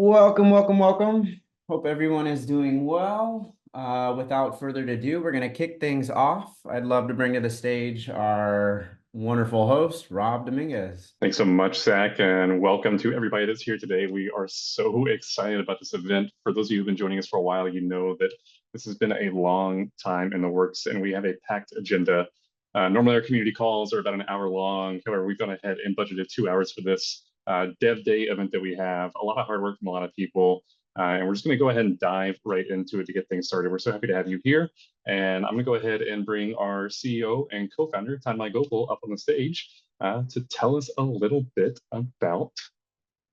Welcome, welcome, welcome. Hope everyone is doing well. Without further ado, we're going to kick things off. I'd love to bring to the stage our wonderful host, Rob Dominguez. Thanks so much, Zach, and welcome to everybody that's here today. We are so excited about this event. For those of you who've been joining us for a while, you know that this has been a long time in the works, and we have a packed agenda. Normally, our community calls are about an hour long. However, we've gone ahead and budgeted 2 hours for this Dev Day event that we have. A lot of hard work from a lot of people, and we're just going to go ahead and dive right into it to get things started. We're so happy to have you here, and I'm going to go ahead and bring our CEO and co-founder, Tanmai Gopal, up on the stage to tell us a little bit about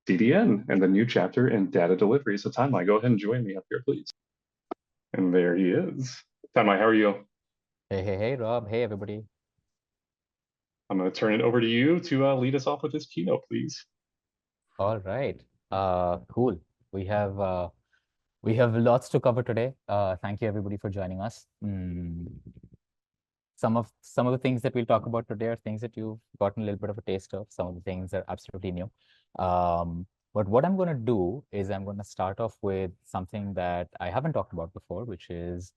DDN and the new chapter in data delivery. So Tanmai, go ahead and join me up here, please. And there he is. Tanmai, how are you? Hey, Rob. Hey, everybody. I'm going to turn it over to you to lead us off with this keynote, please. All right. Cool. We have lots to cover today. Thank you, everybody, for joining us. Some of the things that we'll talk about today are things that you've gotten a little bit of a taste of. Some of the things are absolutely new. But what I'm going to do is I'm going to start off with something that I haven't talked about before, which is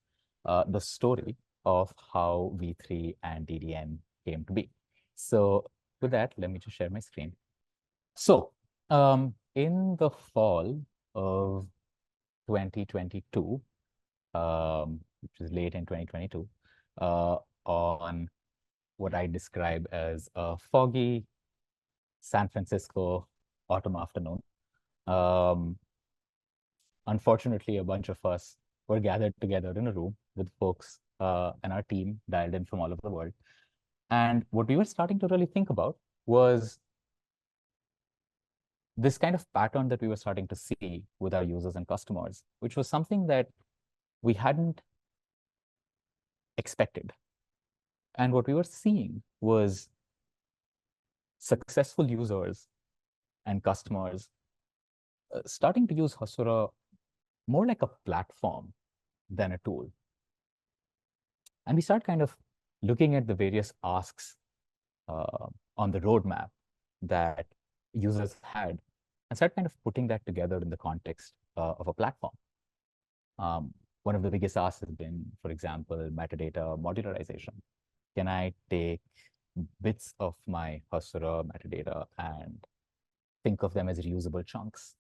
the story of how V3 and DDN came to be. So with that, let me just share my screen. So in the fall of 2022, which is late in 2022, on what I describe as a foggy San Francisco autumn afternoon, unfortunately, a bunch of us were gathered together in a room with folks and our team dialed in from all over the world. And what we were starting to really think about was this kind of pattern that we were starting to see with our users and customers, which was something that we hadn't expected. And what we were seeing was successful users and customers starting to use Hasura more like a platform than a tool. And we start kind of looking at the various asks on the roadmap that users had and start kind of putting that together in the context of a platform. One of the biggest asks has been, for example, metadata modularization. Can I take bits of my Hasura metadata and think of them as reusable chunks?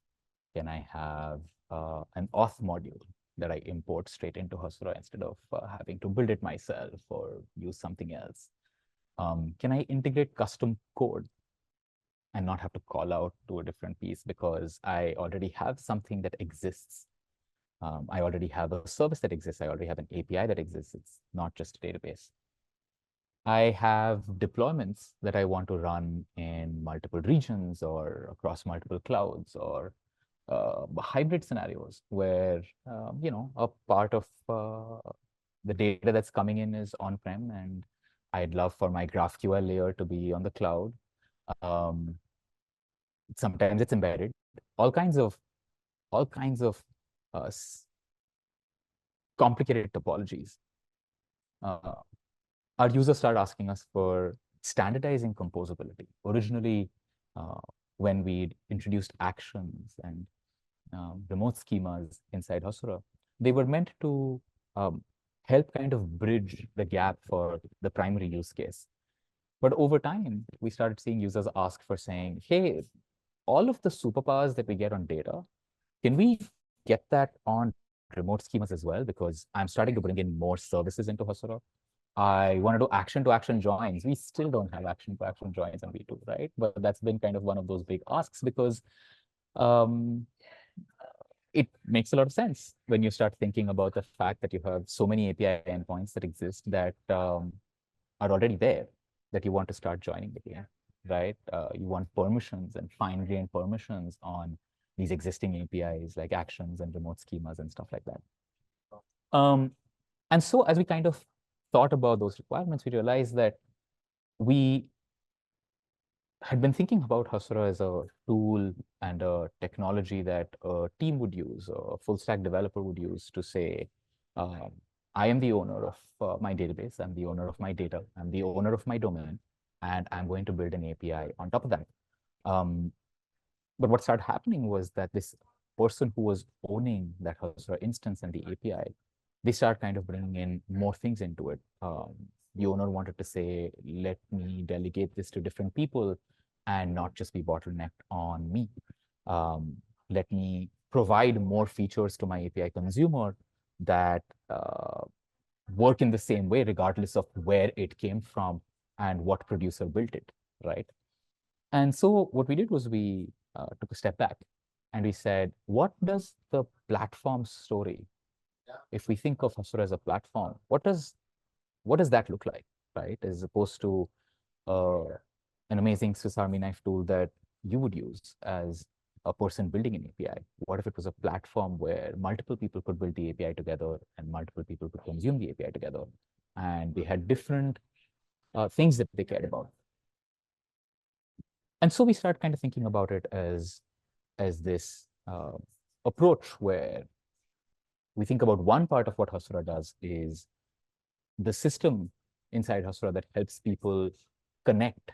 Can I have an auth module that I import straight into Hasura instead of having to build it myself or use something else? Can I integrate custom code and not have to call out to a different piece because I already have something that exists? I already have a service that exists. I already have an API that exists. It's not just a database. I have deployments that I want to run in multiple regions or across multiple clouds or hybrid scenarios where, a part of the data that's coming in is on-prem, and I'd love for my GraphQL layer to be on the cloud. Sometimes it's embedded. All kinds of complicated topologies. Our users start asking us for standardizing composability. Originally, when we introduced actions and remote schemas inside Hasura, they were meant to help kind of bridge the gap for the primary use case. But over time, we started seeing users ask for saying, hey, all of the superpowers that we get on data, can we get that on remote schemas as well? Because I'm starting to bring in more services into Hasura. I want to do action-to-action joins. We still don't have action-to-action joins on V2, right? But that's been kind of one of those big asks because it makes a lot of sense when you start thinking about the fact that you have so many API endpoints that exist that are already there that you want to start joining again, right? You want permissions and fine-grained permissions on these existing APIs like actions and remote schemas and stuff like that. And so as we kind of thought about those requirements, we realized that we had been thinking about Hasura as a tool and a technology that a team would use, a full stack developer would use to say, I am the owner of my database, I'm the owner of my data, I'm the owner of my domain, and I'm going to build an API on top of that. But what started happening was that this person who was owning that Hasura instance and the API, they start kind of bringing in more things into it. The owner wanted to say, let me delegate this to different people and not just be bottlenecked on me. Let me provide more features to my API consumer that work in the same way, regardless of where it came from and what producer built it, right? And so what we did was we took a step back and we said, what does the platform story, if we think of Hasura as a platform, what does that look like, right? As opposed to an amazing Swiss Army knife tool that you would use as a person building an API. What if it was a platform where multiple people could build the API together and multiple people could consume the API together, and they had different things that they cared about? And so we start kind of thinking about it as this approach where we think about one part of what Hasura does is the system inside Hasura that helps people connect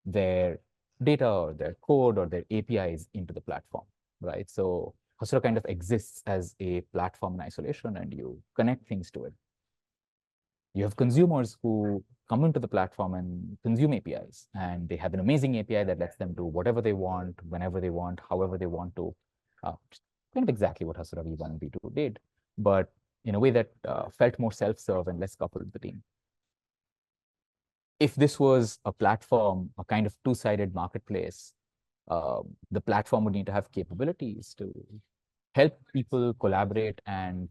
their data or their code or their APIs into the platform, right? So Hasura kind of exists as a platform in isolation, and you connect things to it. You have consumers who come into the platform and consume APIs, and they have an amazing API that lets them do whatever they want, whenever they want, however they want to. Kind of exactly what Hasura V1 and V2 did, but in a way that felt more self-serve and less coupled with the team. If this was a platform, a kind of two-sided marketplace, the platform would need to have capabilities to help people collaborate and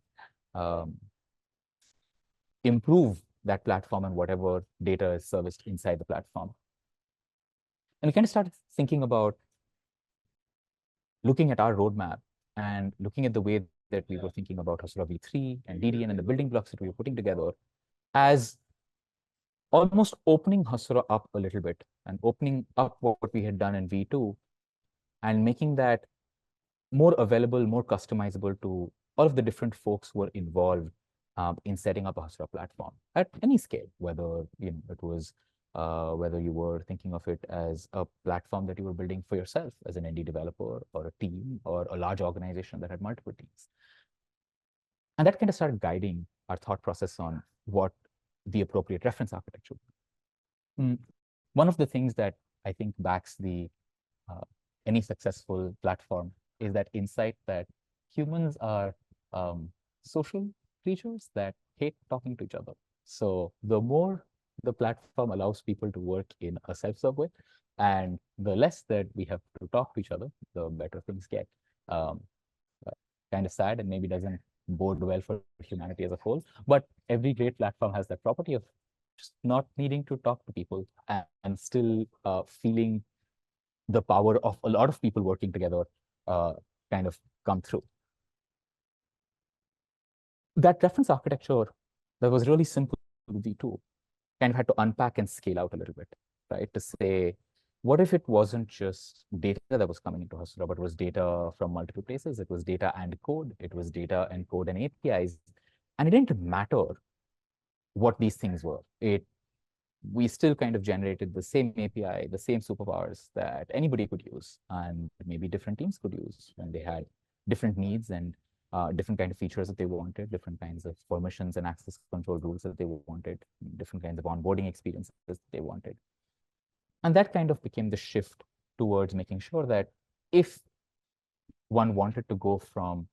improve that platform and whatever data is serviced inside the platform. And we kind of started thinking about looking at our roadmap and looking at the way that we were thinking about Hasura V3 and DDN and the building blocks that we were putting together as almost opening Hasura up a little bit and opening up what we had done in V2 and making that more available, more customizable to all of the different folks who were involved in setting up a Hasura platform at any scale, whether it was whether you were thinking of it as a platform that you were building for yourself as an indie developer or a team or a large organization that had multiple teams. And that kind of started guiding our thought process on what the appropriate reference architecture. One of the things that I think backs the any successful platform is that insight that humans are social creatures that hate talking to each other. So the more the platform allows people to work in a self-serve way, and the less that we have to talk to each other, the better things get. Kind of sad and maybe doesn't bode well for humanity as a whole. But every great platform has that property of just not needing to talk to people and still feeling the power of a lot of people working together kind of come through. That reference architecture that was really simple with V2 kind of had to unpack and scale out a little bit, right? To say, what if it wasn't just data that was coming into Hasura, but it was data from multiple places? It was data and code. It was data and code and APIs. And it didn't matter what these things were. We still kind of generated the same API, the same superpowers that anybody could use, and maybe different teams could use when they had different needs and different kind of features that they wanted, different kinds of permissions and access control rules that they wanted, different kinds of onboarding experiences that they wanted. And that kind of became the shift towards making sure that if one wanted to go from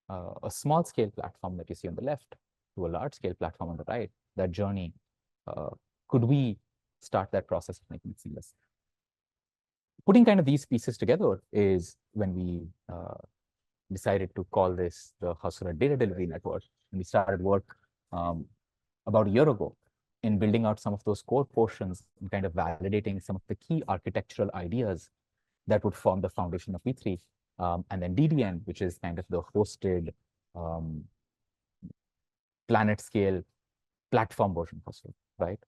a small scale platform that you see on the left to a large scale platform on the right, that journey, could we start that process of making it seamless? Putting kind of these pieces together is when we decided to call this the Hasura Data Delivery Network. And we started work about a year ago in building out some of those core portions and kind of validating some of the key architectural ideas that would form the foundation of V3. And then DDN, which is kind of the hosted planet scale platform version of Hasura, right?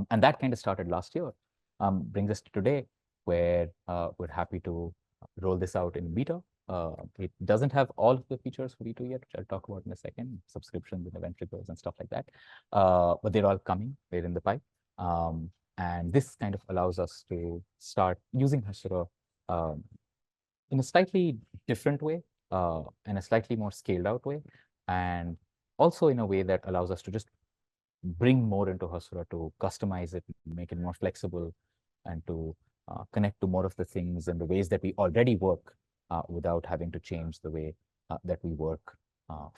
And that kind of started last year, brings us to today, where we're happy to roll this out in beta. It doesn't have all of the features for V2 yet, which I'll talk about in a second, subscriptions and event triggers and stuff like that. But they're all coming, they're in the pipe. And this kind of allows us to start using Hasura in a slightly different way, in a slightly more scaled out way, and also in a way that allows us to just bring more into Hasura, to customize it, make it more flexible, and to connect to more of the things and the ways that we already work without having to change the way that we work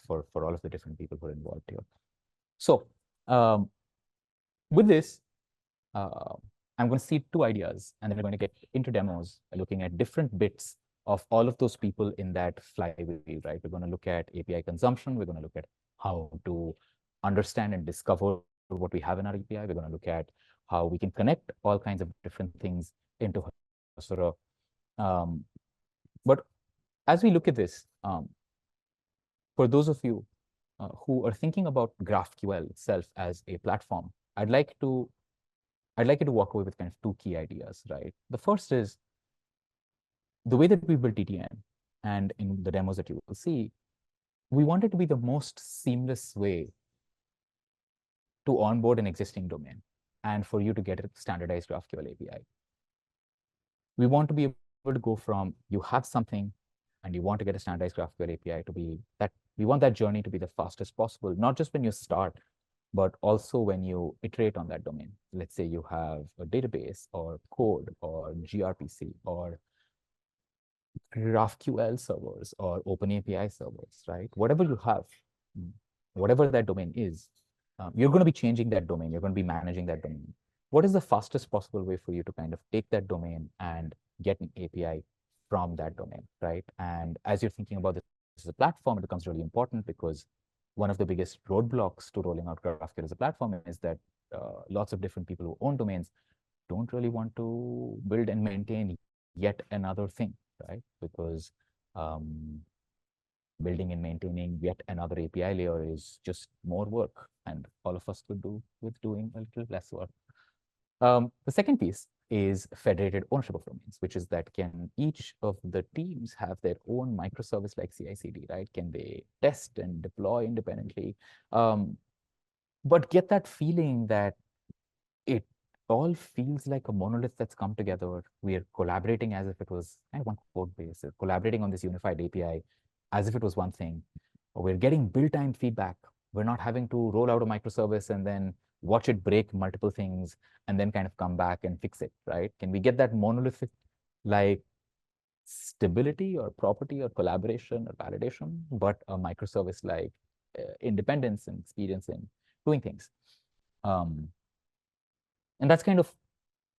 for all of the different people who are involved here. So with this, I'm going to see two ideas, and then we're going to get into demos looking at different bits of all of those people in that flywheel, right? We're going to look at API consumption. We're going to look at how to understand and discover what we have in our API. We're going to look at how we can connect all kinds of different things into Hasura. But as we look at this, for those of you who are thinking about GraphQL itself as a platform, I'd like you to walk away with kind of two key ideas, right? The first is the way that we built DDN, and in the demos that you will see, we want it to be the most seamless way to onboard an existing domain and for you to get a standardized GraphQL API. We want to be able to go from you have something and you want to get a standardized GraphQL API to be that we want that journey to be the fastest possible, not just when you start, but also when you iterate on that domain. Let's say you have a database or code or gRPC or GraphQL servers or OpenAPI servers, right? Whatever you have, whatever that domain is, you're going to be changing that domain. You're going to be managing that domain. What is the fastest possible way for you to kind of take that domain and get an API from that domain, right? And as you're thinking about this as a platform, it becomes really important because one of the biggest roadblocks to rolling out GraphQL as a platform is that lots of different people who own domains don't really want to build and maintain yet another thing, right? Because building and maintaining yet another API layer is just more work, and all of us could do with doing a little less work. The second piece is federated ownership of domains, which is that can each of the teams have their own microservice like CI/CD, right? Can they test and deploy independently? But get that feeling that it all feels like a monolith that's come together. We are collaborating as if it was kind of one code base, collaborating on this unified API as if it was one thing. We're getting build-time feedback. We're not having to roll out a microservice and then watch it break multiple things and then kind of come back and fix it, right? Can we get that monolithic like stability or property or collaboration or validation, but a microservice like independence and experience in doing things? And that's kind of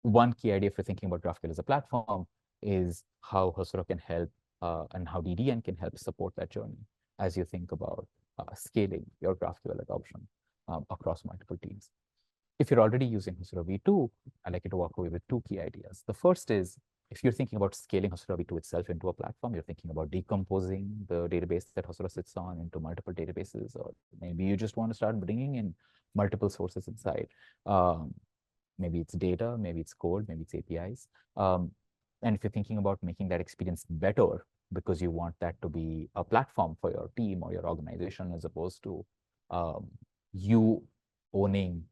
one key idea if you're thinking about GraphQL as a platform, is how Hasura can help and how DDN can help support that journey as you think about scaling your GraphQL adoption across multiple teams. If you're already using Hasura V2, I'd like you to walk away with two key ideas. The first is, if you're thinking about scaling Hasura V2 itself into a platform, you're thinking about decomposing the database that Hasura sits on into multiple databases, or maybe you just want to start bringing in multiple sources inside. Maybe it's data, maybe it's code, maybe it's APIs. And if you're thinking about making that experience better because you want that to be a platform for your team or your organization, as opposed to you owning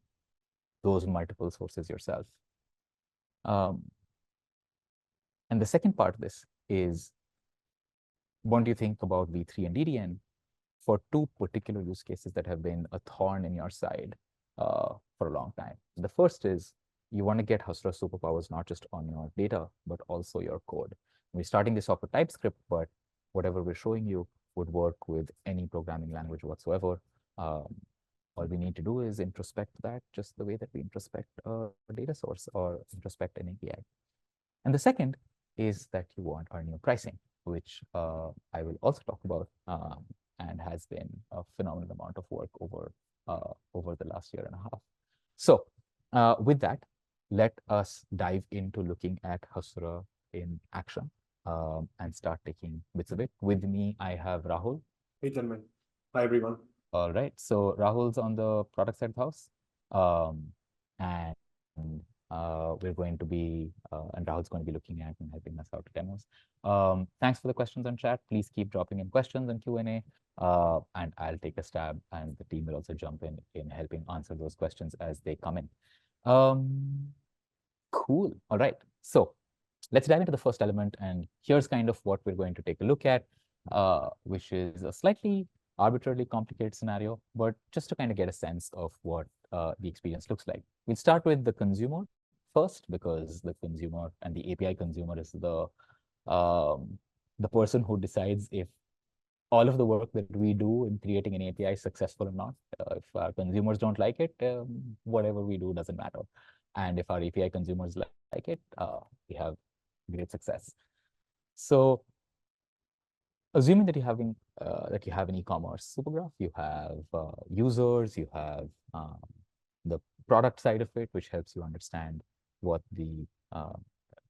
those multiple sources yourself. And the second part of this is, what do you think about V3 and DDN for two particular use cases that have been a thorn in your side for a long time? The first is, you want to get Hasura superpowers not just on your data, but also your code. We're starting this off with TypeScript, but whatever we're showing you would work with any programming language whatsoever. All we need to do is introspect that just the way that we introspect a data source or introspect an API. And the second is that you want our new pricing, which I will also talk about and has been a phenomenal amount of work over the last year and a half. So with that, let us dive into looking at Hasura in action and start taking bits of it. With me, I have Rahul. Hey, Tanmai. Hi, everyone. All right. So Rahul's on the product side of the house. And we're going to be, and Rahul's going to be looking at and helping us out with demos. Thanks for the questions on chat. Please keep dropping in questions and Q&A, and I'll take a stab, and the team will also jump in helping answer those questions as they come in. Cool. All right. So let's dive into the first element, and here's kind of what we're going to take a look at, which is a slightly arbitrarily complicated scenario, but just to kind of get a sense of what the experience looks like. We'll start with the consumer first, because the consumer and the API consumer is the person who decides if all of the work that we do in creating an API is successful or not. If our consumers don't like it, whatever we do doesn't matter. And if our API consumers like it, we have great success. So assuming that you have an e-commerce super graph, you have users, you have the product side of it, which helps you understand what the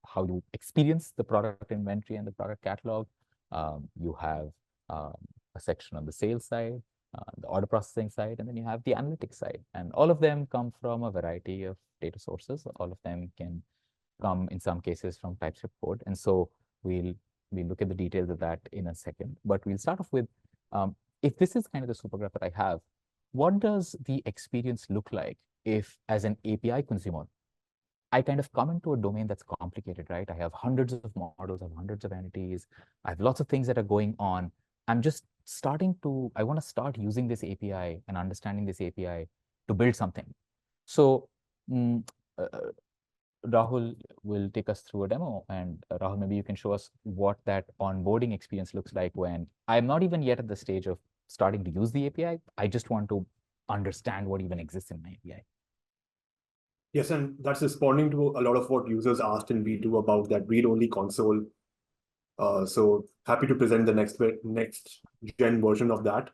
how you experience the product inventory and the product catalog. You have a section on the sales side, the order processing side, and then you have the analytics side. And all of them come from a variety of data sources. All of them can come in some cases from TypeScript code. And so we'll look at the details of that in a second. But we'll start off with, if this is kind of the super graph that I have, what does the experience look like if, as an API consumer, I kind of come into a domain that's complicated, right? I have hundreds of models, I have hundreds of entities, I have lots of things that are going on. I'm just I want to start using this API and understanding this API to build something. So Rahul will take us through a demo, and Rahul, maybe you can show us what that onboarding experience looks like when I'm not even yet at the stage of starting to use the API. I just want to understand what even exists in my API. Yes, and that's responding to a lot of what users asked in V2 about that read-only console. So happy to present the next gen version of that.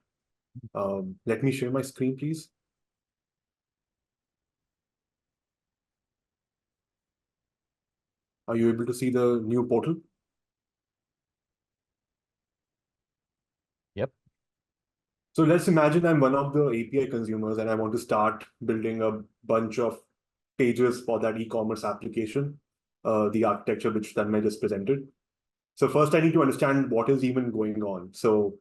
Let me share my screen, please. Are you able to see the new portal? Yep. So let's imagine I'm one of the API consumers and I want to start building a bunch of pages for that e-commerce application, the architecture which Tanmai just presented. So first I need to understand what is even going on. So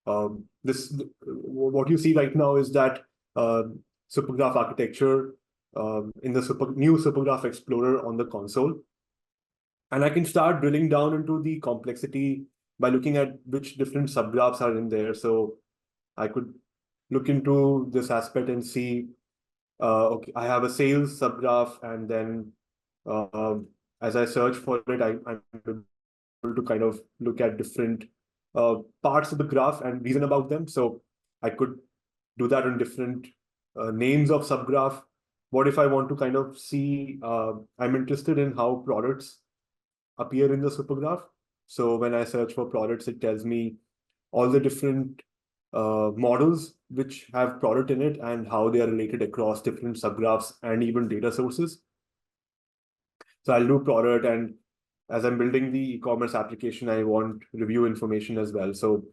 what you see right now is that Supergraph architecture in the new Supergraph Explorer on the console. And I can start drilling down into the complexity by looking at which different subgraphs are in there. So I could look into this aspect and see, okay, I have a sales subgraph, and then as I search for it, I'm able to kind of look at different parts of the graph and reason about them. So I could do that on different names of subgraph. What if I want to kind of see, I'm interested in how products appear in the supergraph. So when I search for products, it tells me all the different models which have product in it and how they are related across different subgraphs and even data sources. So I'll do product, and as I'm building the e-commerce application, I want review information as well. So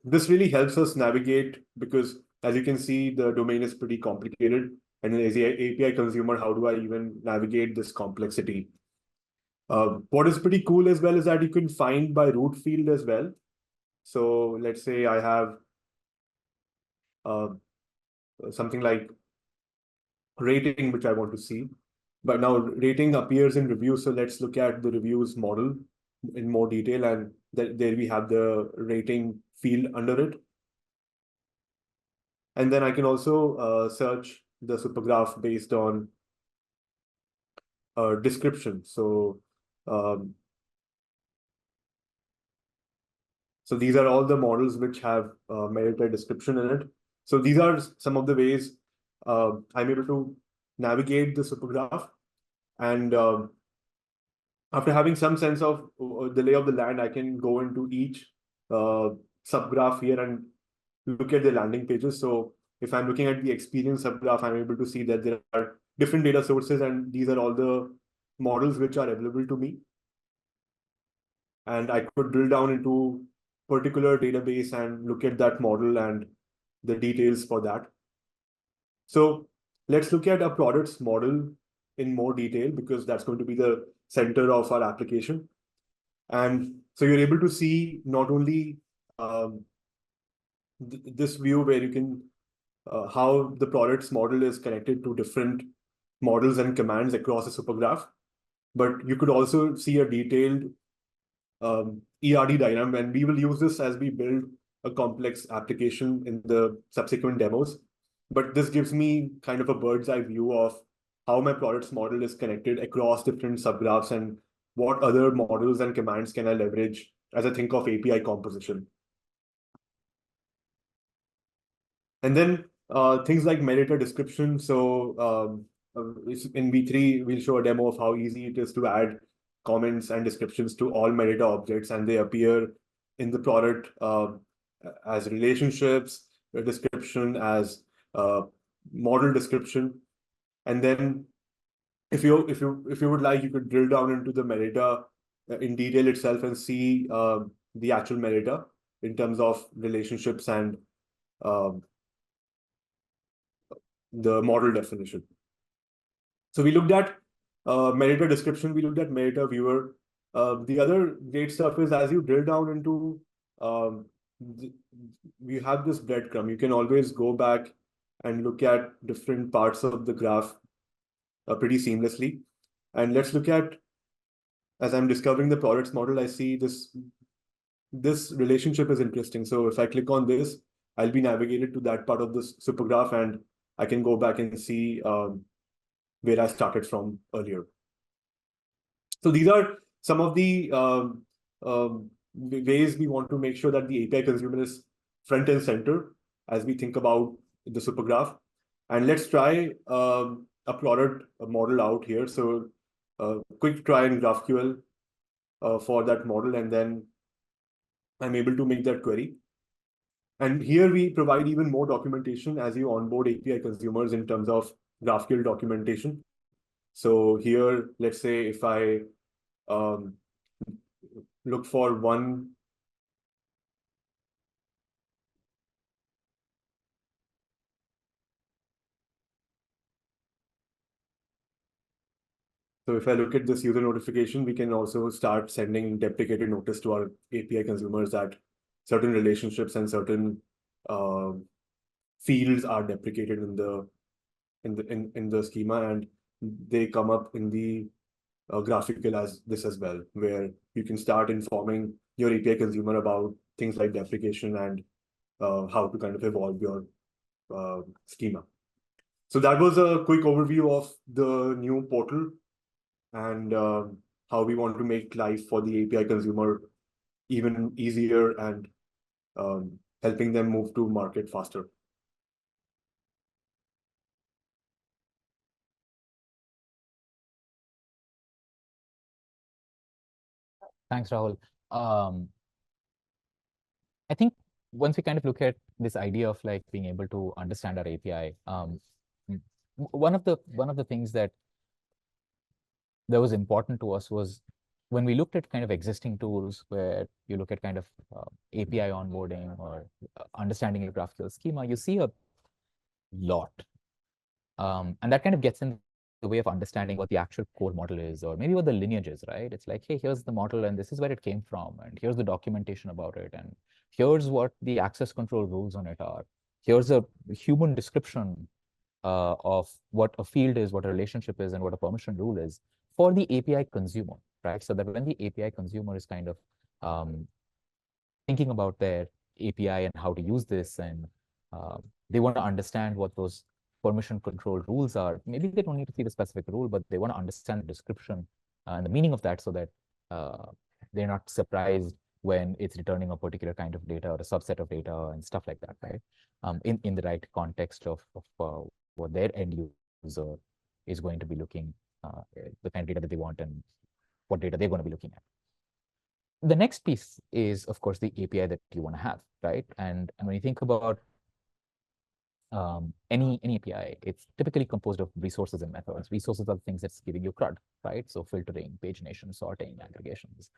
this really helps us navigate, because as you can see, the domain is pretty complicated. And as an API consumer, how do I even navigate this complexity? What is pretty cool as well is that you can find by root field as well. So let's say I have something like rating, which I want to see. But now rating appears in reviews. So let's look at the reviews model in more detail. And there we have the rating field under it. And then I can also search the supergraph based on description. So these are all the models which have meta description in it. So these are some of the ways I'm able to navigate the supergraph. And after having some sense of the lay of the land, I can go into each subgraph here and look at the landing pages. So if I'm looking at the experience subgraph, I'm able to see that there are different data sources, and these are all the models which are available to me. And I could drill down into particular database and look at that model and the details for that. So let's look at a products model in more detail, because that's going to be the center of our application. And so you're able to see not only this view where you can how the products model is connected to different models and commands across a supergraph, but you could also see a detailed ERD diagram, and we will use this as we build a complex application in the subsequent demos. But this gives me kind of a bird's eye view of how my products model is connected across different subgraphs and what other models and commands can I leverage as I think of API composition. And then things like metadata description. So in V3, we'll show a demo of how easy it is to add comments and descriptions to all metadata objects, and they appear in the product as relationships, a description as model description. And then if you would like, you could drill down into the metadata in detail itself and see the actual metadata in terms of relationships and the model definition. So we looked at metadata description, we looked at metadata viewer. The other great stuff is as you drill down into, we have this breadcrumb. You can always go back and look at different parts of the graph pretty seamlessly. And let's look at, as I'm discovering the products model, I see this relationship is interesting. So if I click on this, I'll be navigated to that part of this super graph, and I can go back and see where I started from earlier. So these are some of the ways we want to make sure that the API consumer is front and center as we think about the super graph. And let's try a product model out here. So quick try in GraphQL for that model, and then I'm able to make that query. And here we provide even more documentation as you onboard API consumers in terms of GraphQL documentation. So here, let's say if I look for one, so if I look at this user notification, we can also start sending deprecated notice to our API consumers that certain relationships and certain fields are deprecated in the schema, and they come up in the graphical as this as well, where you can start informing your API consumer about things like deprecation and how to kind of evolve your schema. So that was a quick overview of the new portal and how we want to make life for the API consumer even easier and helping them move to market faster. Thanks, Rahul. I think once we kind of look at this idea of like being able to understand our API, one of the things that was important to us was when we looked at kind of existing tools where you look at kind of API onboarding or understanding a GraphQL schema, you see a lot. And that kind of gets in the way of understanding what the actual core model is, or maybe what the lineage is, right? It's like, hey, here's the model and this is where it came from, and here's the documentation about it, and here's what the access control rules on it are. Here's a human description of what a field is, what a relationship is, and what a permission rule is for the API consumer, right? So that when the API consumer is kind of thinking about their API and how to use this, and they want to understand what those permission control rules are. Maybe they don't need to see the specific rule, but they want to understand the description and the meaning of that so that they're not surprised when it's returning a particular kind of data or a subset of data and stuff like that, right? In the right context of what their end user is going to be looking, the kind of data that they want and what data they're going to be looking at. The next piece is, of course, the API that you want to have, right? And when you think about any API, it's typically composed of resources and methods. Resources are the things that's giving you CRUD, right? So filtering, pagination, sorting, aggregations.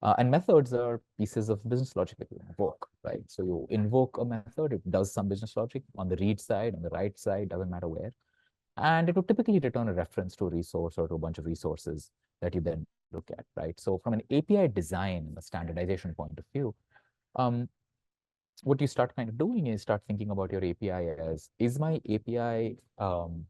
And methods are pieces of business logic that you invoke, right? So you invoke a method, it does some business logic on the read side, on the write side, doesn't matter where. And it will typically return a reference to a resource or to a bunch of resources that you then look at, right? So from an API design, a standardization point of view, what you start kind of doing is start thinking about your API as, is my API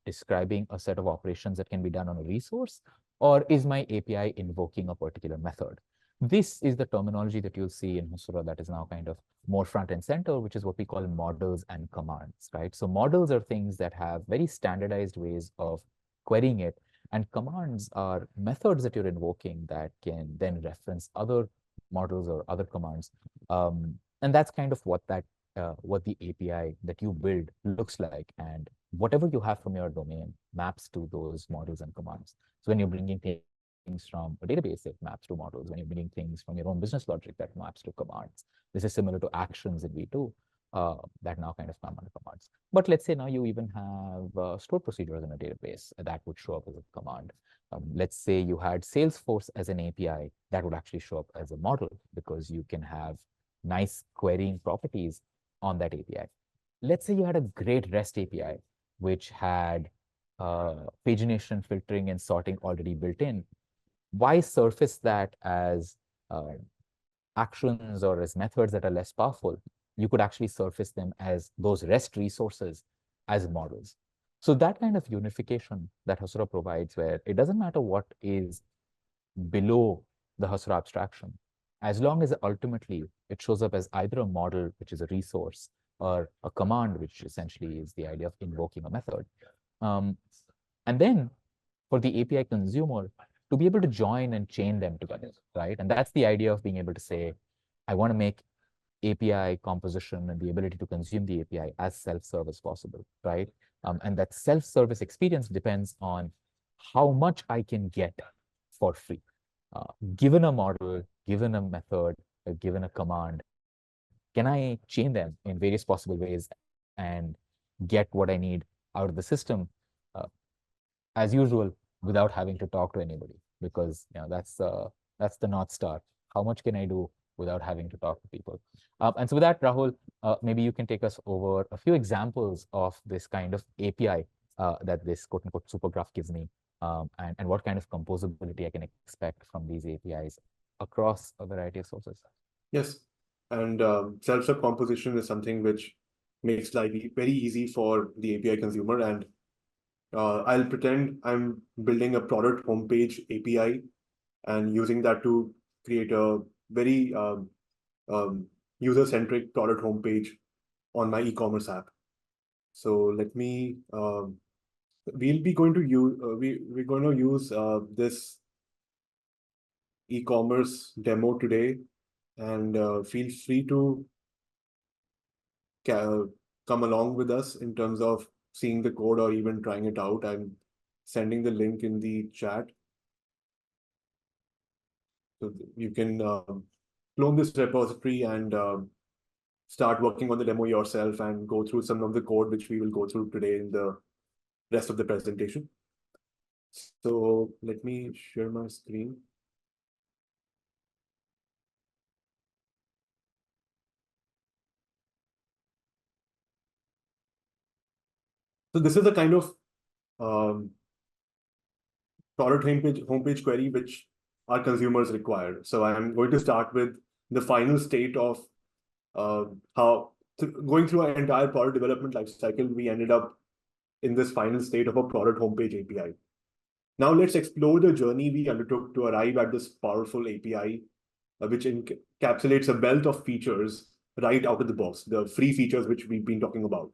describing a set of operations that can be done on a resource, Or is my API invoking a particular method? This is the terminology that you'll see in Hasura that is now kind of more front and center, which is what we call models and commands, right? So models are things that have very standardized ways of querying it, and commands are methods that you're invoking that can then reference other models or other commands. And that's kind of what the API that you build looks like. And whatever you have from your domain maps to those models and commands. So when you're bringing things from a database, it maps to models. When you're bringing things from your own business logic, that maps to commands. This is similar to actions in V2 that now kind of come under commands. But let's say now you even have stored procedures in a database that would show up as a command. Let's say you had Salesforce as an API that would actually show up as a model, because you can have nice querying properties on that API. Let's say you had a great REST API, which had pagination, filtering, and sorting already built in. Why surface that as actions or as methods that are less powerful? You could actually surface them as those REST resources as models. So that kind of unification that Hasura provides, where it doesn't matter what is below the Hasura abstraction, as long as ultimately it shows up as either a model, which is a resource, or a command, which essentially is the idea of invoking a method. And then for the API consumer to be able to join and chain them together, right? And that's the idea of being able to say, I want to make API composition and the ability to consume the API as self-serve as possible, right? And that self-service experience depends on how much I can get for free. Given a model, given a method, given a command, can I chain them in various possible ways and get what I need out of the system, as usual, without having to talk to anybody? Because that's the North Star. How much can I do without having to talk to people? And so with that, Rahul, maybe you can take us over a few examples of this kind of API that this quote-unquote super graph gives me, and what kind of composability I can expect from these APIs across a variety of sources. Yes, and self-serve composition is something which makes life very easy for the API consumer. And I'll pretend I'm building a product homepage API and using that to create a very user-centric product homepage on my e-commerce app. So let me, we're going to use this e-commerce demo today, and feel free to come along with us in terms of seeing the code or even trying it out. I'm sending the link in the chat. So you can clone this repository and start working on the demo yourself and go through some of the code, which we will go through today in the rest of the presentation. So let me share my screen. So this is a kind of product homepage query which our consumers require. So I'm going to start with the final state of going through our entire product development lifecycle. We ended up in this final state of a product homepage API. Now let's explore the journey we undertook to arrive at this powerful API, which encapsulates a wealth of features right out of the box, the free features which we've been talking about.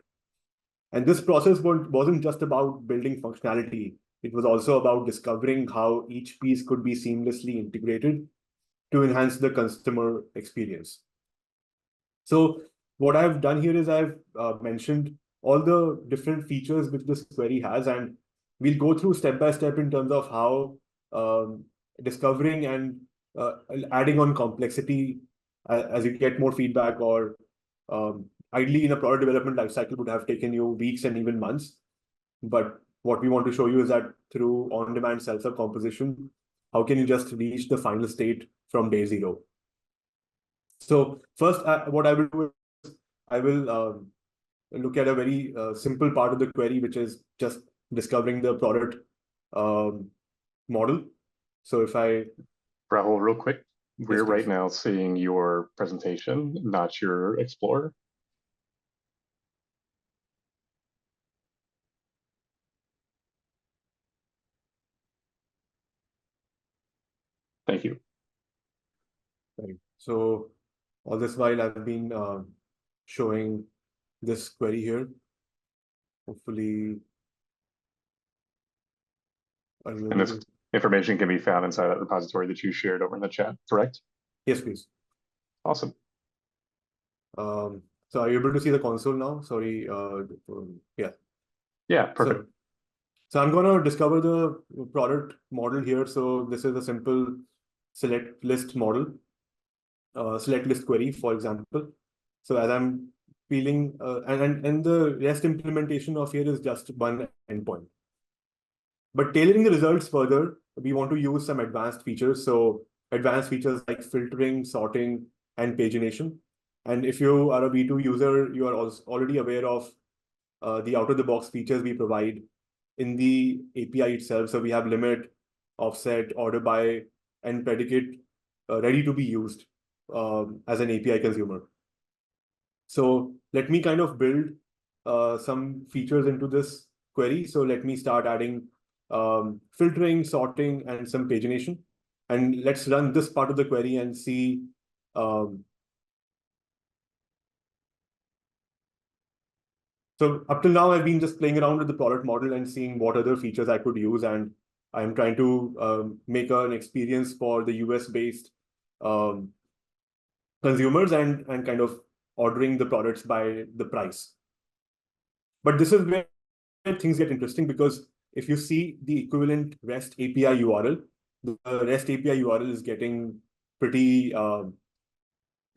And this process wasn't just about building functionality. It was also about discovering how each piece could be seamlessly integrated to enhance the customer experience. So what I've done here is I've mentioned all the different features which this query has, and we'll go through step by step in terms of how discovering and adding on complexity as you get more feedback, or ideally in a product development lifecycle would have taken you weeks and even months. But what we want to show you is that through on-demand self-serve composition, how can you just reach the final state from day zero? So first, what I will do is I will look at a very simple part of the query, which is just discovering the product model. So if I... Rahul, real quick, we're right now seeing your presentation, not your Explorer. Thank you. Right. So all this while I've been showing this query here. Hopefully, And this information can be found inside that repository that you shared over in the chat, correct? Yes, please. Awesome. So are you able to see the console now? Sorry. Yeah. Yeah, perfect. So I'm going to discover the product model here. So this is a simple select list model, select list query, for example. So as I'm feeling, and the REST implementation of here is just one endpoint. But tailoring the results further, we want to use some advanced features. So advanced features like filtering, sorting, and pagination. And if you are a V2 user, you are also already aware of the out-of-the-box features we provide in the API itself. So we have limit, offset, order by, and predicate ready to be used as an API consumer. So let me kind of build some features into this query. So let me start adding filtering, sorting, and some pagination. And let's run this part of the query and see. So up till now, I've been just playing around with the product model and seeing what other features I could use. And I'm trying to make an experience for the US-based consumers and kind of ordering the products by the price. But this is where things get interesting, because if you see the equivalent REST API URL, the REST API URL is getting pretty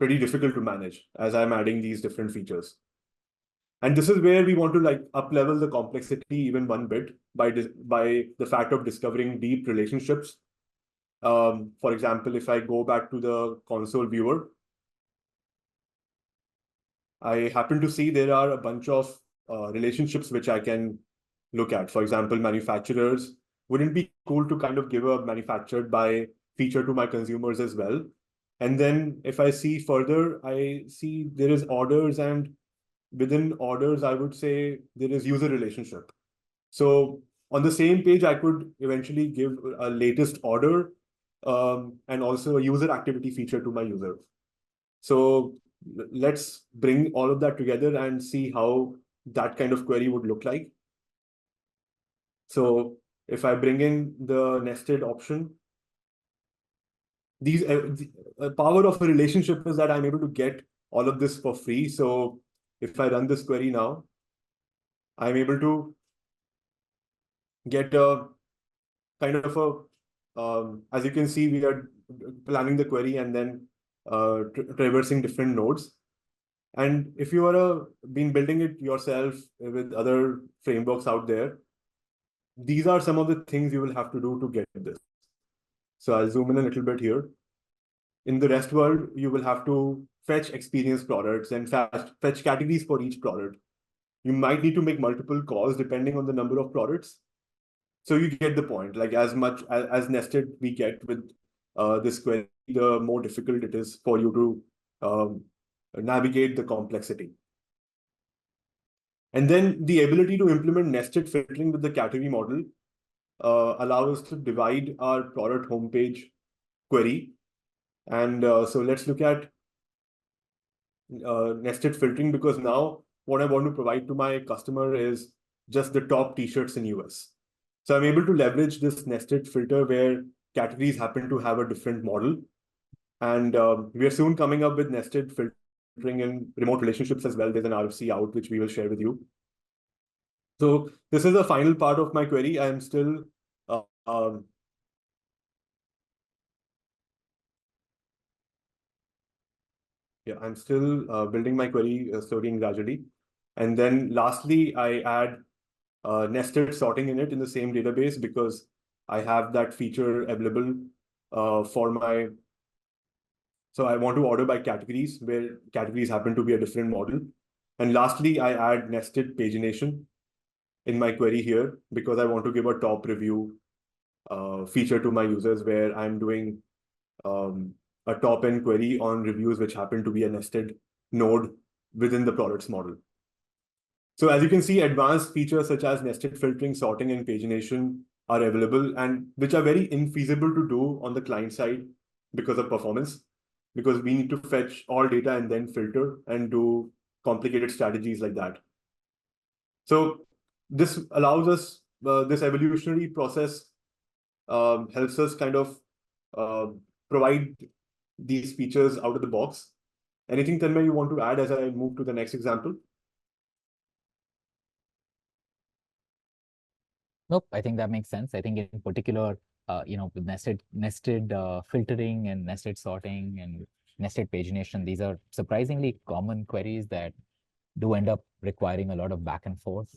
difficult to manage as I'm adding these different features. And this is where we want to like up level the complexity even one bit by the fact of discovering deep relationships. For example, if I go back to the console viewer, I happen to see there are a bunch of relationships which I can look at. For example, manufacturers. Wouldn't it be cool to kind of give a manufactured by feature to my consumers as well? And then if I see further, I see there is orders, and within orders, I would say there is user relationship. So on the same page, I could eventually give a latest order and also a user activity feature to my user. So let's bring all of that together and see how that kind of query would look like. So if I bring in the nested option, these power of a relationship is that I'm able to get all of this for free. So if I run this query now, I'm able to get a kind of a, as you can see, we are planning the query and then traversing different nodes. And if you are been building it yourself with other frameworks out there, these are some of the things you will have to do to get this. So I'll zoom in a little bit here. In the REST world, you will have to fetch experience products and fetch categories for each product. You might need to make multiple calls depending on the number of products. So you get the point. Like as much as nested we get with this query, the more difficult it is for you to navigate the complexity. And then the ability to implement nested filtering with the category model allows us to divide our product homepage query. And so let's look at nested filtering, because now what I want to provide to my customer is just the top t-shirts in US. So I'm able to leverage this nested filter where categories happen to have a different model. And we are soon coming up with nested filtering in remote relationships as well. There's an RFC out, which we will share with you. So this is the final part of my query. I am still I'm still building my query slowly and gradually. And then lastly, I add nested sorting in it in the same database, because I have that feature available for my. So I want to order by categories, where categories happen to be a different model. And lastly, I add nested pagination in my query here, because I want to give a top review feature to my users, where I'm doing a top-end query on reviews which happen to be a nested node within the products model. So as you can see, advanced features such as nested filtering, sorting, and pagination are available and which are very infeasible to do on the client side because of performance, because we need to fetch all data and then filter and do complicated strategies like that. So this allows us, this evolutionary process helps us kind of provide these features out of the box. Anything, Tanmay, you want to add as I move to the next example? Nope, I think that makes sense. I think in particular, with nested filtering and nested sorting and nested pagination, these are surprisingly common queries that do end up requiring a lot of back and forth,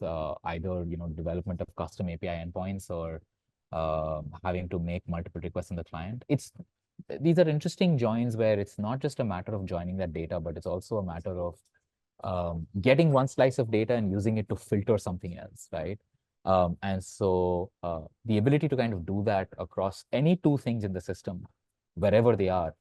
either development of custom API endpoints or having to make multiple requests on the client. These are interesting joins where it's not just a matter of joining that data, but it's also a matter of getting one slice of data and using it to filter something else, right? And so the ability to kind of do that across any two things in the system, wherever they are,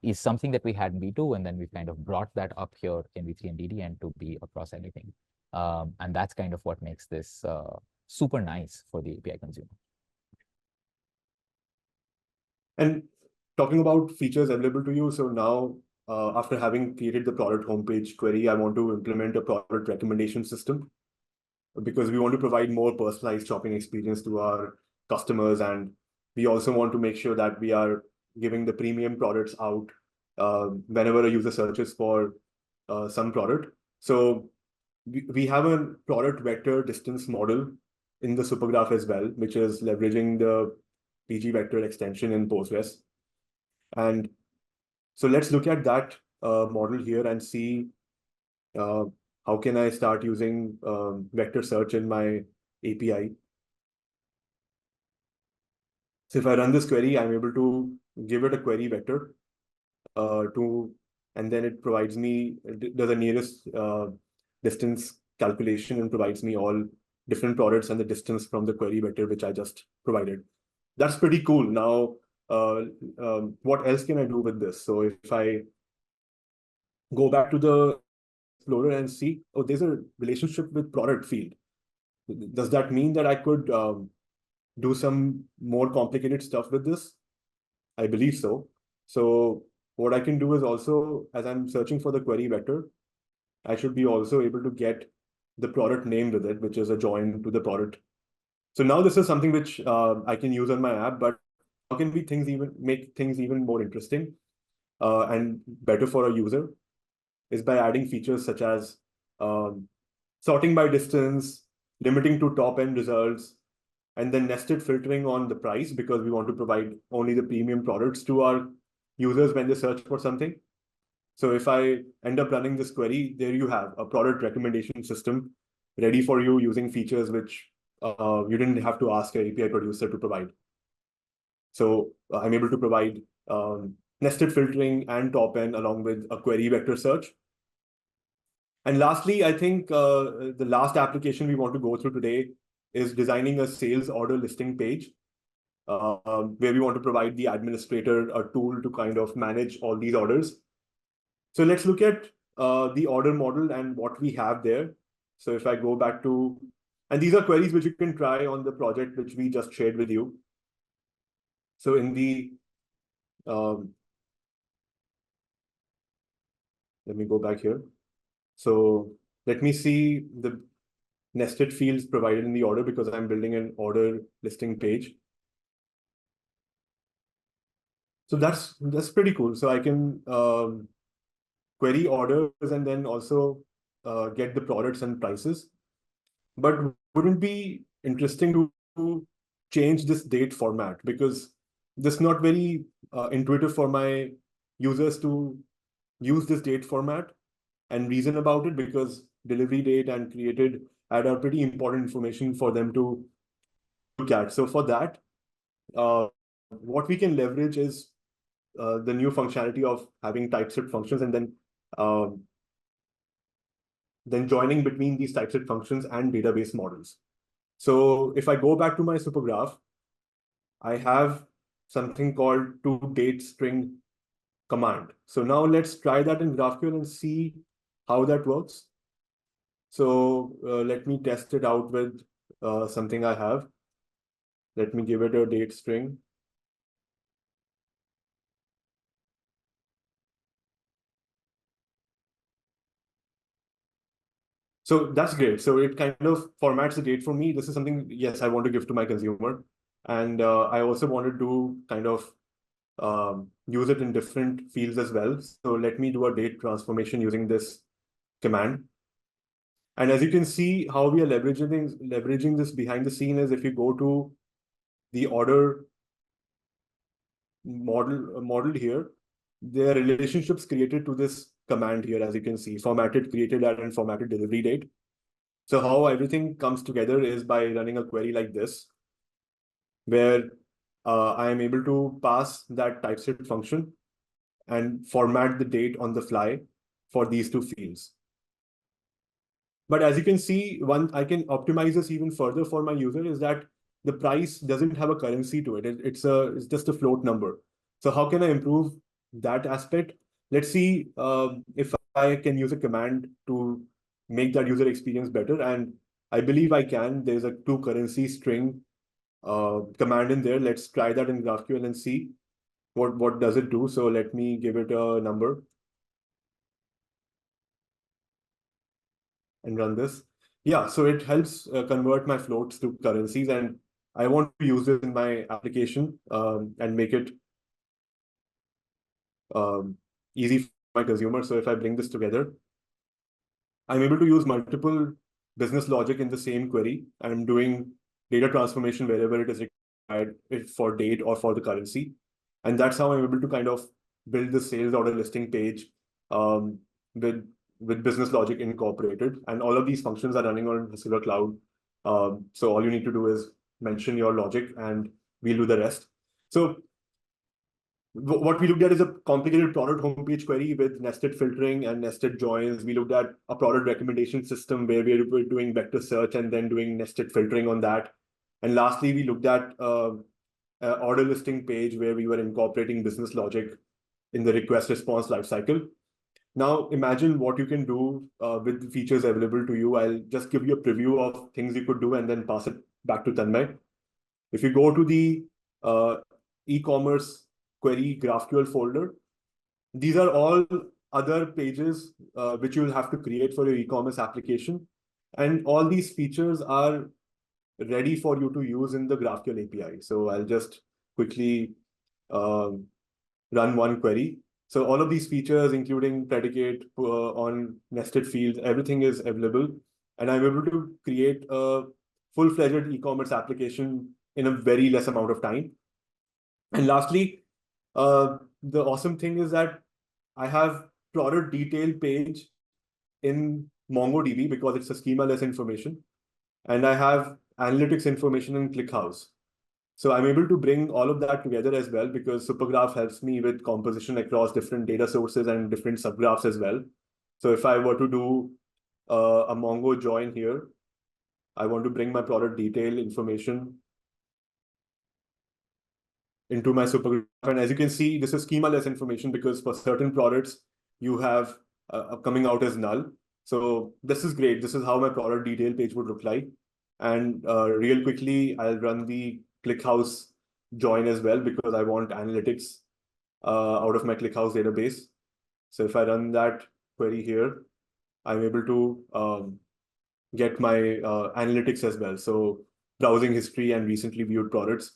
is something that we had in V2, and then we've kind of brought that up here in V3 and DDN to be across anything. And that's kind of what makes this super nice for the API consumer. And talking about features available to you, so now after having created the product homepage query, I want to implement a product recommendation system, because we want to provide more personalized shopping experience to our customers. And we also want to make sure that we are giving the premium products out whenever a user searches for some product. So we have a product vector distance model in the Supergraph as well, which is leveraging the PG vector extension in Postgres. And so let's look at that model here and see how can I start using vector search in my API. So if I run this query, I'm able to give it a query vector and then it provides me, does a nearest distance calculation and provides me all different products and the distance from the query vector, which I just provided. That's pretty cool. Now, what else can I do with this? So if I go back to the Explorer and see, oh, there's a relationship with product field. Does that mean that I could do some more complicated stuff with this? I believe so. So what I can do is also, as I'm searching for the query vector, I should be also able to get the product name with it, which is a join to the product. So now this is something which I can use on my app, but how can we make things even more interesting and better for a user is by adding features such as sorting by distance, limiting to top-end results, and then nested filtering on the price, because we want to provide only the premium products to our users when they search for something. So if I end up running this query, there you have a product recommendation system ready for you using features which you didn't have to ask an API producer to provide. So I'm able to provide nested filtering and top-end along with a query vector search. And lastly, I think the last application we want to go through today is designing a sales order listing page, where we want to provide the administrator a tool to kind of manage all these orders. So let's look at the order model and what we have there. So if I go back to, and these are queries which you can try on the project which we just shared with you. So in the, let me go back here. So let me see the nested fields provided in the order, because I'm building an order listing page. So that's pretty cool. So I can query orders and then also get the products and prices. But wouldn't it be interesting to change this date format, because this is not very intuitive for my users to use this date format and reason about it, because delivery date and created ad are pretty important information for them to look at. So for that, what we can leverage is the new functionality of having typescript functions and then joining between these typescript functions and database models. So if I go back to my Supergraph, I have something called toDateString command. So now let's try that in GraphQL and see how that works. So let me test it out with something I have. Let me give it a date string. So that's great. So it kind of formats the date for me. This is something, yes, I want to give to my consumer. And I also want to do kind of use it in different fields as well. So let me do a date transformation using this command. And as you can see, how we are leveraging this behind the scene is if you go to the order modeled here, there are relationships created to this command here, as you can see, formatted, created at, and formatted delivery date. So how everything comes together is by running a query like this, where I am able to pass that typeset function and format the date on the fly for these two fields. But as you can see, I can optimize this even further for my user is that the price doesn't have a currency to it. It's just a float number. So how can I improve that aspect? Let's see if I can use a command to make that user experience better. And I believe I can. There's a two currency string command in there. Let's try that in GraphQL and see what does it do. So let me give it a number and run this. Yeah, so it helps convert my floats to currencies, and I want to use this in my application and make it easy for my consumer. So if I bring this together, I'm able to use multiple business logic in the same query. I'm doing data transformation wherever it is required for date or for the currency. And that's how I'm able to kind of build the sales order listing page um, with, with business logic incorporated. And all of these functions are running on Hasura Cloud. So all you need to do is mention your logic and we'll do the rest. So what we looked at is a complicated product homepage query with nested filtering and nested joins. We looked at a product recommendation system where we were doing vector search and then doing nested filtering on that. And lastly, we looked at an order listing page where we were incorporating business logic in the request response lifecycle. Now, imagine what you can do with the features available to you. I'll just give you a preview of things you could do and then pass it back to Tanmai. If you go to the e-commerce query GraphQL folder, these are all other pages which you will have to create for your e-commerce application. And all these features are ready for you to use in the GraphQL API. So I'll just quickly run one query. So all of these features, including predicate on nested fields, everything is available. And I'm able to create a full-fledged e-commerce application in a very less amount of time. And lastly, the awesome thing is that I have product detail page in MongoDB because it's a schema-less information. And I have analytics information in ClickHouse. So I'm able to bring all of that together as well because Supergraph helps me with composition across different data sources and different subgraphs as well. So if I were to do a Mongo join here, I want to bring my product detail information into my Supergraph. And as you can see, this is schema-less information because for certain products, you have coming out as null. So this is great. This is how my product detail page would look like. And real quickly, I'll run the ClickHouse join as well because I want analytics out of my ClickHouse database. So if I run that query here, I'm able to get my analytics as well. So browsing history and recently viewed products.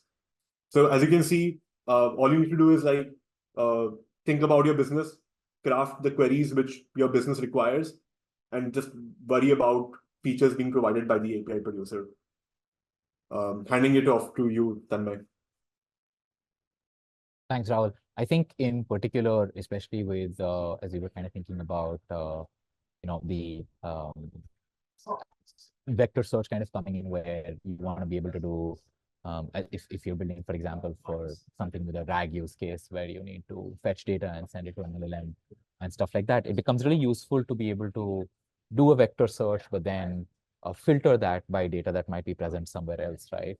So as you can see, all you need to do is like think about your business, craft the queries which your business requires, and just worry about features being provided by the API producer. Handing it off to you, Tanmay. Thanks, Rahul. I think in particular, especially with as we were kind of thinking about the vector search kind of coming in where you want to be able to do if you're building, for example, for something with a RAG use case where you need to fetch data and send it to an LLM and stuff like that, it becomes really useful to be able to do a vector search, but then filter that by data that might be present somewhere else, right?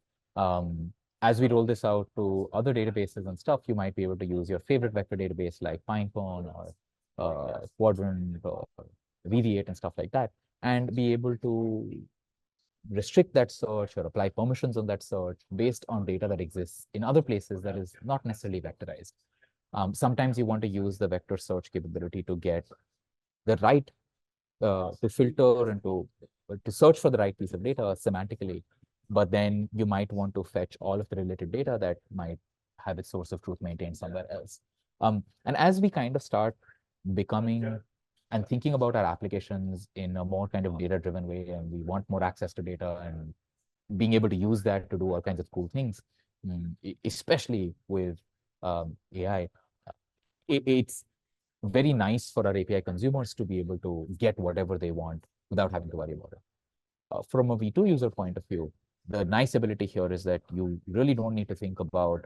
As we roll this out to other databases and stuff, you might be able to use your favorite vector database like Pinecone or Quadrant or VV8 and stuff like that, and be able to restrict that search or apply permissions on that search based on data that exists in other places that is not necessarily vectorized. Sometimes you want to use the vector search capability to get the right, to filter and to search for the right piece of data semantically, but then you might want to fetch all of the related data that might have its source of truth maintained somewhere else. And as we kind of start becoming and thinking about our applications in a more kind of data-driven way, and we want more access to data and being able to use that to do all kinds of cool things, especially with AI, it's very nice for our API consumers to be able to get whatever they want without having to worry about it. From a V2 user point of view, the nice ability here is that you really don't need to think about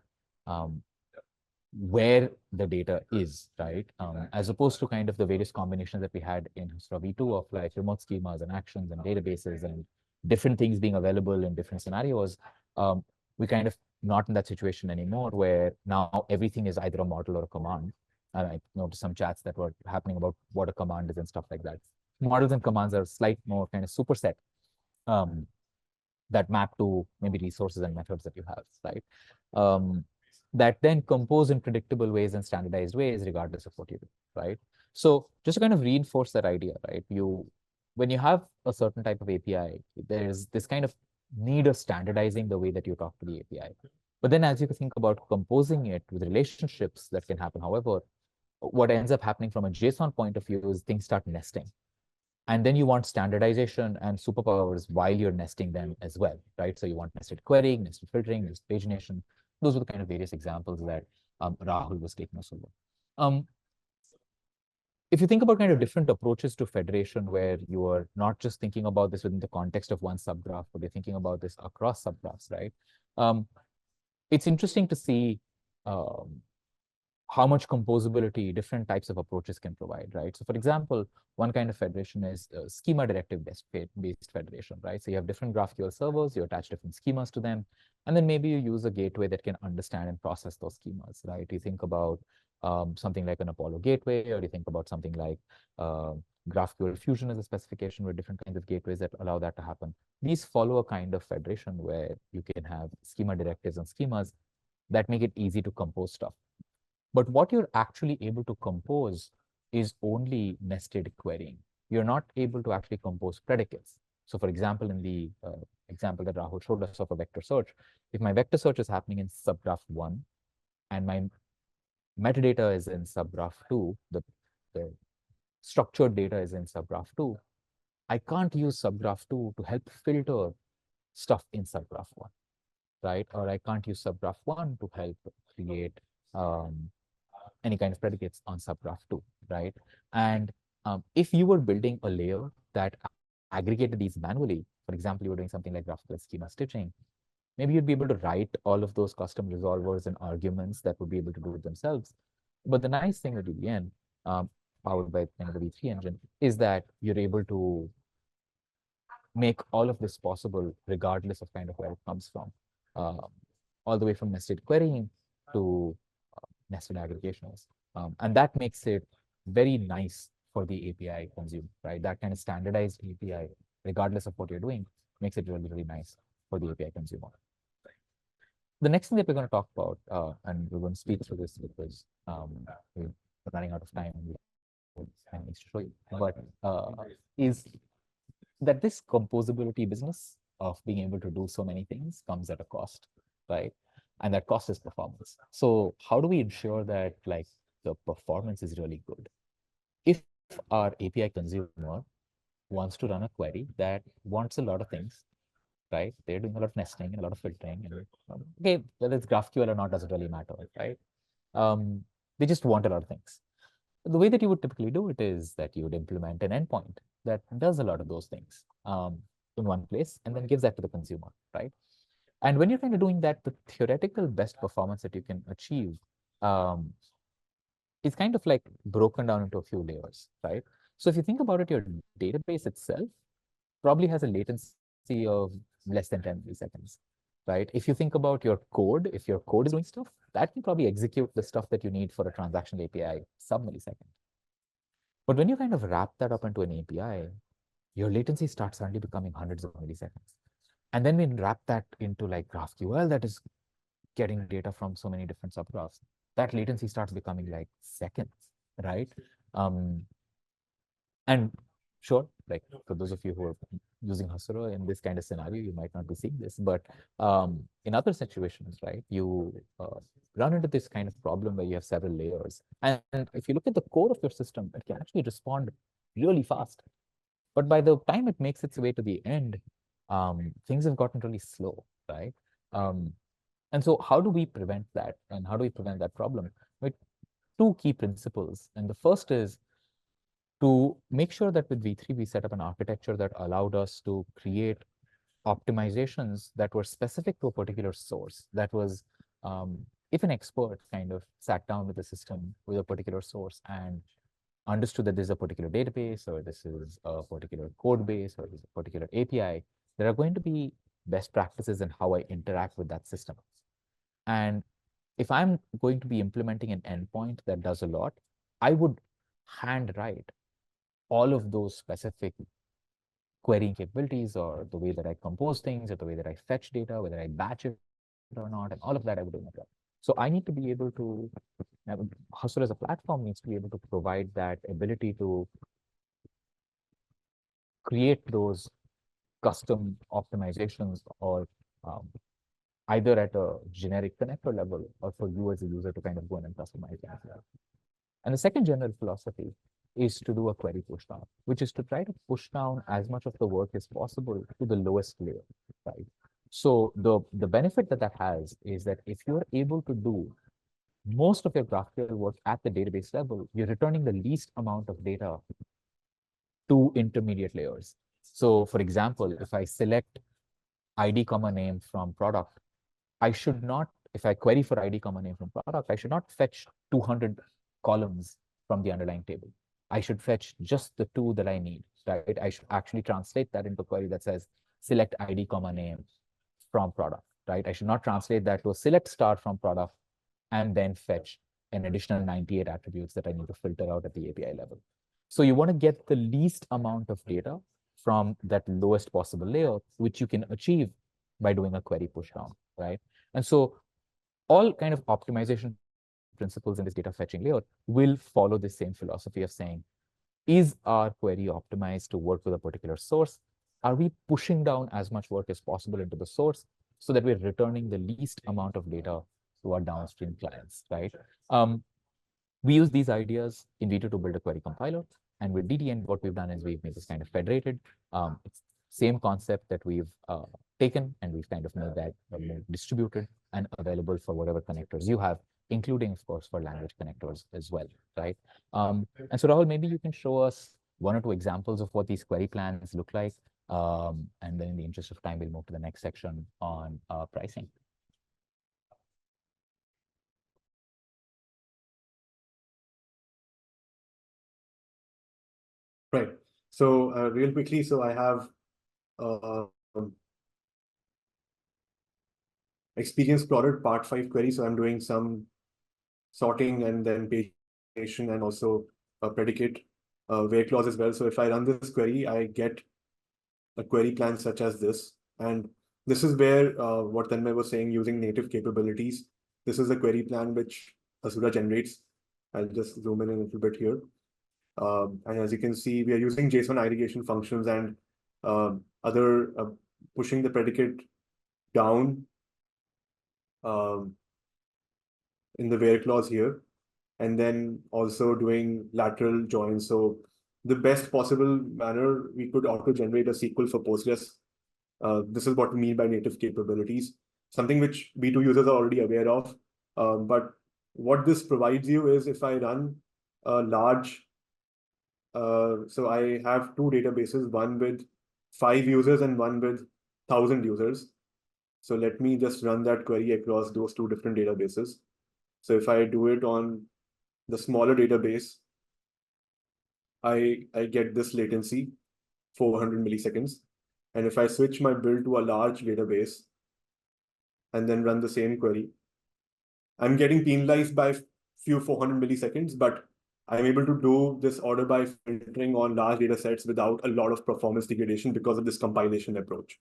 where the data is, right? As opposed to kind of the various combinations that we had in Hasura V2 of like remote schemas and actions and databases and different things being available in different scenarios. We kind of not in that situation anymore, where now everything is either a model or a command. And I noticed some chats that were happening about what a command is and stuff like that. Models and commands are slight more kind of superset that map to maybe resources and methods that you have, right? That then compose in predictable ways and standardized ways, regardless of what you do, right? So just to kind of reinforce that idea, right? When you have a certain type of API, there's this kind of need of standardizing the way that you talk to the API. But then as you think about composing it with relationships that can happen, however, what ends up happening from a JSON point of view is things start nesting. And then you want standardization and superpowers while you're nesting them as well, right? So you want nested querying, nested filtering, nested pagination. Those are the kind of various examples that Rahul was taking us over. If you think about kind of different approaches to federation, where you are not just thinking about this within the context of one subgraph, but you're thinking about this across subgraphs, right? It's interesting to see how much composability different types of approaches can provide, right? So for example, one kind of federation is schema directive based federation, right? So you have different GraphQL servers, you attach different schemas to them, and then maybe you use a gateway that can understand and process those schemas, right? You think about something like an Apollo gateway, or you think about something like GraphQL Fusion as a specification with different kinds of gateways that allow that to happen. These follow a kind of federation where you can have schema directives and schemas that make it easy to compose stuff. But what you're actually able to compose is only nested querying. You're not able to actually compose predicates. So for example, in the example that Rahul showed us of a vector search, if my vector search is happening in subgraph 1 and my metadata is in subgraph 2, the structured data is in subgraph 2, I can't use subgraph 2 to help filter stuff in subgraph 1, right? Or I can't use subgraph 1 to help create any kind of predicates on subgraph 2, right? And if you were building a layer that aggregated these manually, for example, you were doing something like GraphQL schema stitching, maybe you'd be able to write all of those custom resolvers and arguments that would be able to do it themselves. But the nice thing with DDN, powered by the V3 engine, is that you're able to make all of this possible regardless of kind of where it comes from, all the way from nested querying to nested aggregations. And that makes it very nice for the API consumer, right? That kind of standardized API, regardless of what you're doing, makes it really, really nice for the API consumer. The next thing that we're going to talk about, and we're going to speed through this because we're running out of time and I need to show you, but is that this composability business of being able to do so many things comes at a cost, right? And that cost is performance. So how do we ensure that like the performance is really good? If our API consumer wants to run a query that wants a lot of things, right? They're doing a lot of nesting and a lot of filtering, and okay, whether it's GraphQL or not doesn't really matter, right? They just want a lot of things. The way that you would typically do it is that you would implement an endpoint that does a lot of those things in one place and then gives that to the consumer, right? And when you're kind of doing that, the theoretical best performance that you can achieve is kind of like broken down into a few layers, right? So if you think about it, your database itself probably has a latency of less than 10 milliseconds, right? If you think about your code, if your code is doing stuff, that can probably execute the stuff that you need for a transactional API sub-millisecond. But when you kind of wrap that up into an API, your latency starts suddenly becoming hundreds of milliseconds. And then we wrap that into like GraphQL that is getting data from so many different subgraphs. That latency starts becoming like seconds, right? And sure, like for those of you who are using Hasura in this kind of scenario, you might not be seeing this, but in other situations, right, you run into this kind of problem where you have several layers. And if you look at the core of your system, it can actually respond really fast. But by the time it makes its way to the end, things have gotten really slow, right? And so how do we prevent that? And how do we prevent that problem? With two key principles. And the first is to make sure that with V3, we set up an architecture that allowed us to create optimizations that were specific to a particular source. That was, if an expert kind of sat down with the system with a particular source and understood that this is a particular database, or this is a particular code base, or this is a particular API, there are going to be best practices in how I interact with that system. And if I'm going to be implementing an endpoint that does a lot, I would handwrite all of those specific querying capabilities, or the way that I compose things, or the way that I fetch data, whether I batch it or not, and all of that I would do myself. So I need to be able to, Hasura as a platform needs to be able to provide that ability to create those custom optimizations, or either at a generic connector level, or for you as a user to kind of go in and customize that. And the second general philosophy is to do a query pushdown, which is to try to push down as much of the work as possible to the lowest layer, right? So the benefit that that has is that if you're able to do most of your GraphQL work at the database level, you're returning the least amount of data to intermediate layers. So for example, if I select ID, name from product, I should not, if I query for ID, name from product, I should not fetch 200 columns from the underlying table. I should fetch just the two that I need, right? I should actually translate that into a query that says select ID, name from product, right? I should not translate that to a select star from product and then fetch an additional 98 attributes that I need to filter out at the API level. So you want to get the least amount of data from that lowest possible layer, which you can achieve by doing a query pushdown, right? And so all kind of optimization principles in this data fetching layer will follow the same philosophy of saying, is our query optimized to work with a particular source? Are we pushing down as much work as possible into the source so that we're returning the least amount of data to our downstream clients, right? We use these ideas in V2 to build a query compiler. And with DDN, what we've done is we've made this kind of federated. It's same concept that we've taken, and we've kind of made that more distributed and available for whatever connectors you have, including, of course, for language connectors as well, right? And so Rahul, maybe you can show us one or two examples of what these query plans look like. And then in the interest of time, we'll move to the next section on pricing. Right. So real quickly, so I have experience plotted part 5 query. So I'm doing some sorting and then page and also a predicate where clause as well. So if I run this query, I get a query plan such as this. And this is where what Tanmai was saying, using native capabilities. This is the query plan which Hasura generates. I'll just zoom in a little bit here. And as you can see, we are using JSON aggregation functions and other pushing the predicate down in the where clause here, and then also doing lateral joins. So the best possible manner, we could auto-generate a SQL for Postgres. This is what we mean by native capabilities, something which V2 users are already aware of. But what this provides you is if I run a large, so I have two databases, one with 5 users and one with 1,000 users. So let me just run that query across those two different databases. So if I do it on the smaller database, I get this latency, 400 milliseconds. And if I switch my build to a large database and then run the same query, I'm getting penalized by few 400 milliseconds, but I'm able to do this order by filtering on large data sets without a lot of performance degradation because of this compilation approach.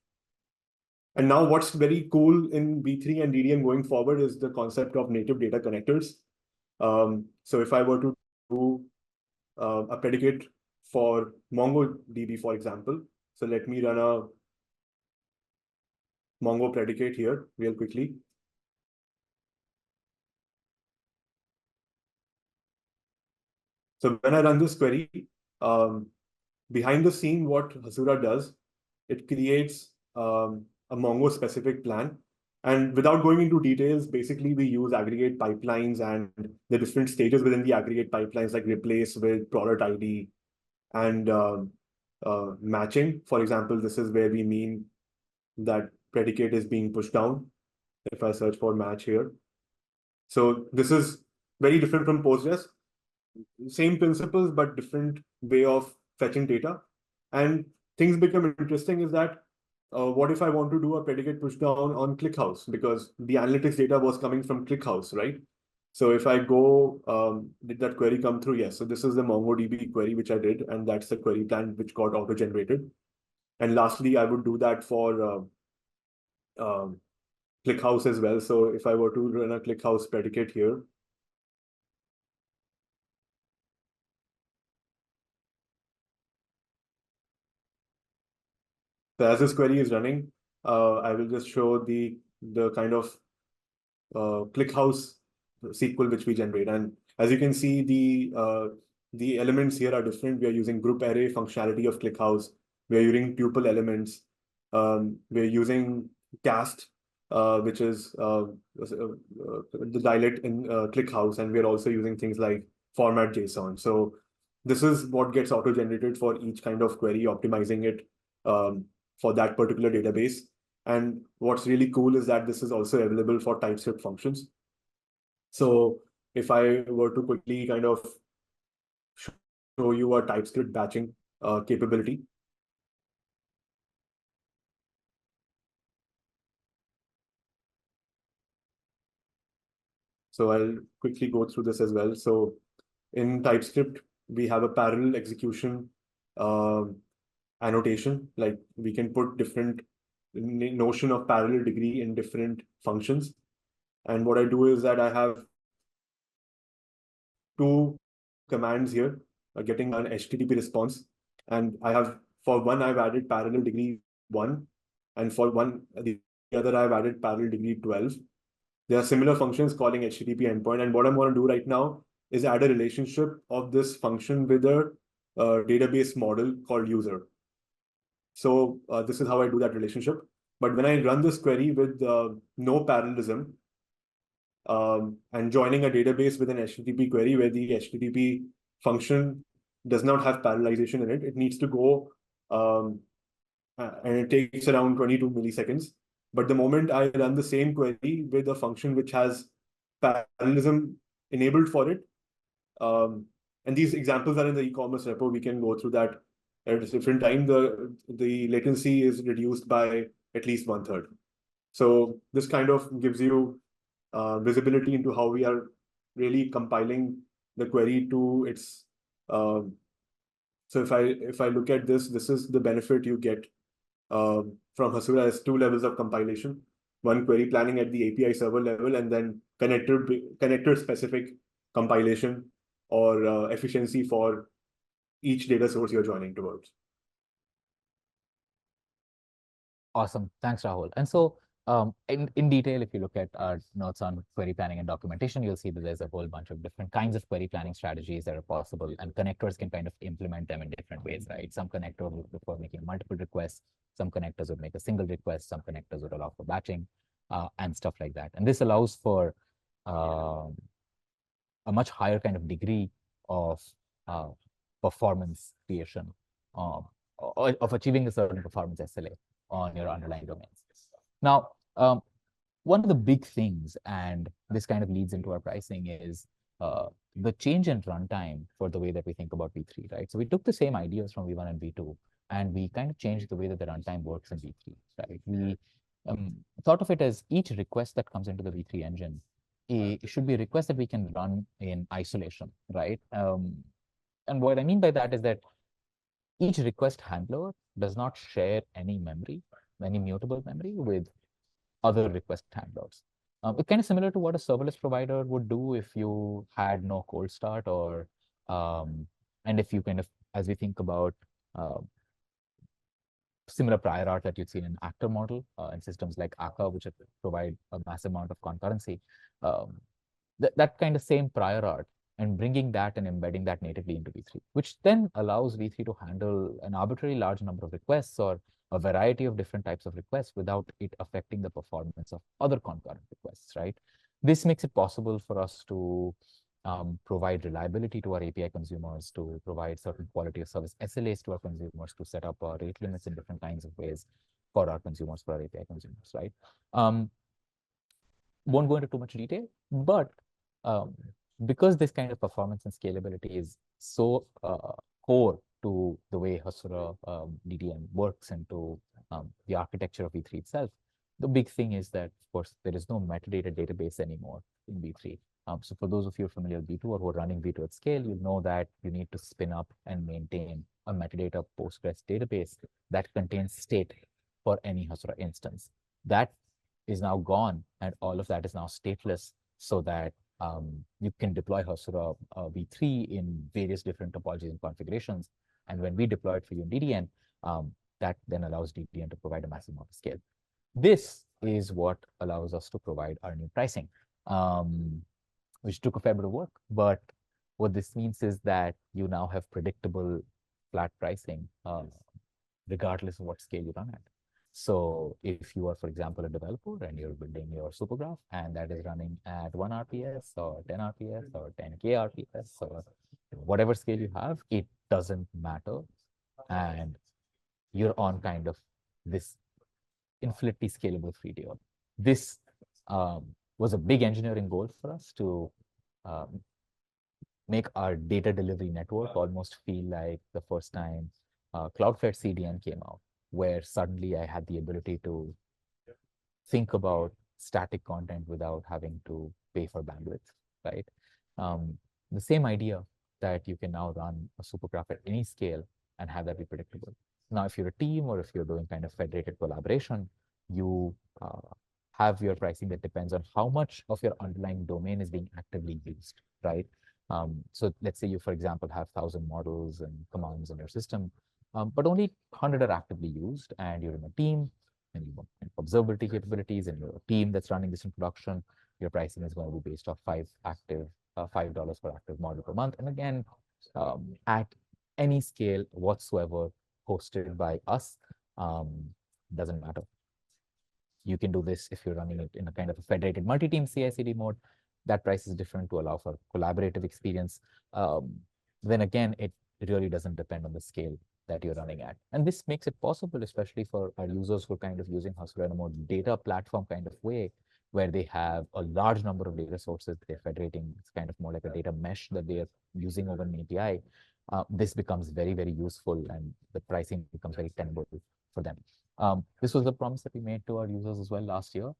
And now what's very cool in B3 and DDN going forward is the concept of native data connectors. So if I were to do a predicate for MongoDB, for example, so let me run a Mongo predicate here real quickly. So when I run this query, behind the scene, what Hasura does, it creates a Mongo specific plan. And without going into details, basically we use aggregate pipelines and the different stages within the aggregate pipelines, like replace with product ID and matching. For example, this is where we mean that predicate is being pushed down. If I search for match here. So this is very different from Postgres. Same principles, but different way of fetching data. And things become interesting is that what if I want to do a predicate push down on ClickHouse, because the analytics data was coming from ClickHouse, right? So if I go, did that query come through? Yes. So this is the MongoDB query which I did, and that's the query plan which got auto-generated. And lastly, I would do that for ClickHouse as well. So if I were to run a ClickHouse predicate here, so as this query is running, I will just show the kind of ClickHouse SQL which we generate. And as you can see, the elements here are different. We are using group array functionality of ClickHouse. We are using tuple elements. We're using cast, which is the dialect in ClickHouse, and we're also using things like format JSON. So this is what gets auto-generated for each kind of query, optimizing it for that particular database. And what's really cool is that this is also available for TypeScript functions. So if I were to quickly kind of show you a TypeScript batching capability. So I'll quickly go through this as well. So in TypeScript, we have a parallel execution annotation. Like we can put different notion of parallel degree in different functions. And what I do is that I have two commands here, getting an HTTP response. And I have, for one, I've added parallel degree 1. And for the other, I've added parallel degree 12. There are similar functions calling HTTP endpoint. And what I'm going to do right now is add a relationship of this function with a database model called user. So this is how I do that relationship. But when I run this query with no parallelism, and joining a database with an HTTP query where the HTTP function does not have parallelization in it, it needs to go, and it takes around 22 milliseconds. But the moment I run the same query with a function which has parallelism enabled for it, and these examples are in the e-commerce repo, we can go through that at a different time. The latency is reduced by at least 1/3. So this kind of gives you visibility into how we are really compiling the query to its. So if I look at this, this is the benefit you get from Hasura as 2 levels of compilation. One, query planning at the API server level, and then connector specific compilation or efficiency for each data source you're joining towards. Awesome. Thanks, Rahul. And so in detail, if you look at our notes on query planning and documentation, you'll see that there's a whole bunch of different kinds of query planning strategies that are possible, and connectors can kind of implement them in different ways, right? Some connector would prefer making multiple requests. Some connectors would make a single request. Some connectors would allow for batching and stuff like that. And this allows for a much higher kind of degree of performance creation, of achieving a certain performance SLA on your underlying domains. Now, one of the big things, and this kind of leads into our pricing, is the change in runtime for the way that we think about V3, right? So we took the same ideas from V1 and V2, and we kind of changed the way that the runtime works in V3, right? We thought of it as each request that comes into the V3 engine, it should be a request that we can run in isolation, right? And what I mean by that is that each request handler does not share any memory any mutable memory with other request handlers. It's kind of similar to what a serverless provider would do if you had no cold start, or and if you kind of, as we think about similar prior art that you'd seen in actor model and systems like Akka, which provide a massive amount of concurrency. That kind of same prior art, and bringing that and embedding that natively into V3, which then allows V3 to handle an arbitrarily large number of requests or a variety of different types of requests without it affecting the performance of other concurrent requests, right? This makes it possible for us to provide reliability to our API consumers, to provide certain quality of service SLAs to our consumers, to set up rate limits in different kinds of ways for our consumers, for our API consumers, right? Won't go into too much detail, but because this kind of performance and scalability is so core to the way Hasura DDN works and to the architecture of V3 itself, the big thing is that, of course, there is no metadata database anymore in V3. So for those of you familiar with V2 or who are running V2 at scale, you know that you need to spin up and maintain a metadata Postgres database that contains state for any Hasura instance. That is now gone, and all of that is now stateless, so that you can deploy Hasura V3 in various different topologies and configurations. And when we deploy it for you in DDN, that then allows DDN to provide a massive amount of scale. This is what allows us to provide our new pricing, which took a fair bit of work. But what this means is that you now have predictable flat pricing, regardless of what scale you run at. So if you are, for example, a developer and you're building your supergraph and that is running at 1 RPS or 10 RPS or 10K RPS or whatever scale you have, it doesn't matter. And you're on kind of this infinitely scalable free tier. This was a big engineering goal for us to make our data delivery network almost feel like the first time Cloudflare CDN came out, where suddenly I had the ability to think about static content without having to pay for bandwidth, right? The same idea that you can now run a supergraph at any scale and have that be predictable. Now, if you're a team or if you're doing kind of federated collaboration, you have your pricing that depends on how much of your underlying domain is being actively used, right? So let's say you, for example, have 1,000 models and commands in your system, but only 100 are actively used, and you're in a team, and you want observability capabilities, and you're a team that's running this in production. Your pricing is going to be based off $5 per active model per month. And again, at any scale whatsoever hosted by us, doesn't matter. You can do this if you're running it in a kind of a federated multi-team CI/CD mode. That price is different to allow for collaborative experience. Then again, it really doesn't depend on the scale that you're running at. And this makes it possible, especially for our users who are kind of using Hasura in a more data platform kind of way, where they have a large number of data sources they're federating. It's kind of more like a data mesh that they're using over an API. This becomes very, very useful, and the pricing becomes very tenable for them. This was a promise that we made to our users as well last year,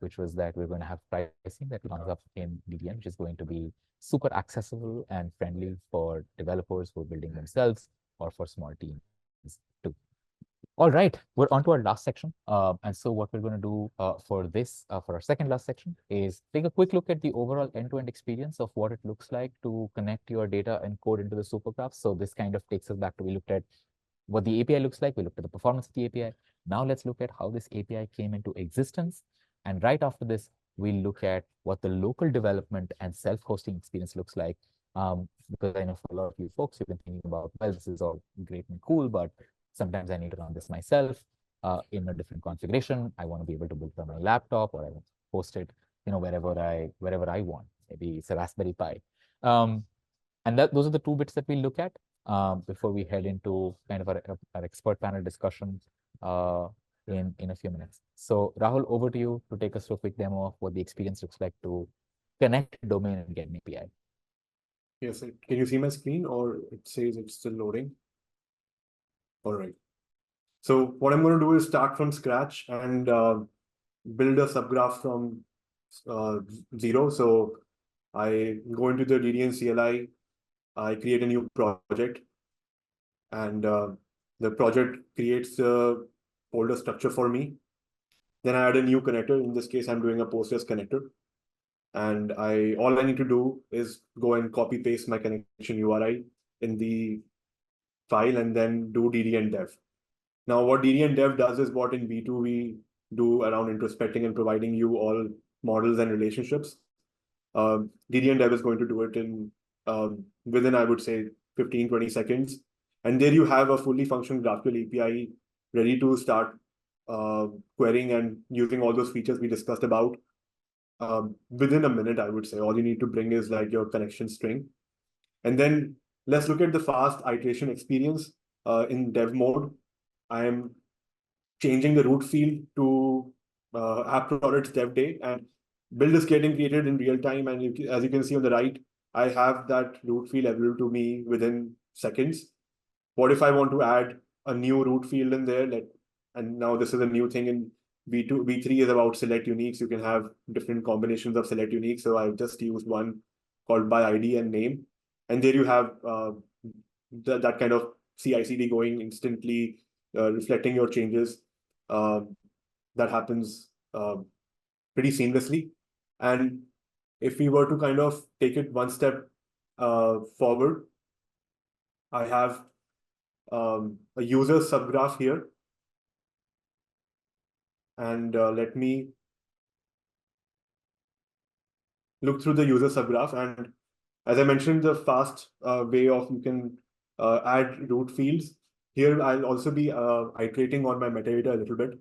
which was that we're going to have pricing that comes up in DDN, which is going to be super accessible and friendly for developers who are building themselves or for small teams too. All right, we're on to our last section. And so what we're going to do for our second last section, is take a quick look at the overall end-to-end experience of what it looks like to connect your data and code into the supergraph. So this kind of takes us back to, we looked at what the API looks like. We looked at the performance of the API. Now let's look at how this API came into existence. And right after this, we'll look at what the local development and self-hosting experience looks like. Because I know for a lot of you folks, you've been thinking about, well, this is all great and cool, but sometimes I need to run this myself in a different configuration. I want to be able to build it on my laptop, or I want to host it, wherever I want. Maybe it's a Raspberry Pi. And those are the two bits that we look at before we head into kind of our expert panel discussion in a few minutes. So Rahul, over to you to take us through a quick demo of what the experience looks like to connect a domain and get an API. Yes, can you see my screen, or it says it's still loading? All right. So what I'm going to do is start from scratch and build a subgraph from zero. So I go into the DDN CLI, I create a new project, and the project creates the folder structure for me. Then I add a new connector. In this case, I'm doing a Postgres connector. And all I need to do is go and copy paste my connection URI in the file and then do DDN dev. Now, what DDN dev does is what in V2 we do around introspecting and providing you all models and relationships. DDN dev is going to do it in within, I would say, 15, 20 seconds. And there you have a fully functional GraphQL API ready to start querying and using all those features we discussed about. Within a minute, I would say. All you need to bring is like your connection string. And then let's look at the fast iteration experience in dev mode. I am changing the root field to app products dev day, and build is getting created in real time. And as you can see on the right, I have that root field available to me within seconds. What if I want to add a new root field in there? And now this is a new thing in V2. V3 is about select uniques. You can have different combinations of select uniques. So I've just used one called by ID and name. And there you have that kind of CI/CD going instantly, reflecting your changes. That happens pretty seamlessly. And if we were to kind of take it one step forward, I have a user subgraph here. And let me look through the user subgraph. And as I mentioned, the fast way of you can add root fields. Here, I'll also be iterating on my metadata a little bit.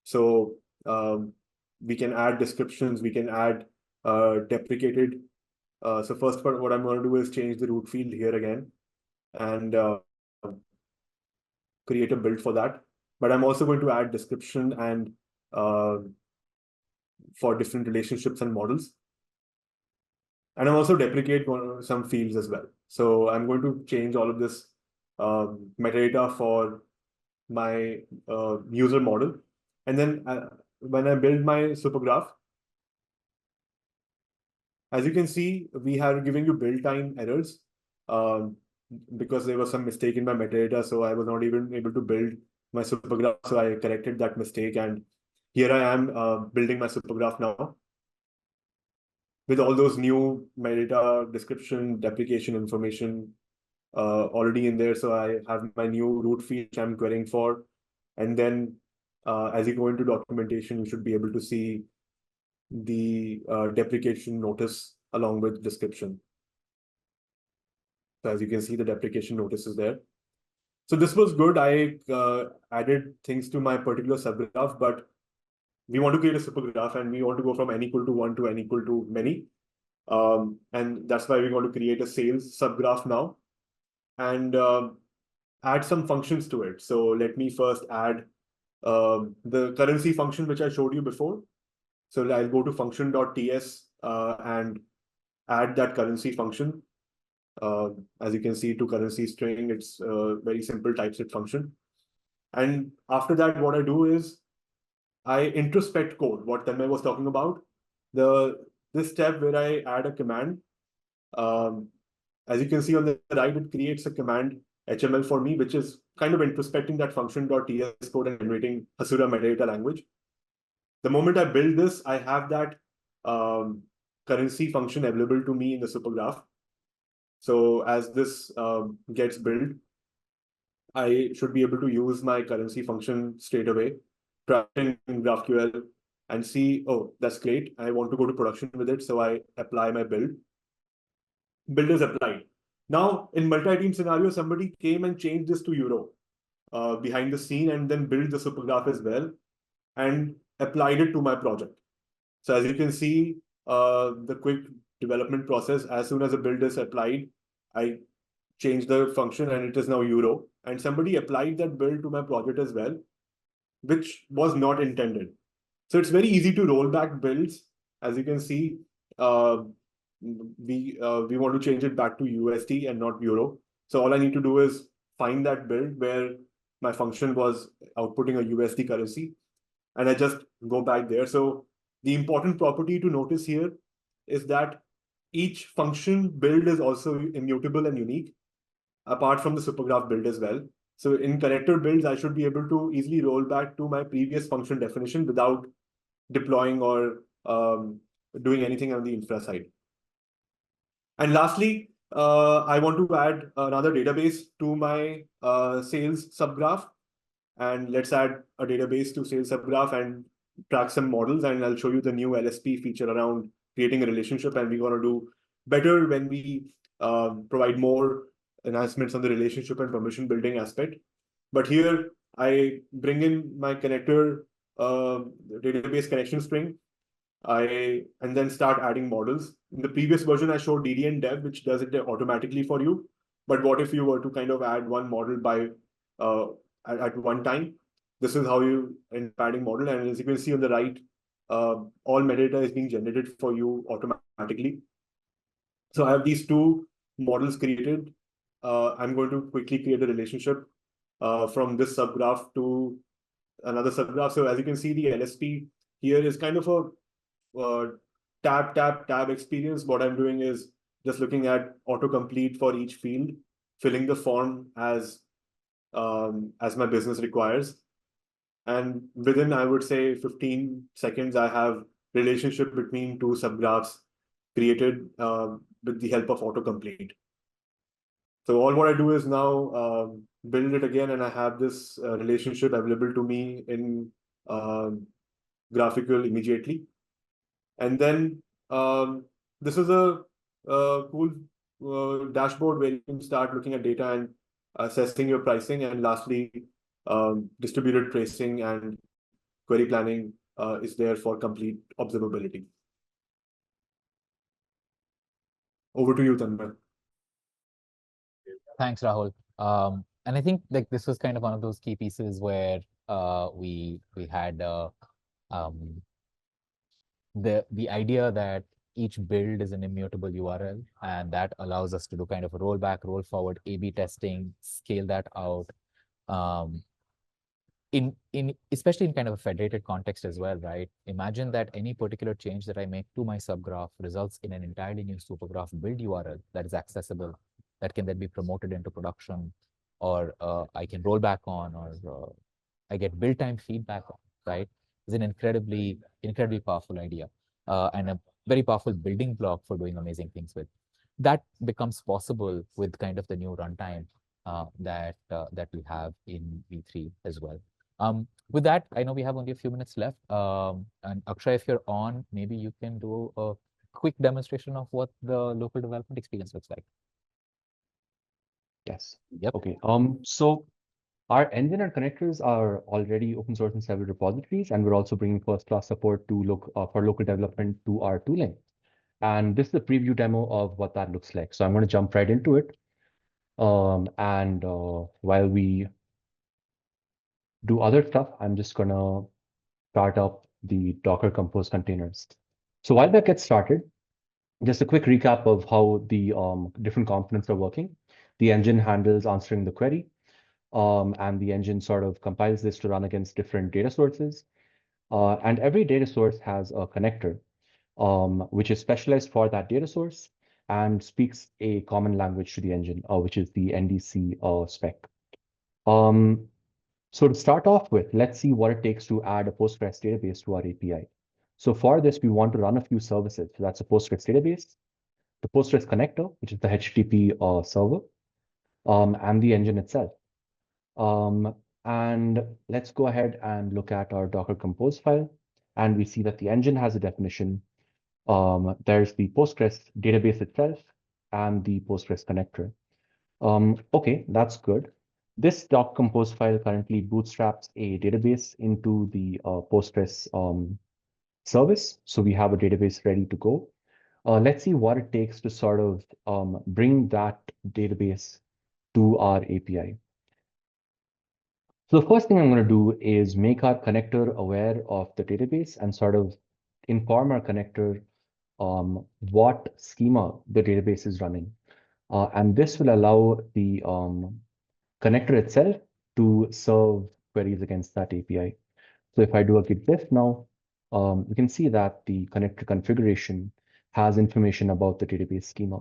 So we can add descriptions, we can add deprecated. So first part, what I'm going to do is change the root field here again and create a build for that. But I'm also going to add description and for different relationships and models. And I'm also deprecate some fields as well. So I'm going to change all of this metadata for my user model. And then when I build my supergraph, as you can see, we are giving you build time errors because there was some mistake in my metadata. So I was not even able to build my supergraph. So I corrected that mistake. And here I am building my supergraph now with all those new metadata, description, deprecation information already in there. So I have my new root field which I'm querying for. And then as you go into documentation, you should be able to see the deprecation notice along with description. So as you can see, the deprecation notice is there. So this was good. I added things to my particular subgraph, but we want to create a supergraph and we want to go from n equal to 1 to n equal to many. And that's why we're going to create a sales subgraph now and add some functions to it. So let me first add the currency function, which I showed you before. So I'll go to function.ts and add that currency function. As you can see, to currency string, it's a very simple typeset function. And after that, what I do is I introspect code, what Tanmai was talking about. This step where I add a command, as you can see on the right, it creates a command HML for me, which is kind of introspecting that function.ts code and generating Hasura metadata language. The moment I build this, I have that currency function available to me in the supergraph. So as this gets built, I should be able to use my currency function straight away, try it in GraphQL and see, oh, that's great. I want to go to production with it. So I apply my build. Build is applied. Now, in multi-team scenario, somebody came and changed this to Euro behind the scene and then built the supergraph as well and applied it to my project. So as you can see, the quick development process, as soon as a build is applied, I change the function and it is now Euro. And somebody applied that build to my project as well, which was not intended. So it's very easy to roll back builds. As you can see, we want to change it back to USD and not Euro. So all I need to do is find that build where my function was outputting a USD currency, and I just go back there. So the important property to notice here is that each function build is also immutable and unique, apart from the supergraph build as well. So in connector builds, I should be able to easily roll back to my previous function definition without deploying or doing anything on the infra side. And lastly, I want to add another database to my sales subgraph. And let's add a database to sales subgraph and track some models. And I'll show you the new LSP feature around creating a relationship. And we're going to do better when we provide more enhancements on the relationship and permission building aspect. But here I bring in my connector database connection string. And then start adding models. In the previous version, I showed DDN dev, which does it automatically for you. But what if you were to kind of add one model by at one time? This is how you end up adding model. And as you can see on the right, all metadata is being generated for you automatically. So I have these two models created. I'm going to quickly create a relationship from this subgraph to another subgraph. So as you can see, the LSP here is kind of a tab experience. What I'm doing is just looking at autocomplete for each field, filling the form as my business requires. And within, I would say 15 seconds, I have relationship between two subgraphs created with the help of autocomplete. So all what I do is now build it again, and I have this relationship available to me in GraphQL immediately. And then this is a cool dashboard where you can start looking at data and assessing your pricing. And lastly, distributed tracing and query planning is there for complete observability. Over to you, Tanmai. Thanks, Rahul. And I think like this was kind of one of those key pieces where we had the idea that each build is an immutable URL, and that allows us to do kind of a rollback, roll forward, A/B testing, scale that out. Especially in kind of a federated context as well, right? Imagine that any particular change that I make to my subgraph results in an entirely new supergraph build URL that is accessible, that can then be promoted into production, or I can roll back on, or I get build time feedback on, right? It's an incredibly powerful idea, and a very powerful building block for doing amazing things with. That becomes possible with kind of the new runtime that we have in V3 as well. With that, I know we have only a few minutes left. And Akshay, if you're on, maybe you can do a quick demonstration of what the local development experience looks like. Yes. Yep. Okay. So our engine and connectors are already open source in several repositories, and we're also bringing first-class support to for local development to our tooling. And this is a preview demo of what that looks like. So I'm going to jump right into it. While we do other stuff, I'm just going to start up the Docker Compose containers. So while that gets started, just a quick recap of how the different components are working. The engine handles answering the query, and the engine sort of compiles this to run against different data sources. And every data source has a connector, which is specialized for that data source and speaks a common language to the engine, which is the NDC spec. So to start off with, let's see what it takes to add a Postgres database to our API. So for this, we want to run a few services. So that's a Postgres database, the Postgres connector, which is the HTTP server, and the engine itself. And let's go ahead and look at our Docker Compose file. And we see that the engine has a definition. There's the Postgres database itself and the Postgres connector. Okay, that's good. This doc compose file currently bootstraps a database into the Postgres service. So we have a database ready to go. Let's see what it takes to sort of bring that database to our API. So the first thing I'm going to do is make our connector aware of the database and sort of inform our connector what schema the database is running. And this will allow the connector itself to serve queries against that API. So if I do a git lift now, you can see that the connector configuration has information about the database schema.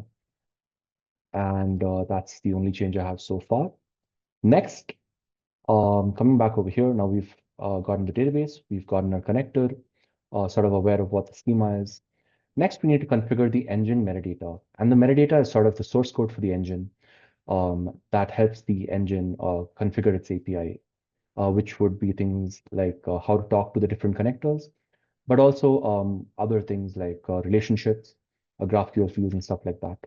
And that's the only change I have so far. Next, Coming back over here, now we've gotten the database, we've gotten our connector, sort of aware of what the schema is. Next, we need to configure the engine metadata. And the metadata is sort of the source code for the engine that helps the engine configure its API, which would be things like how to talk to the different connectors, but also other things like relationships, GraphQL views, and stuff like that.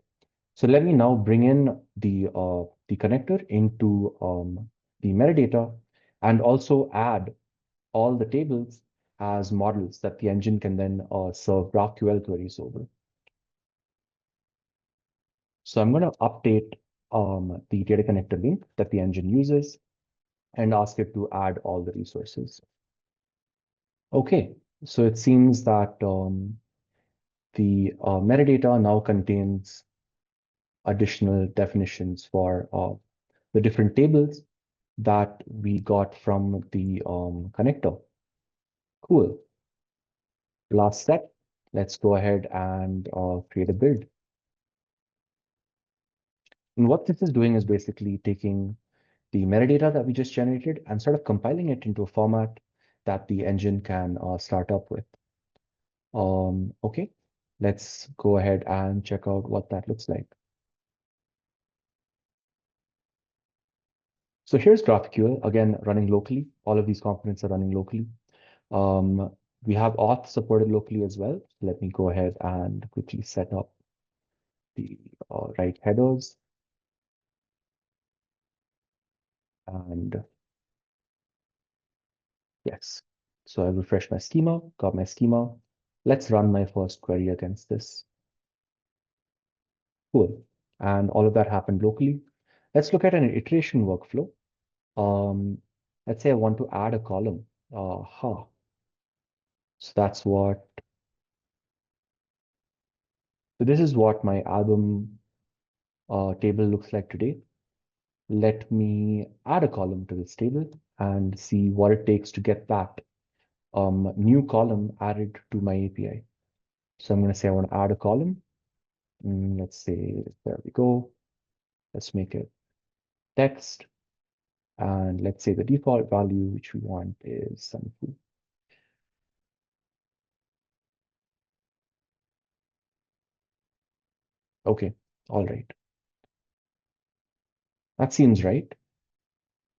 So let me now bring in the connector into the metadata and also add all the tables as models that the engine can then serve GraphQL queries over. So I'm going to update the data connector link that the engine uses and ask it to add all the resources. Okay, so it seems that the metadata now contains additional definitions for the different tables that we got from the connector. Cool. Last step, let's go ahead and create a build. And what this is doing is basically taking the metadata that we just generated and sort of compiling it into a format that the engine can start up with. Okay, let's go ahead and check out what that looks like. So here's GraphQL, again, running locally. All of these components are running locally. We have auth supported locally as well. Let me go ahead and quickly set up the right headers. And yes, so I refresh my schema, got my schema. Let's run my first query against this. Cool. And all of that happened locally. Let's look at an iteration workflow. Let's say I want to add a column. So that's what, so this is what my album table looks like today. Let me add a column to this table and see what it takes to get that new column added to my API. So I'm going to say I want to add a column. Let's say, there we go. Let's make it text. And let's say the default value, which we want is some food. Okay, all right. That seems right.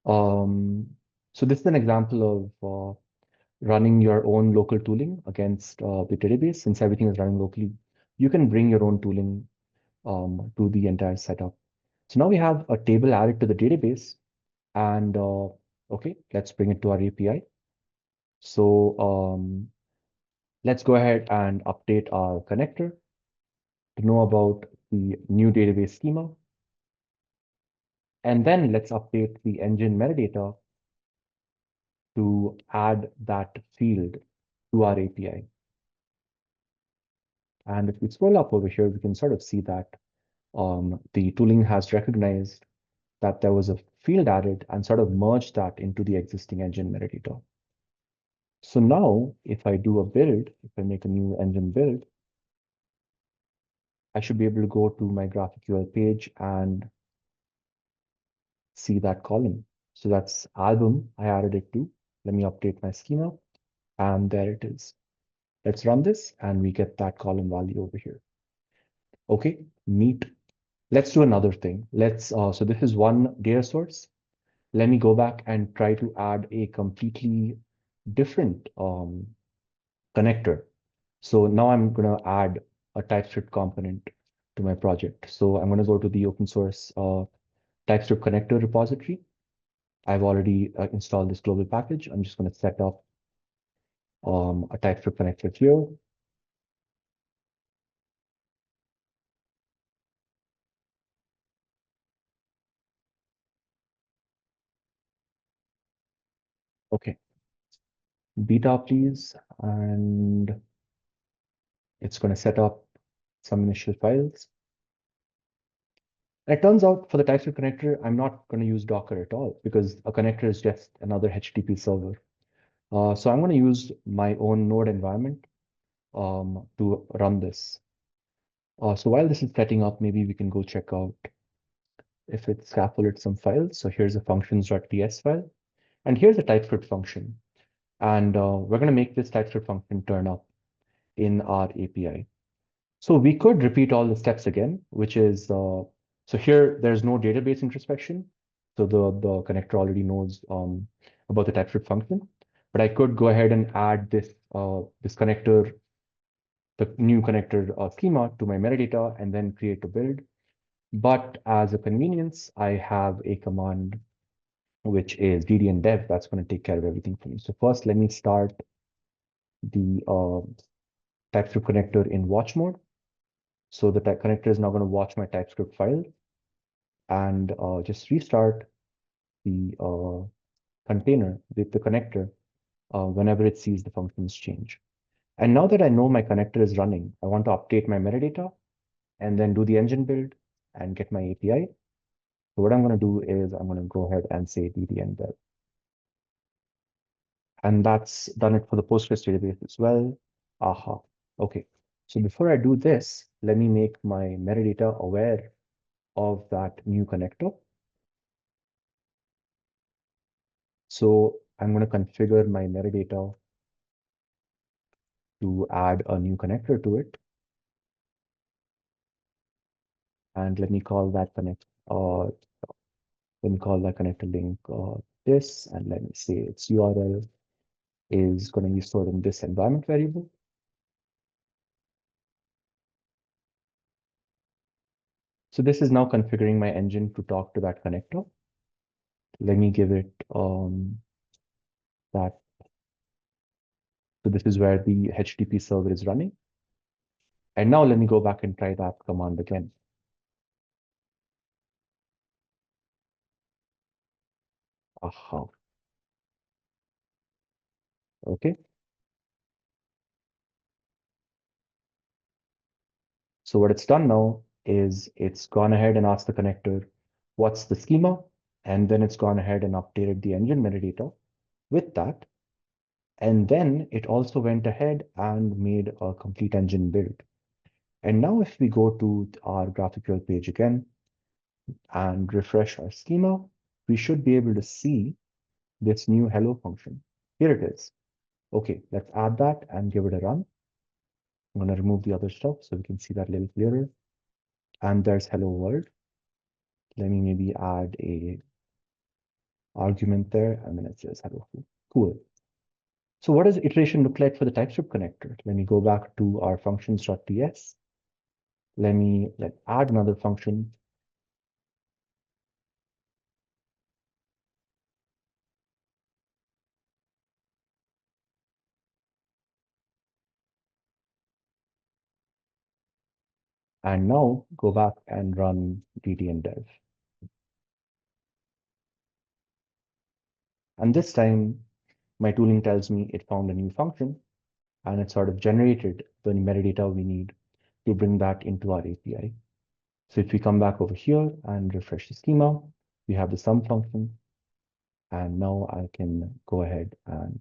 So this is an example of running your own local tooling against the database. Since everything is running locally, you can bring your own tooling to the entire setup. So now we have a table added to the database, and okay, let's bring it to our API. So let's go ahead and update our connector to know about the new database schema. And then let's update the engine metadata to add that field to our API. And if we scroll up over here, we can sort of see that the tooling has recognized that there was a field added and sort of merged that into the existing engine metadata. So now if I do a build, if I make a new engine build, I should be able to go to my GraphQL page and see that column. So that's album, I added it to. Let me update my schema, and there it is. Let's run this, and we get that column value over here. Okay, neat. Let's do another thing. So this is one data source. Let me go back and try to add a completely different connector. So now I'm going to add a TypeScript component to my project. So I'm going to go to the open source TypeScript connector repository. I've already installed this global package. I'm just going to set up a TypeScript connector here. Okay. Beta, please. And it's going to set up some initial files. And it turns out for the TypeScript connector, I'm not going to use Docker at all because a connector is just another HTTP server. So I'm going to use my own node environment to run this. So while this is setting up, maybe we can go check out if it scaffolded some files. So here's a functions.ts file. And here's a TypeScript function. And we're going to make this TypeScript function turn up in our API. So we could repeat all the steps again, which is, so here there's no database introspection. So the connector already knows about the TypeScript function. But I could go ahead and add this, this connector, the new connector schema to my metadata and then create a build. But as a convenience, I have a command which is DDN dev that's going to take care of everything for me. So first, let me start the TypeScript connector in watch mode. So the connector is now going to watch my TypeScript file and just restart the container, the connector, whenever it sees the functions change. And now that I know my connector is running, I want to update my metadata and then do the engine build and get my API. So what I'm going to do is I'm going to go ahead and say DDN dev. And that's done it for the Postgres database as well. Aha. Okay. So before I do this, let me make my metadata aware of that new connector. So I'm going to configure my metadata to add a new connector to it. And let me call that connector link this, and let me say its URL is going to be stored in this environment variable. So this is now configuring my engine to talk to that connector. Let me give it that. So this is where the HTTP server is running. And now let me go back and try that command again. Aha. Okay. So what it's done now is it's gone ahead and asked the connector, what's the schema? And then it's gone ahead and updated the engine metadata with that. And then it also went ahead and made a complete engine build. And now if we go to our GraphQL page again and refresh our schema, we should be able to see this new hello function. Here it is. Okay, let's add that and give it a run. I'm going to remove the other stuff so we can see that a little clearer. And there's hello world. Let me maybe add a argument there, and then it says hello. Cool. So what does iteration look like for the TypeScript connector? Let me go back to our functions.ts. Let's add another function. And now go back and run DDN dev. And this time, my tooling tells me it found a new function, and it sort of generated the metadata we need to bring that into our API. So if we come back over here and refresh the schema, we have the sum function. And now I can go ahead and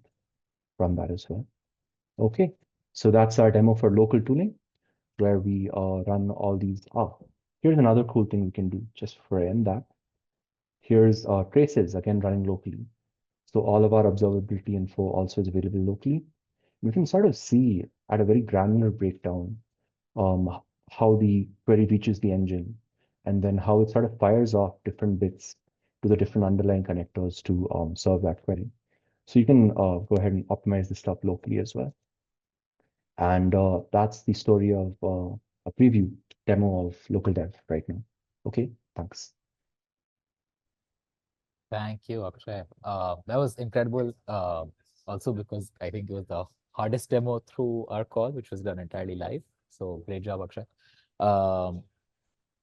run that as well. Okay, so that's our demo for local tooling, where we run all these. Here's another cool thing we can do just for end that. Here's traces, again, running locally. So all of our observability info also is available locally. You can sort of see at a very granular breakdown how the query reaches the engine, and then how it sort of fires off different bits to the different underlying connectors to serve that query. So you can go ahead and optimize the stuff locally as well. And that's the story of a preview demo of local dev right now. Okay, thanks. Thank you, Akshay. That was incredible. Also because I think it was the hardest demo through our call, which was done entirely live. So great job, Akshay.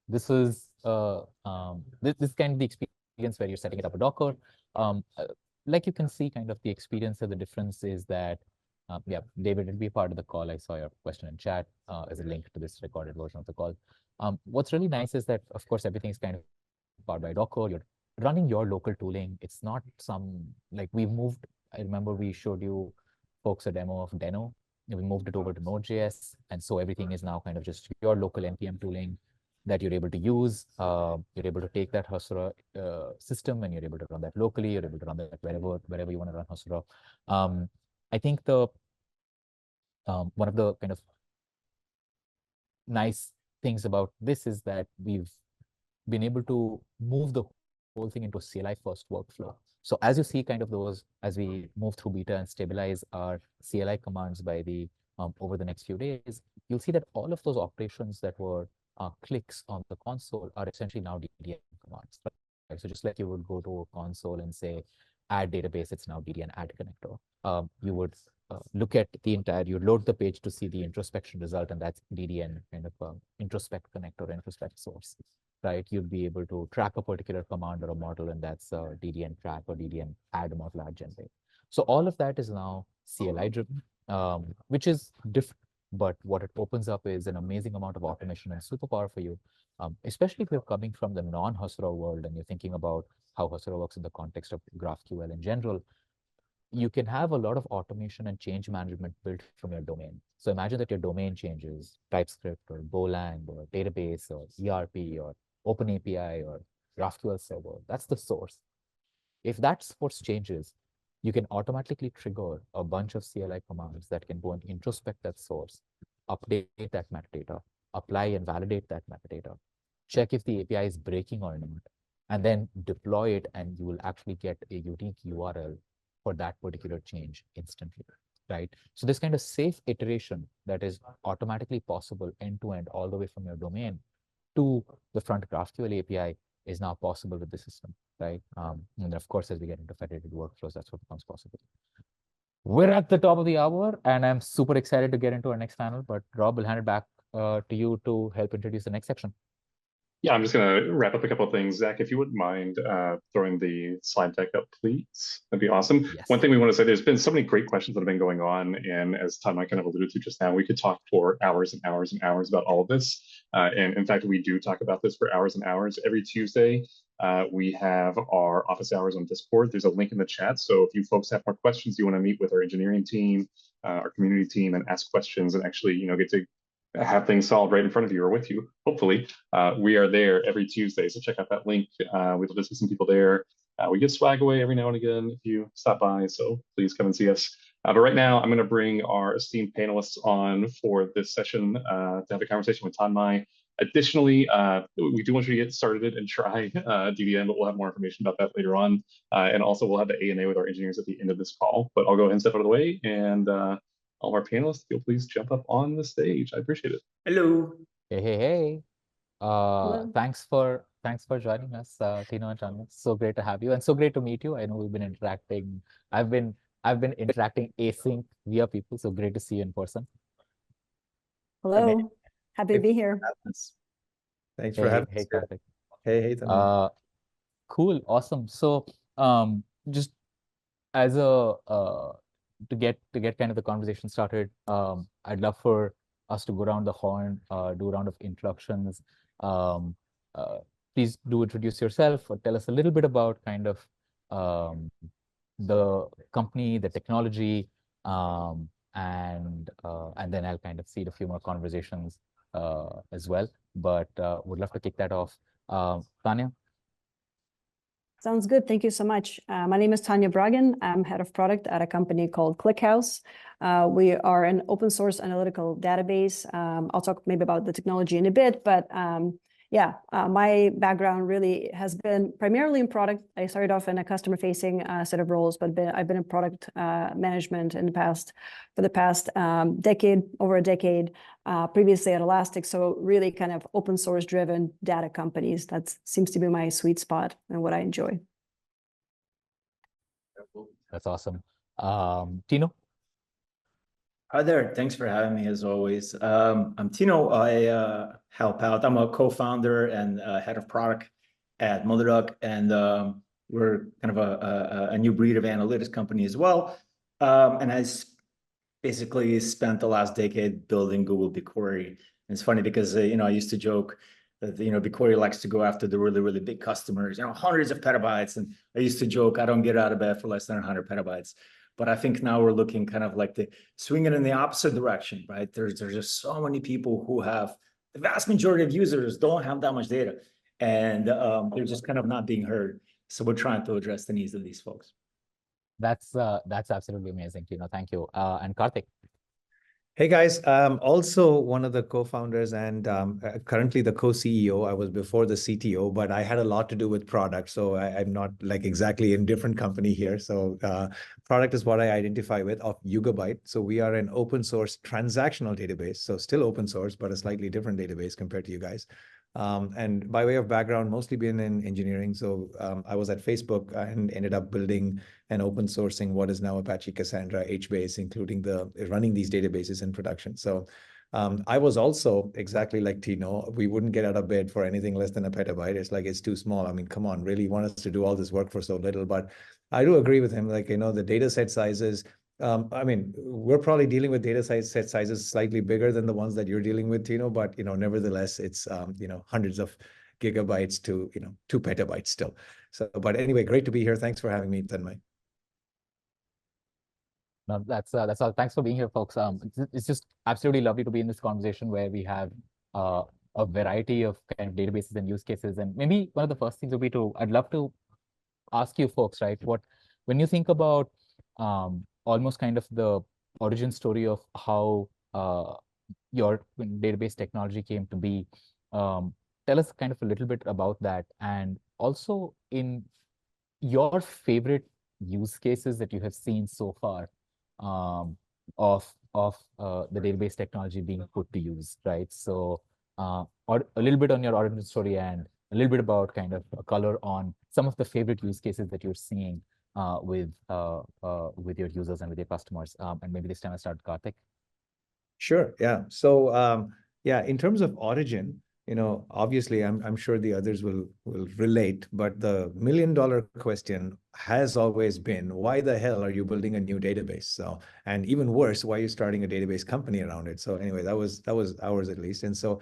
This was this kind of the experience where you're setting it up a Docker. Like you can see, kind of the experience of the difference is that, yeah, David will be part of the call. I saw your question in chat as a link to this recorded version of the call. What's really nice is that, of course, everything is kind of powered by Docker. You're running your local tooling. It's not some, like we've moved, I remember we showed you folks a demo of Deno. We moved it over to Node.js. And so everything is now kind of just your local NPM tooling. that you're able to use. You're able to take that Hasura system and you're able to run that locally. You're able to run that wherever you want to run Hasura. I think one of the kind of nice things about this is that we've been able to move the whole thing into a CLI first workflow. So as you see kind of those, as we move through beta and stabilize our CLI commands by the over the next few days, you'll see that all of those operations that were clicks on the console are essentially now DDN commands. Right? So just like you would go to a console and say, add database, it's now DDN add connector. You would look at the entire, you load the page to see the introspection result, and that's DDN kind of introspect connector, introspect source, right? You'll be able to track a particular command or a model, and that's DDN track or DDN add model, add generate. So all of that is now CLI driven, which is different, but what it opens up is an amazing amount of automation and superpower for you, especially if you're coming from the non-Hasura world and you're thinking about how Hasura works in the context of GraphQL in general. You can have a lot of automation and change management built from your domain. So imagine that your domain changes, TypeScript or Golang or database or ERP or OpenAPI or GraphQL server. That's the source. If that source changes, you can automatically trigger a bunch of CLI commands that can go and introspect that source, update that metadata, apply and validate that metadata, check if the API is breaking or not, and then deploy it, and you will actually get a unique URL for that particular change instantly, right? So this kind of safe iteration that is automatically possible end-to-end all the way from your domain to the front GraphQL API is now possible with the system, right? And of course, as we get into federated workflows, that's what becomes possible. We're at the top of the hour, and I'm super excited to get into our next panel, but Rob, will hand it back to you to help introduce the next section. Yeah, I'm just going to wrap up a couple of things. Zach, if you wouldn't mind throwing the slide deck up, please. That'd be awesome. Yes. One thing we want to say, there's been so many great questions that have been going on. And as Tanmai kind of alluded to just now, we could talk for hours and hours and hours about all of this. And in fact, we do talk about this for hours and hours. Every Tuesday, we have our office hours on Discord. There's a link in the chat. So if you folks have more questions, you want to meet with our engineering team, our community team, and ask questions and actually, get to have things solved right in front of you or with you, hopefully. We are there every Tuesday, so check out that link. We'd love to see some people there. We give swag away every now and again if you stop by, so please come and see us. But right now, I'm going to bring our esteemed panelists on for this session to have a conversation with Tanmai. Additionally, we do want you to get started and try DDN, but we'll have more information about that later on. And also, we'll have the ANA with our engineers at the end of this call. But I'll go ahead and step out of the way, and all our panelists, if you'll please jump up on the stage. I appreciate it. Hello. Hey. Thanks for joining us, Tino and Tanmai. So great to have you, and so great to meet you. I know we've been interacting. I've been interacting async via people, so great to see you in person. Hello. Happy to be here. Thanks for having Hey, us. Karthik. Hey, Tanmai. Cool, awesome. So, just as a to get kind of the conversation started, I'd love for us to go around the horn, do a round of introductions. Please do introduce yourself or tell us a little bit about kind of the company, the technology, and then I'll kind of seed a few more conversations as well. But would love to kick that off. Tanya? Sounds good. Thank you so much. My name is Tanya Bragan. I'm head of product at a company called ClickHouse. We are an open source analytical database. I'll talk maybe about the technology in a bit, but my background really has been primarily in product. I started off in a customer-facing set of roles, but I've been in product management for the past decade, over a decade, previously at Elastic. So really kind of open source driven data companies. That seems to be my sweet spot and what I enjoy. That's awesome. Tino? Hi there. Thanks for having me as always. I'm Tino. I help out. I'm a co-founder and head of product at MotherDuck, and we're kind of a new breed of analytics company as well. And I basically spent the last decade building Google BigQuery. And it's funny because I used to joke that BigQuery likes to go after the really, really big customers, hundreds of petabytes. And I used to joke, I don't get out of bed for less than 100 petabytes. But I think now we're looking kind of like swinging in the opposite direction, right? There's just so many people who have the vast majority of users don't have that much data, and they're just kind of not being heard. So we're trying to address the needs of these folks. That's absolutely amazing, Thank you. And Karthik. Hey guys, I'm also one of the co-founders and currently the co-CEO. I was before the CTO, but I had a lot to do with product. So I'm not like exactly in different company here. So product is what I identify with of Yugabyte. So we are an open source transactional database. So still open source, but a slightly different database compared to you guys. And by way of background, mostly been in engineering. So I was at Facebook and ended up building and open sourcing what is now Apache Cassandra, HBase, including running these databases in production. So I was also exactly like Tino. We wouldn't get out of bed for anything less than a petabyte. It's like, it's too small. I mean, come on, really want us to do all this work for so little? But I do agree with him. Like, the data set sizes, I mean, we're probably dealing with set sizes slightly bigger than the ones that you're dealing with, Tino, but, nevertheless, it's, hundreds of gigabytes to, 2 petabytes still. So, but anyway, great to be here. Thanks for having me, Tanmai. No, that's all. Thanks for being here, folks. It's just absolutely lovely to be in this conversation where we have a variety of kind of databases and use cases. And maybe one of the first things would be I'd love to ask you folks, right? When you think about almost kind of the origin story of how your database technology came to be, tell us kind of a little bit about that, and also in your favorite use cases that you have seen so far of the database technology being put to use, right? So or a little bit on your origin story and a little bit about kind of a color on some of the favorite use cases that you're seeing with your users and with your customers. And maybe this time I start, Karthik. Sure. Yeah. So yeah, in terms of origin, obviously I'm sure the others will relate, but the $1 million question has always been, why the hell are you building a new database? So, and even worse, why are you starting a database company around it? So anyway, that was ours at least. And so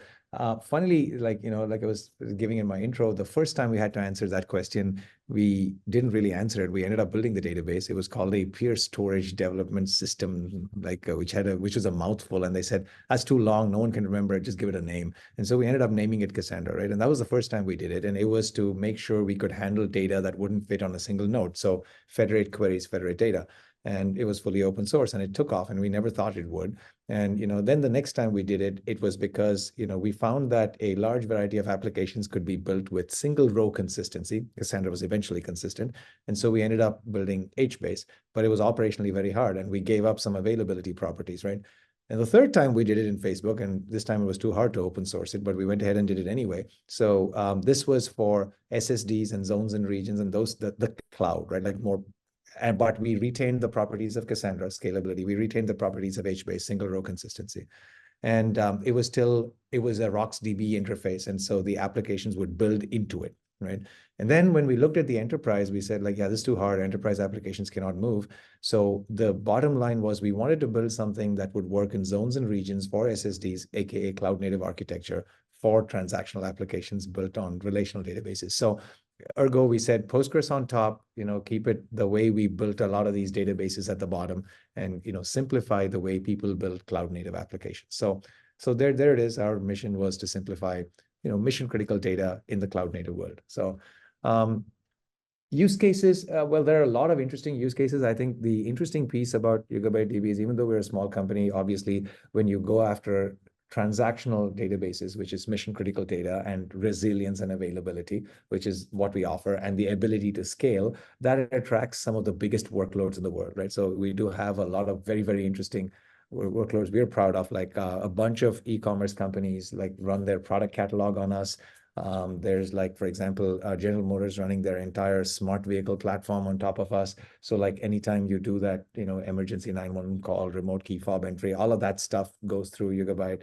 funnily, like I was giving in my intro, the first time we had to answer that question, we didn't really answer it. We ended up building the database. It was called a peer storage development system, like which was a mouthful. And they said, that's too long. No one can remember it. Just give it a name. And so we ended up naming it Cassandra, right? And that was the first time we did it. And it was to make sure we could handle data that wouldn't fit on a single node. So federate queries, federate data. And it was fully open source and it took off and we never thought it would. And, then the next time we did it, it was because, we found that a large variety of applications could be built with single row consistency. Cassandra was eventually consistent. And so we ended up building HBase, but it was operationally very hard and we gave up some availability properties, right? And the third time we did it in Facebook, and this time it was too hard to open source it, but we went ahead and did it anyway. So this was for SSDs and zones and regions and the cloud, right? Like more. But we retained the properties of Cassandra, scalability. We retained the properties of HBase, single row consistency. And it was a RocksDB interface. And so the applications would build into it, right? And then when we looked at the enterprise, we said like, yeah, this is too hard. Enterprise applications cannot move. So the bottom line was we wanted to build something that would work in zones and regions for SSDs, AKA cloud native architecture for transactional applications built on relational databases. So ergo, we said Postgres on top, keep it the way we built a lot of these databases at the bottom and, simplify the way people build cloud native applications. So there it is. Our mission was to simplify, mission critical data in the cloud native world. So use cases, well, there are a lot of interesting use cases. I think the interesting piece about Yugabyte DB is even though we're a small company, obviously, when you go after transactional databases, which is mission critical data and resilience and availability, which is what we offer, and the ability to scale, that attracts some of the biggest workloads in the world, right? So we do have a lot of very, very interesting workloads we're proud of, like a bunch of e-commerce companies like run their product catalog on us. There's like, for example, General Motors running their entire smart vehicle platform on top of us. So like anytime you do that, emergency 911 call, remote key fob entry, all of that stuff goes through Yugabyte.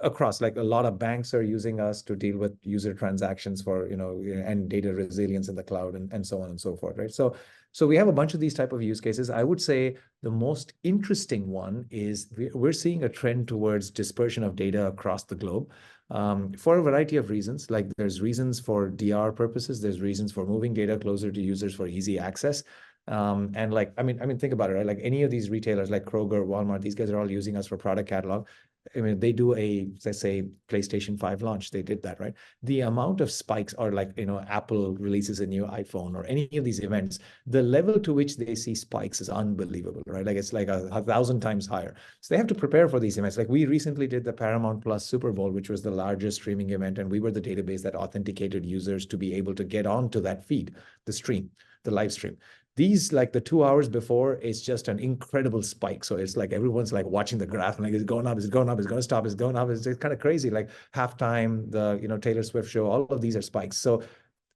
Across, like a lot of banks are using us to deal with user transactions for, and data resilience in the cloud and so on and so forth, right? So we have a bunch of these type of use cases. I would say the most interesting one is we're seeing a trend towards dispersion of data across the globe. For a variety of reasons, like there's reasons for DR purposes, there's reasons for moving data closer to users for easy access. And like, I mean, think about it, right? Like any of these retailers, like Kroger, Walmart, these guys are all using us for product catalog. I mean, they do a, let's say, PlayStation 5 launch. They did that, right? The amount of spikes, or like, Apple releases a new iPhone or any of these events, the level to which they see spikes is unbelievable, right? Like it's like a 1,000 times higher. So they have to prepare for these events. Like we recently did the Paramount Plus Super Bowl, which was the largest streaming event, and we were the database that authenticated users to be able to get onto that feed, the stream, the live stream. These, like the 2 hours before, it's just an incredible spike. So it's like everyone's like watching the graph and like, it's going up, it's going up, it's going to stop, it's going up. It's kind of crazy. Like halftime, the Taylor Swift show, all of these are spikes. So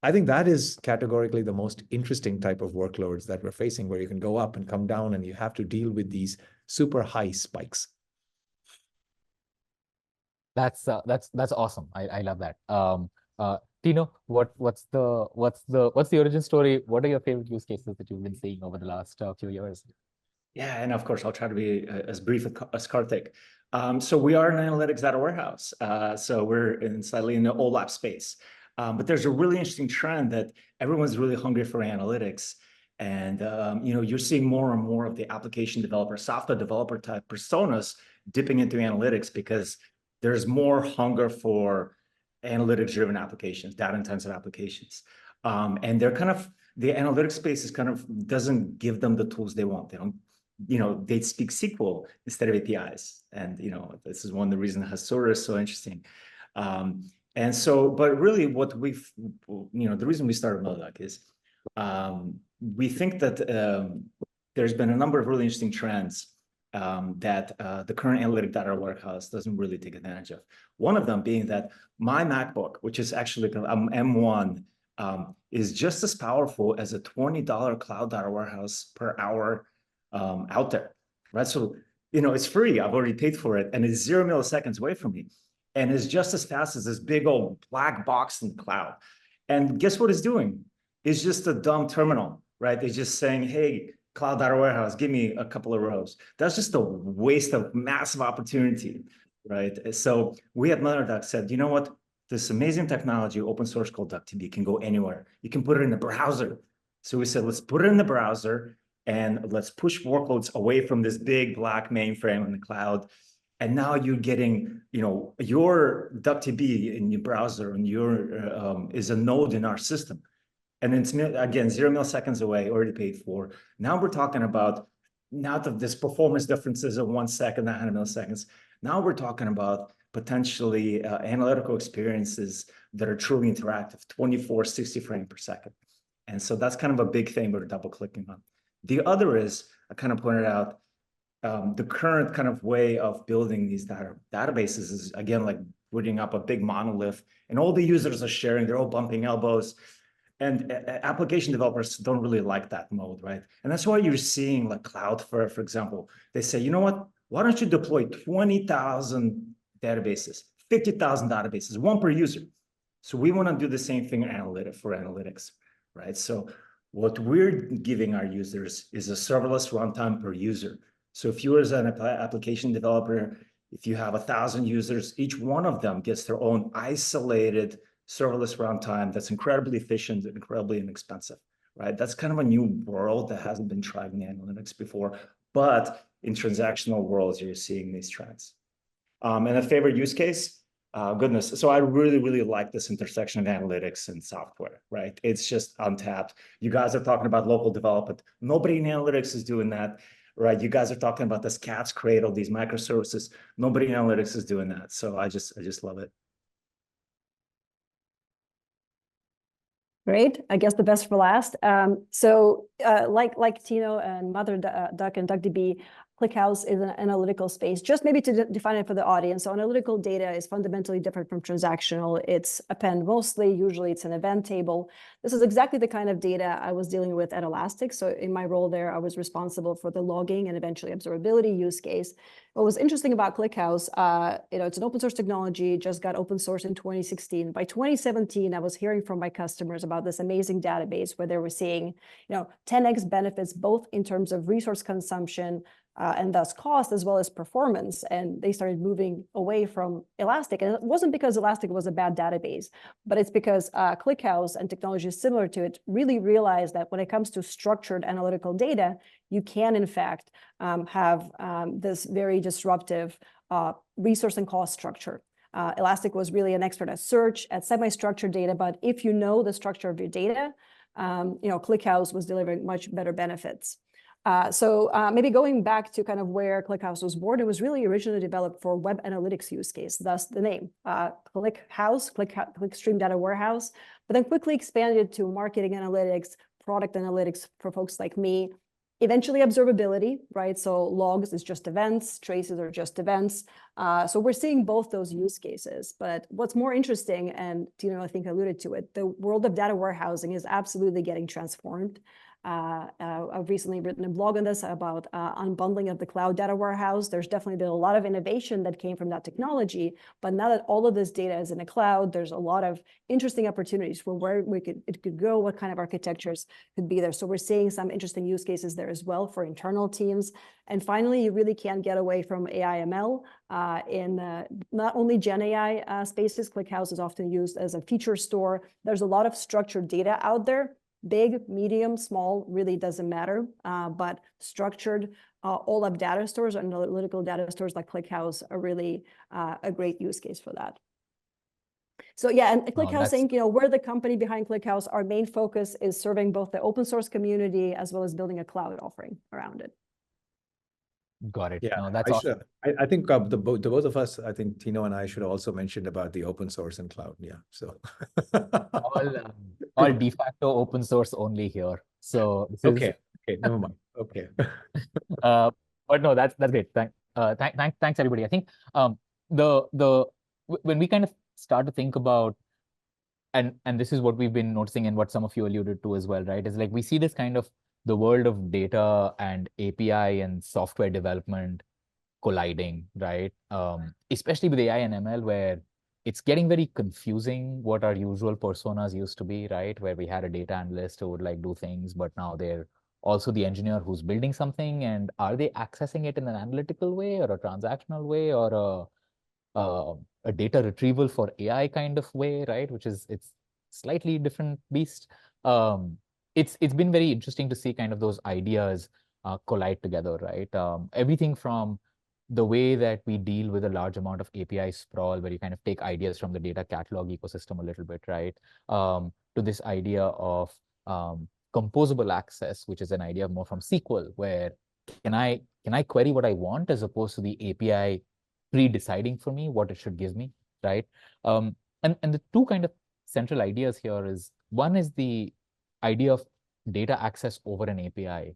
I think that is categorically the most interesting type of workloads that we're facing, where you can go up and come down and you have to deal with these super high spikes. That's awesome. I love that. Tino, what's the origin story? What are your favorite use cases that you've been seeing over the last few years? Yeah, and of course, I'll try to be as brief as Karthik. So we are an analytics data warehouse. So we're slightly in the OLAP space. But there's a really interesting trend that everyone's really hungry for analytics. And you're seeing more and more of the application developer, software developer type personas dipping into analytics, because there's more hunger for analytics-driven applications, data-intensive applications. And they're kind of, the analytics space is kind of doesn't give them the tools they want. They don't, they speak SQL instead of APIs. And, this is one of the reasons Hasura is so interesting. And so, but really what we've, the reason we started Modoc is we think that there's been a number of really interesting trends that the current analytic data warehouse doesn't really take advantage of. One of them being that my MacBook, which is actually an M1, is just as powerful as a $20 cloud data warehouse per hour out there, right? So, it's free. I've already paid for it, and it's 0 milliseconds away from me. And it's just as fast as this big old black box in the cloud. And guess what it's doing? It's just a dumb terminal, right? It's just saying, hey, cloud data warehouse, give me a couple of rows. That's just a waste of massive opportunity, right? So we at Modoc said, you know what? This amazing technology, open source called DuckDB, can go anywhere. You can put it in the browser. So we said, let's put it in the browser and let's push workloads away from this big black mainframe in the cloud. And now you're getting, your DuckDB in your browser and your is a node in our system. And it's, again, 0 milliseconds away, already paid for. Now we're talking about, not of this performance differences of 1 second, 100 milliseconds. Now we're talking about potentially analytical experiences that are truly interactive, 24, 60 frames per second. And so that's kind of a big thing we're double clicking on. The other is, I kind of pointed out, the current kind of way of building these databases is, again, like putting up a big monolith, and all the users are sharing, they're all bumping elbows. And application developers don't really like that mode, right? And that's why you're seeing like Cloudflare, for example, they say, you know what? Why don't you deploy 20,000 databases, 50,000 databases, one per user? So we want to do the same thing for analytics, right? So what we're giving our users is a serverless runtime per user. So if you as an application developer, if you have 1,000 users, each one of them gets their own isolated serverless runtime that's incredibly efficient and incredibly inexpensive, right? That's kind of a new world that hasn't been tried in analytics before, but in transactional worlds, you're seeing these trends. And a favorite use case, goodness. So I really, really like this intersection of analytics and software, right? It's just untapped. You guys are talking about local development. Nobody in analytics is doing that, right? You guys are talking about this cat's cradle, these microservices. Nobody in analytics is doing that. So I just love it. Great. I guess the best for last. Like Tino and Duck and DuckDB, ClickHouse is an analytical space. Just maybe to define it for the audience. So analytical data is fundamentally different from transactional. It's append mostly. Usually it's an event table. This is exactly the kind of data I was dealing with at Elastic. So in my role there, I was responsible for the logging and eventually observability use case. What was interesting about ClickHouse, it's an open source technology, just got open source in 2016. By 2017, I was hearing from my customers about this amazing database where they were seeing, 10x benefits, both in terms of resource consumption, and thus cost as well as performance. And they started moving away from Elastic. And it wasn't because Elastic was a bad database, but it's because ClickHouse and technologies similar to it really realized that when it comes to structured analytical data, you can, in fact, have this very disruptive resource and cost structure. Elastic was really an expert at search, at semi-structured data, but if you know the structure of your data, ClickHouse was delivering much better benefits. So maybe going back to kind of where ClickHouse was born, it was really originally developed for web analytics use case, thus the name, ClickHouse, Clickstream Data Warehouse, but then quickly expanded to marketing analytics, product analytics for folks like me, eventually observability, right? So logs is just events, traces are just events. So we're seeing both those use cases. But what's more interesting, and Tino, I think, alluded to it, the world of data warehousing is absolutely getting transformed. I've recently written a blog on this about unbundling of the cloud data warehouse. There's definitely been a lot of innovation that came from that technology, but now that all of this data is in the cloud, there's a lot of interesting opportunities for where it could go, what kind of architectures could be there. So we're seeing some interesting use cases there as well for internal teams. And finally, you really can't get away from AI ML in not only Gen AI spaces. ClickHouse is often used as a feature store. There's a lot of structured data out there. Big, medium, small, really doesn't matter. But structured all-up data stores and analytical data stores like ClickHouse are really a great use case for that. So yeah, and ClickHouse Inc., we're the company behind ClickHouse. Our main focus is serving both the open source community as well as building a cloud offering around it. Got it. Yeah, no, that's awesome. I think the both of us, I think Tino and I should have also mentioned about the open source and cloud. Yeah, so all de facto open source only here. So this okay, never mind. Okay. But no, that's great. Thanks everybody. I think when we kind of start to think about, and this is what we've been noticing and what some of you alluded to as well, right? Is like we see this kind of the world of data and API and software development colliding, right? Especially with AI and ML, where it's getting very confusing what our usual personas used to be, right? Where we had a data analyst who would like do things, but now they're also the engineer who's building something. And are they accessing it in an analytical way or a transactional way or a data retrieval for AI kind of way, right? Which is, it's slightly different beast. It's been very interesting to see kind of those ideas collide together, right? Everything from the way that we deal with a large amount of API sprawl, where you kind of take ideas from the data catalog ecosystem a little bit, right? To this idea of composable access, which is an idea more from SQL, where can I query what I want as opposed to the API pre-deciding for me what it should give me, right? And the two kind of central ideas here is, one is the idea of data access over an API.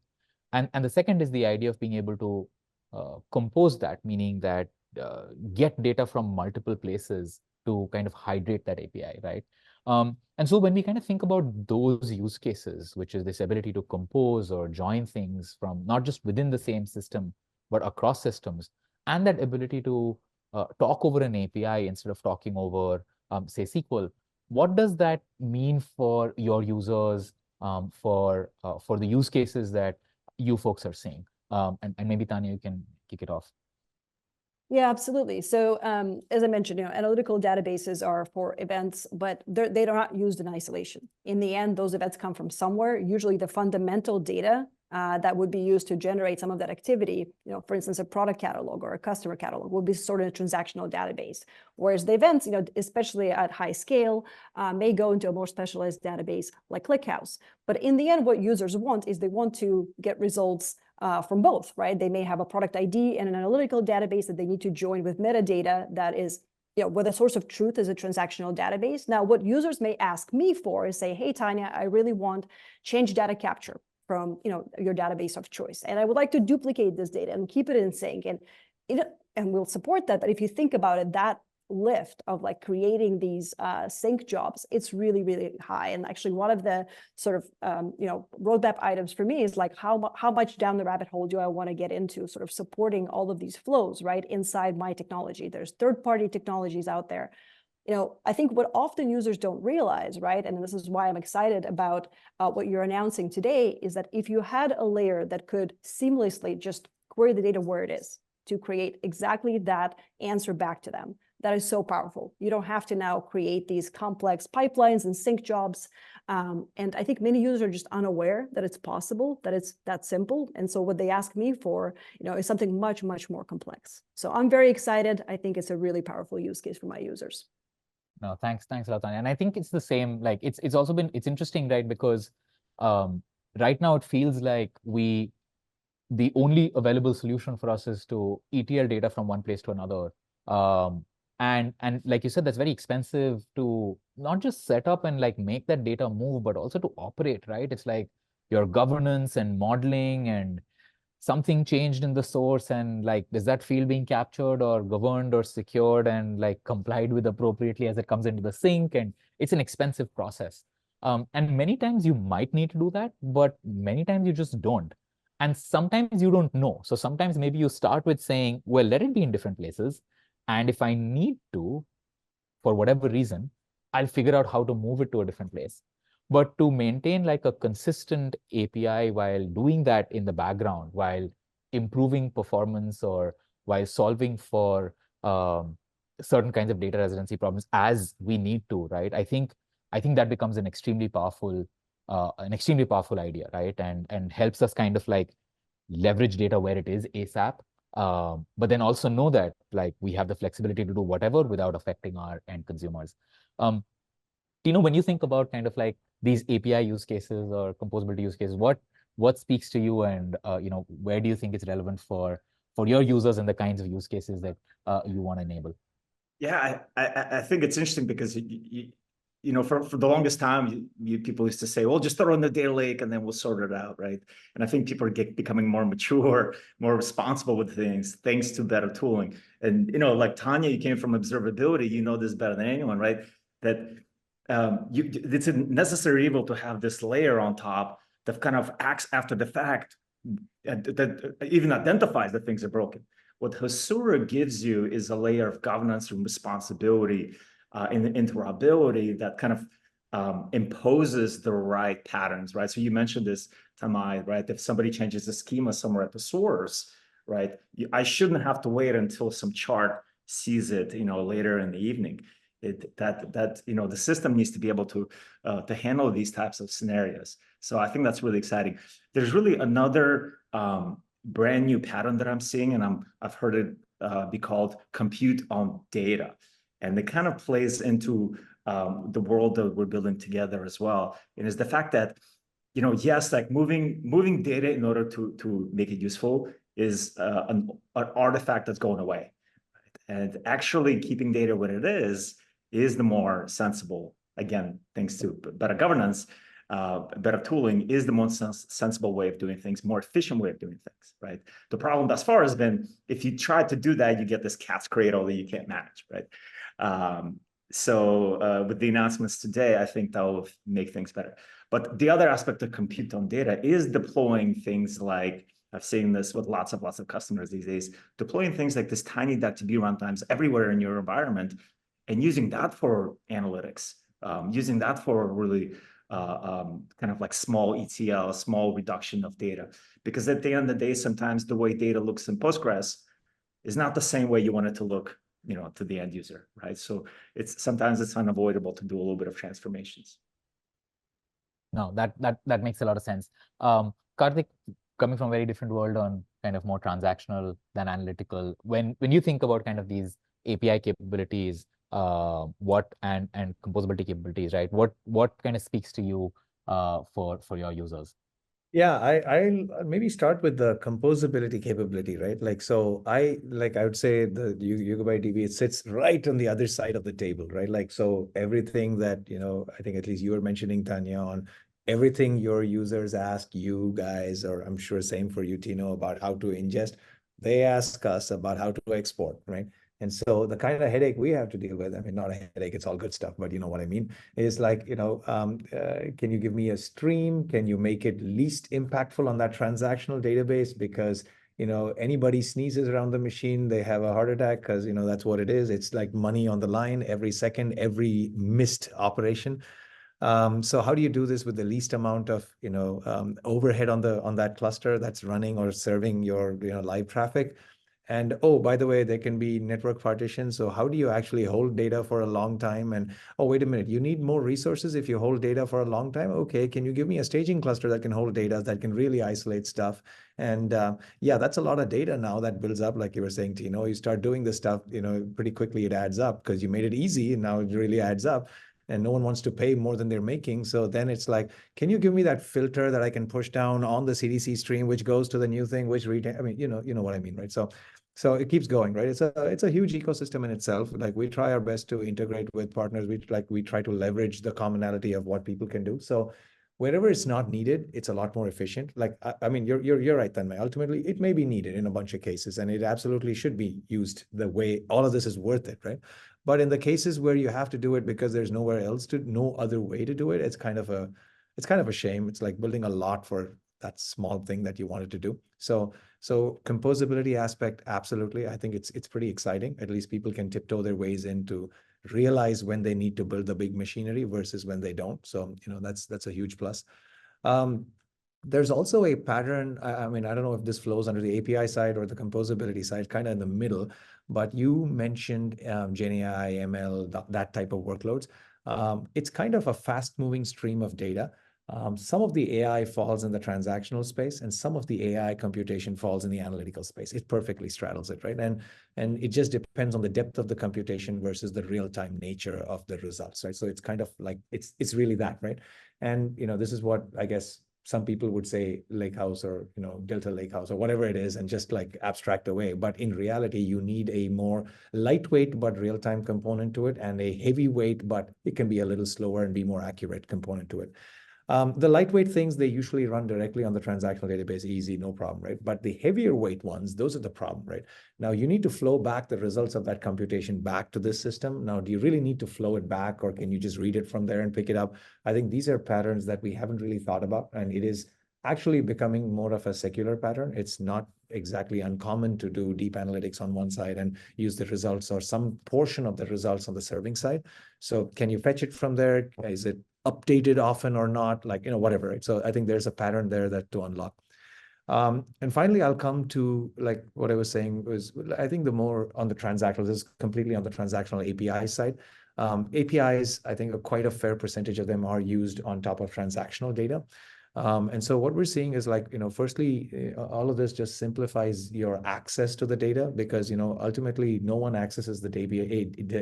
And the second is the idea of being able to compose that, meaning that get data from multiple places to kind of hydrate that API, right? And so when we kind of think about those use cases, which is this ability to compose or join things from not just within the same system, but across systems, and that ability to talk over an API instead of talking over, say, SQL, what does that mean for your users, for the use cases that you folks are seeing? And maybe Tanya, you can kick it off. Yeah, absolutely. So as I mentioned, analytical databases are for events, but they're not used in isolation. In the end, those events come from somewhere, usually the fundamental data that would be used to generate some of that activity. For instance, a product catalog or a customer catalog will be stored in a transactional database, whereas the events, especially at high scale, may go into a more specialized database like ClickHouse. But in the end, what users want is they want to get results from both, right? They may have a product ID and an analytical database that they need to join with metadata that is, where the source of truth is a transactional database. Now, what users may ask me for is say, hey, Tanya, I really want change data capture from your database of choice, and I would like to duplicate this data and keep it in sync, and we'll support that. But if you think about it, that lift of like creating these sync jobs, it's really, really high. And actually, one of the sort of roadmap items for me is like how much down the rabbit hole do I want to get into sort of supporting all of these flows right inside my technology. There's third-party technologies out there. I think what often users don't realize, right, and this is why I'm excited about what you're announcing today, is that if you had a layer that could seamlessly just query the data where it is to create exactly that answer back to them. That is so powerful. You don't have to now create these complex pipelines and sync jobs. And I think many users are just unaware that it's possible, that it's that simple. And so what they ask me for, is something much, much more complex. So I'm very excited. I think it's a really powerful use case for my users. No, thanks a lot, Tanya. And I think it's the same, like it's also been, it's interesting, right? Because right now it feels like the only available solution for us is to ETL data from one place to another. And like you said, that's very expensive to not just set up and like make that data move, but also to operate, right? It's like your governance and modeling, and something changed in the source, and like, is that field being captured or governed or secured and like complied with appropriately as it comes into the sink? And it's an expensive process. And many times you might need to do that, but many times you just don't. And sometimes you don't know. So sometimes maybe you start with saying, well, let it be in different places. And if I need to, for whatever reason, I'll figure out how to move it to a different place. But to maintain like a consistent API while doing that in the background, while improving performance or while solving for certain kinds of data residency problems as we need to, right? I think that becomes an extremely powerful idea, right? And helps us kind of like leverage data where it is ASAP. But then also know that like we have the flexibility to do whatever without affecting our end consumers. When you think about kind of like these API use cases or composability use cases, what speaks to you, and where do you think it's relevant for your users and the kinds of use cases that you want to enable? Yeah, I think it's interesting because for the longest time, people used to say, well, just throw it in the data lake and then we'll sort it out, right? And I think people are becoming more mature, more responsible with things, thanks to better tooling. And, like Tanya, you came from observability, you know this better than anyone, right? That it's a necessary evil to have this layer on top that kind of acts after the fact, that even identifies that things are broken. What Hasura gives you is a layer of governance and responsibility in the interoperability that kind of imposes the right patterns, right? So you mentioned this, Tanmai, right? If somebody changes the schema somewhere at the source, right? I shouldn't have to wait until some chart sees it, later in the evening. The system needs to be able to handle these types of scenarios. So I think that's really exciting. There's really another brand new pattern that I'm seeing, and I've heard it be called compute on data. And it kind of plays into the world that we're building together as well. And it's the fact that, yes, like moving data in order to make it useful is an artifact that's going away. And actually keeping data where it is the more sensible, again, thanks to better governance, better tooling is the most sensible way of doing things, more efficient way of doing things, right? The problem thus far has been, if you try to do that, you get this cat's cradle that you can't manage, right? So with the announcements today, I think that will make things better. But the other aspect of compute on data is deploying things like, I've seen this with lots of customers these days, deploying things like this tiny DB runtimes everywhere in your environment, and using that for analytics, using that for really kind of like small ETL, small reduction of data. Because at the end of the day, sometimes the way data looks in Postgres is not the same way you want it to look, to the end user, right? So sometimes it's unavoidable to do a little bit of transformations. No, that makes a lot of sense. Karthik, coming from a very different world on kind of more transactional than analytical, when you think about kind of these API capabilities, and composability capabilities, right? What kind of speaks to you for your users? Yeah, I'll maybe start with the composability capability, right? I would say the Yugabyte DB, it sits right on the other side of the table, right? So everything that, I think at least you were mentioning, Tanya, on everything your users ask you guys, or I'm sure same for you, Tino, about how to ingest, they ask us about how to export, right? And so the kind of headache we have to deal with, I mean, not a headache, it's all good stuff, but you know what I mean, is like, can you give me a stream? Can you make it least impactful on that transactional database? Because, anybody sneezes around the machine, they have a heart attack, because, that's what it is. It's like money on the line every second, every missed operation. So how do you do this with the least amount of overhead on that cluster that's running or serving your live traffic? And oh, by the way, there can be network partitions. So how do you actually hold data for a long time? And oh, wait a minute, you need more resources if you hold data for a long time. Okay, can you give me a staging cluster that can hold data, that can really isolate stuff? And yeah, that's a lot of data now that builds up, like you were saying, Tino. You start doing this stuff, pretty quickly it adds up because you made it easy, and now it really adds up. And no one wants to pay more than they're making. So then it's like, can you give me that filter that I can push down on the CDC stream, which goes to the new thing, which retain? I mean, you know what I mean, right? So it keeps going, right? It's a huge ecosystem in itself. Like we try our best to integrate with partners. We try to leverage the commonality of what people can do. So wherever it's not needed, it's a lot more efficient. Like I mean, you're right, Tanmay. Ultimately, it may be needed in a bunch of cases, and it absolutely should be used the way all of this is worth it, right? But in the cases where you have to do it because there's nowhere else to, no other way to do it, it's kind of a shame. It's like building a lot for that small thing that you wanted to do. So composability aspect, absolutely. I think it's pretty exciting. At least people can tiptoe their ways in to realize when they need to build the big machinery versus when they don't. So, that's a huge plus. There's also a pattern. I mean, I don't know if this flows under the API side or the composability side, kind of in the middle, but you mentioned GenAI, ML, that type of workloads. It's kind of a fast-moving stream of data. Some of the AI falls in the transactional space, and some of the AI computation falls in the analytical space. It perfectly straddles it, right? And it just depends on the depth of the computation versus the real-time nature of the results, right? So it's kind of like it's really that, right? And this is what I guess some people would say Lakehouse or Delta Lakehouse or whatever it is, and just like abstract away. But in reality, you need a more lightweight but real-time component to it, and a heavyweight but it can be a little slower and be more accurate component to it. The lightweight things, they usually run directly on the transactional database, easy, no problem, right? But the heavier weight ones, those are the problem, right? Now you need to flow back the results of that computation back to this system. Now, do you really need to flow it back, or can you just read it from there and pick it up? I think these are patterns that we haven't really thought about, and it is actually becoming more of a secular pattern. It's not exactly uncommon to do deep analytics on one side and use the results or some portion of the results on the serving side. So can you fetch it from there? Is it updated often or not? Like, whatever, right? So I think there's a pattern there that to unlock. And finally, I'll come to like what I was saying was, I think the more on the transactional, this is completely on the transactional API side. APIs, I think quite a fair percentage of them are used on top of transactional data. And so what we're seeing is like, firstly, all of this just simplifies your access to the data because, ultimately no one accesses the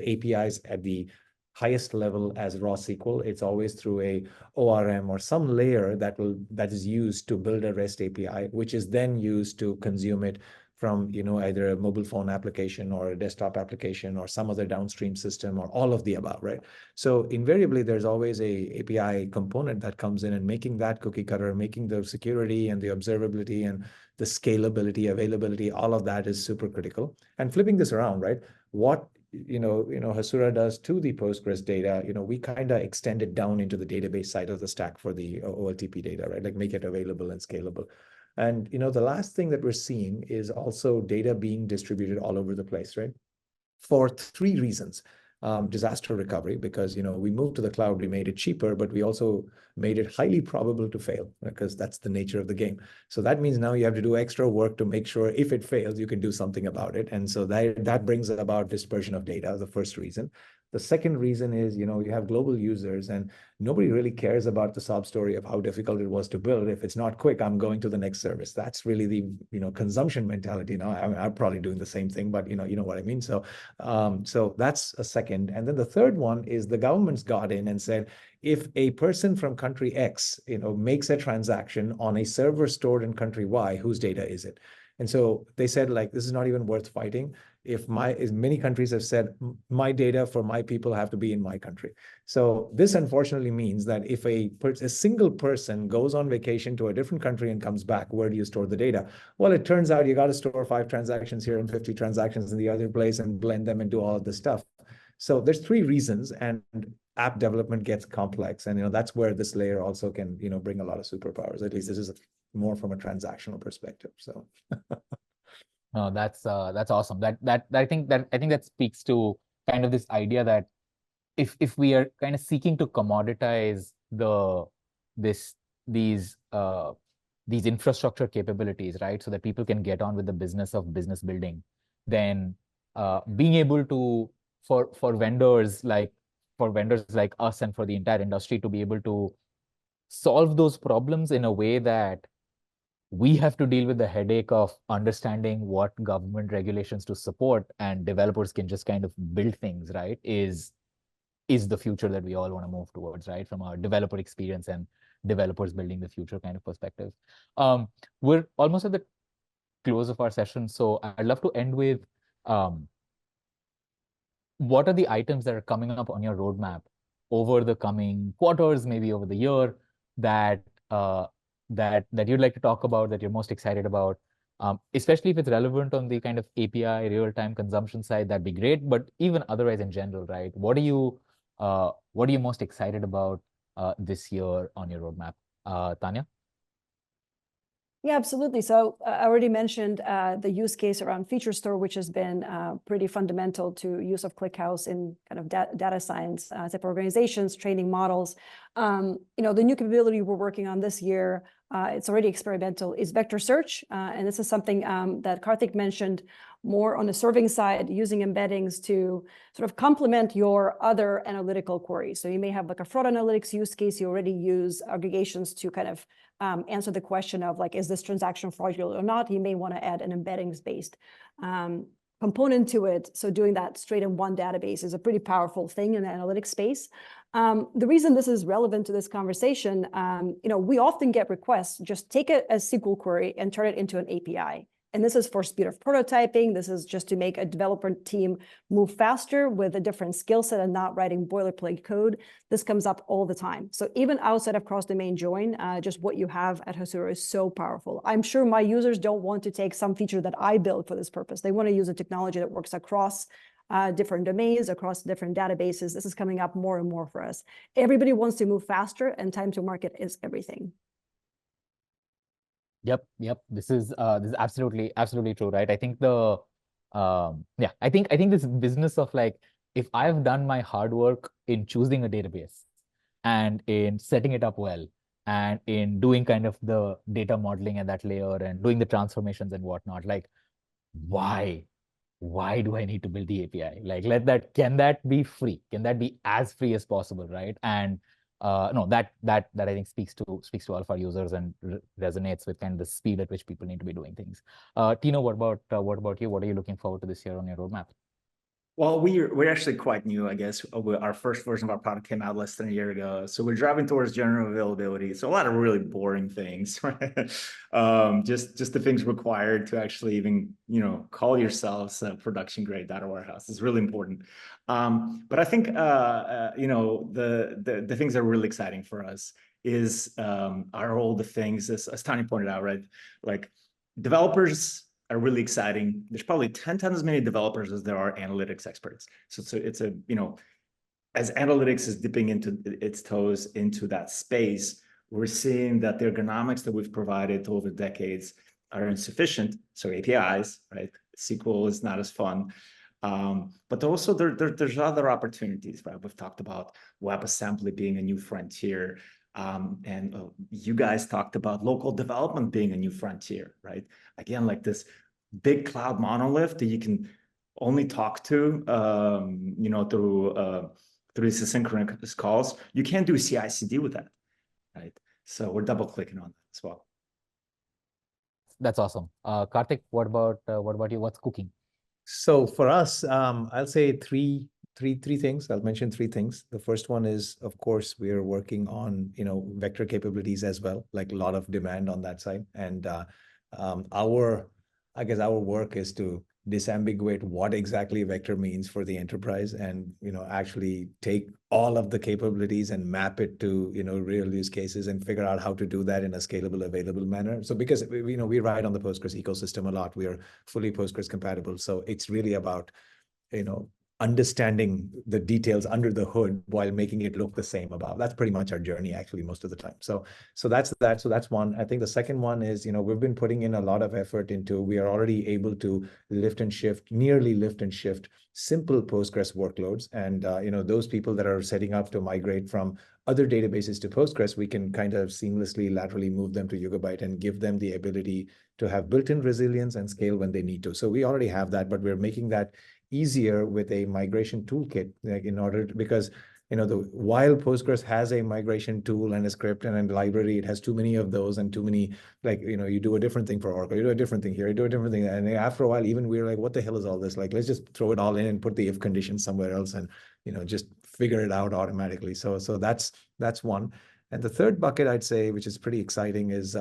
APIs at the highest level as raw SQL. It's always through a ORM or some layer that is used to build a REST API, which is then used to consume it from either a mobile phone application or a desktop application or some other downstream system or all of the above, right? So invariably, there's always a API component that comes in, and making that cookie cutter, making the security and the observability and the scalability, availability, all of that is super critical. And flipping this around, right? What Hasura does to the Postgres data, we kind of extend it down into the database side of the stack for the OLTP data, right? Like make it available and scalable. And the last thing that we're seeing is also data being distributed all over the place, right? For three reasons. Disaster recovery, because we moved to the cloud, we made it cheaper, but we also made it highly probable to fail because that's the nature of the game. So that means now you have to do extra work to make sure if it fails, you can do something about it. And so that brings about dispersion of data, the first reason. The second reason is, you have global users, and nobody really cares about the sob story of how difficult it was to build. If it's not quick, I'm going to the next service. That's really the, consumption mentality now. I'm probably doing the same thing, but you know what I mean? So that's a second. And then the third one is the government's got in and said, if a person from country X, makes a transaction on a server stored in country Y, whose data is it? And so they said, like, this is not even worth fighting. As many countries have said, my data for my people have to be in my country. So this unfortunately means that if a single person goes on vacation to a different country and comes back, where do you store the data? Well, it turns out you got to store 5 transactions here and 50 transactions in the other place and blend them and do all of this stuff. So there's 3 reasons, and app development gets complex. And that's where this layer also can bring a lot of superpowers. At least this is more from a transactional perspective. So No, that's awesome. I think that speaks to kind of this idea that if we are kind of seeking to commoditize these infrastructure capabilities, right, so that people can get on with the business of business building, then being able to for vendors like us and for the entire industry to be able to solve those problems in a way that we have to deal with the headache of understanding what government regulations to support and developers can just kind of build things, right, is the future that we all want to move towards, right, from a developer experience and developers building the future kind of perspective. We're almost at the close of our session, so I'd love to end with what are the items that are coming up on your roadmap over the coming quarters, maybe over the year, that that you'd like to talk about, that you're most excited about, especially if it's relevant on the kind of API real-time consumption side, that'd be great. But even otherwise in general, right? What are you most excited about this year on your roadmap? Tanya? Yeah, absolutely. So I already mentioned the use case around Feature Store, which has been pretty fundamental to use of ClickHouse in kind of data science type organizations, training models. The new capability we're working on this year, it's already experimental, is vector search. And this is something that Karthik mentioned more on the serving side, using embeddings to sort of complement your other analytical queries. So you may have like a fraud analytics use case. You already use aggregations to kind of answer the question of like, is this transaction fraudulent or not? You may want to add an embeddings-based component to it. So doing that straight in one database is a pretty powerful thing in the analytics space. The reason this is relevant to this conversation, we often get requests, just take a SQL query and turn it into an API. And this is for speed of prototyping. This is just to make a developer team move faster with a different skill set and not writing boilerplate code. This comes up all the time. So even outside of cross-domain join, just what you have at Hasura is so powerful. I'm sure my users don't want to take some feature that I built for this purpose. They want to use a technology that works across different domains, across different databases. This is coming up more and more for us. Everybody wants to move faster, and time to market is everything. Yep. This is absolutely true, right? I think I think this business of like, if I've done my hard work in choosing a database and in setting it up well and in doing kind of the data modeling at that layer and doing the transformations and whatnot, like, why do I need to build the API? Like, can that be free? Can that be as free as possible, right? And no, that I think speaks to all of our users and resonates with kind of the speed at which people need to be doing things. Tino, what about you? What are you looking forward to this year on your roadmap? Well, we're actually quite new, I guess. Our first version of our product came out less than a year ago. So we're driving towards general availability. So a lot of really boring things, right? Just the things required to actually even, call yourselves a production grade data warehouse is really important. But I think, the things that are really exciting for us is are all the things, as Tanya pointed out, right? Like developers are really exciting. There's probably 10 times as many developers as there are analytics experts. So it's as analytics is dipping into its toes into that space, we're seeing that the ergonomics that we've provided over decades are insufficient. So APIs, right? SQL is not as fun. But also there's other opportunities, right? We've talked about WebAssembly being a new frontier. And you guys talked about local development being a new frontier, right? Again, like this big cloud monolith that you can only talk to, through these asynchronous calls. You can't do CI/CD with that, right? So we're double clicking on that as well. That's awesome. Karthik, what about you? What's cooking? So for us, I'll say three things. I'll mention three things. The first one is, of course, we are working on, vector capabilities as well, like a lot of demand on that side. And our work is to disambiguate what exactly vector means for the enterprise and, actually take all of the capabilities and map it to, real use cases and figure out how to do that in a scalable, available manner. So because, we ride on the Postgres ecosystem a lot, we are fully Postgres compatible. So it's really about, understanding the details under the hood while making it look the same above. That's pretty much our journey, actually, most of the time. So that's that. So that's one. I think the second one is, we've been putting in a lot of effort into, we are already able to nearly lift and shift simple Postgres workloads. And, those people that are setting up to migrate from other databases to Postgres, we can kind of seamlessly laterally move them to Yugabyte and give them the ability to have built-in resilience and scale when they need to. So we already have that, but we're making that easier with a migration toolkit, like because while Postgres has a migration tool and a script and a library, it has too many of those and too many, you do a different thing for Oracle, you do a different thing here, you do a different thing. And after a while, even we're like, what the hell is all this? Like, let's just throw it all in and put the if condition somewhere else and, just figure it out automatically. So that's one. And the third bucket, I'd say, which is pretty exciting, is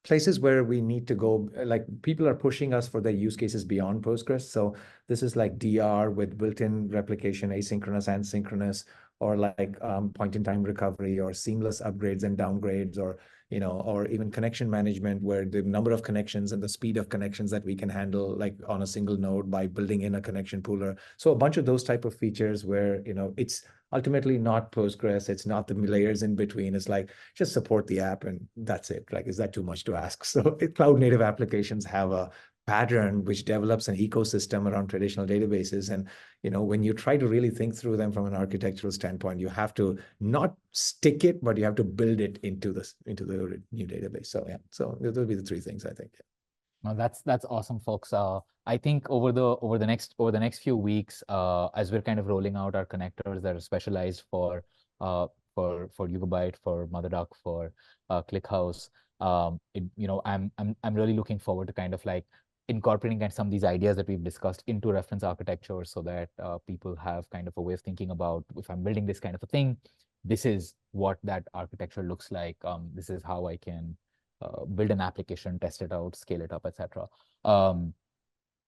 places where we need to go, like people are pushing us for their use cases beyond Postgres. So this is like DR with built-in replication, asynchronous and synchronous, or like point-in-time recovery, or seamless upgrades and downgrades, or or even connection management, where the number of connections and the speed of connections that we can handle, like on a single node by building in a connection pooler. So a bunch of those type of features where it's ultimately not Postgres, it's not the layers in between. It's like, just support the app and that's it. Like, is that too much to ask? So cloud native applications have a pattern which develops an ecosystem around traditional databases. And when you try to really think through them from an architectural standpoint, you have to not stick it, but you have to build it into the new database. So yeah, so those will be the three things, I think. No, that's awesome, folks. I think over the next few weeks, as we're kind of rolling out our connectors that are specialized for Yugabyte, for MotherDuck, for ClickHouse, I'm really looking forward to kind of like incorporating some of these ideas that we've discussed into reference architecture, so that people have kind of a way of thinking about, if I'm building this kind of a thing, this is what that architecture looks like. This is how I can build an application, test it out, scale it up, etc.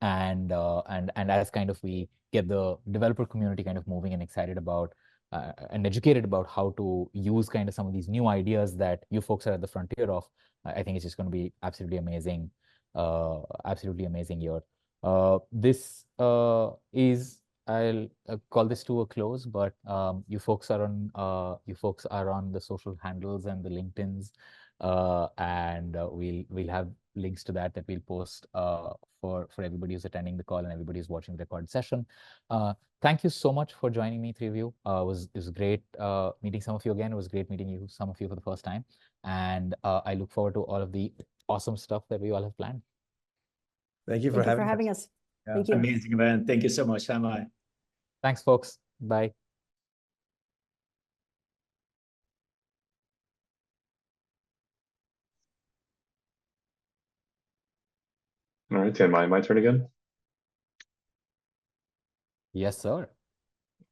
And as kind of we get the developer community kind of moving and excited about and educated about how to use kind of some of these new ideas that you folks are at the frontier of, I think it's just going to be absolutely amazing year. This is, I'll call this to a close, but you folks are on the social handles and the LinkedIns, and we'll have links to that we'll post for everybody who's attending the call and everybody who's watching the recorded session. Thank you so much for joining me, three of you. It was great meeting some of you again. It was great meeting some of you for the first time, and I look forward to all of the awesome stuff that we all have planned. Thank you for having us. Yeah. Thank you. Amazing event. Thank you so much, Tanmai. Thanks, folks. Bye. All right, Tanmai, my turn again. Yes, sir.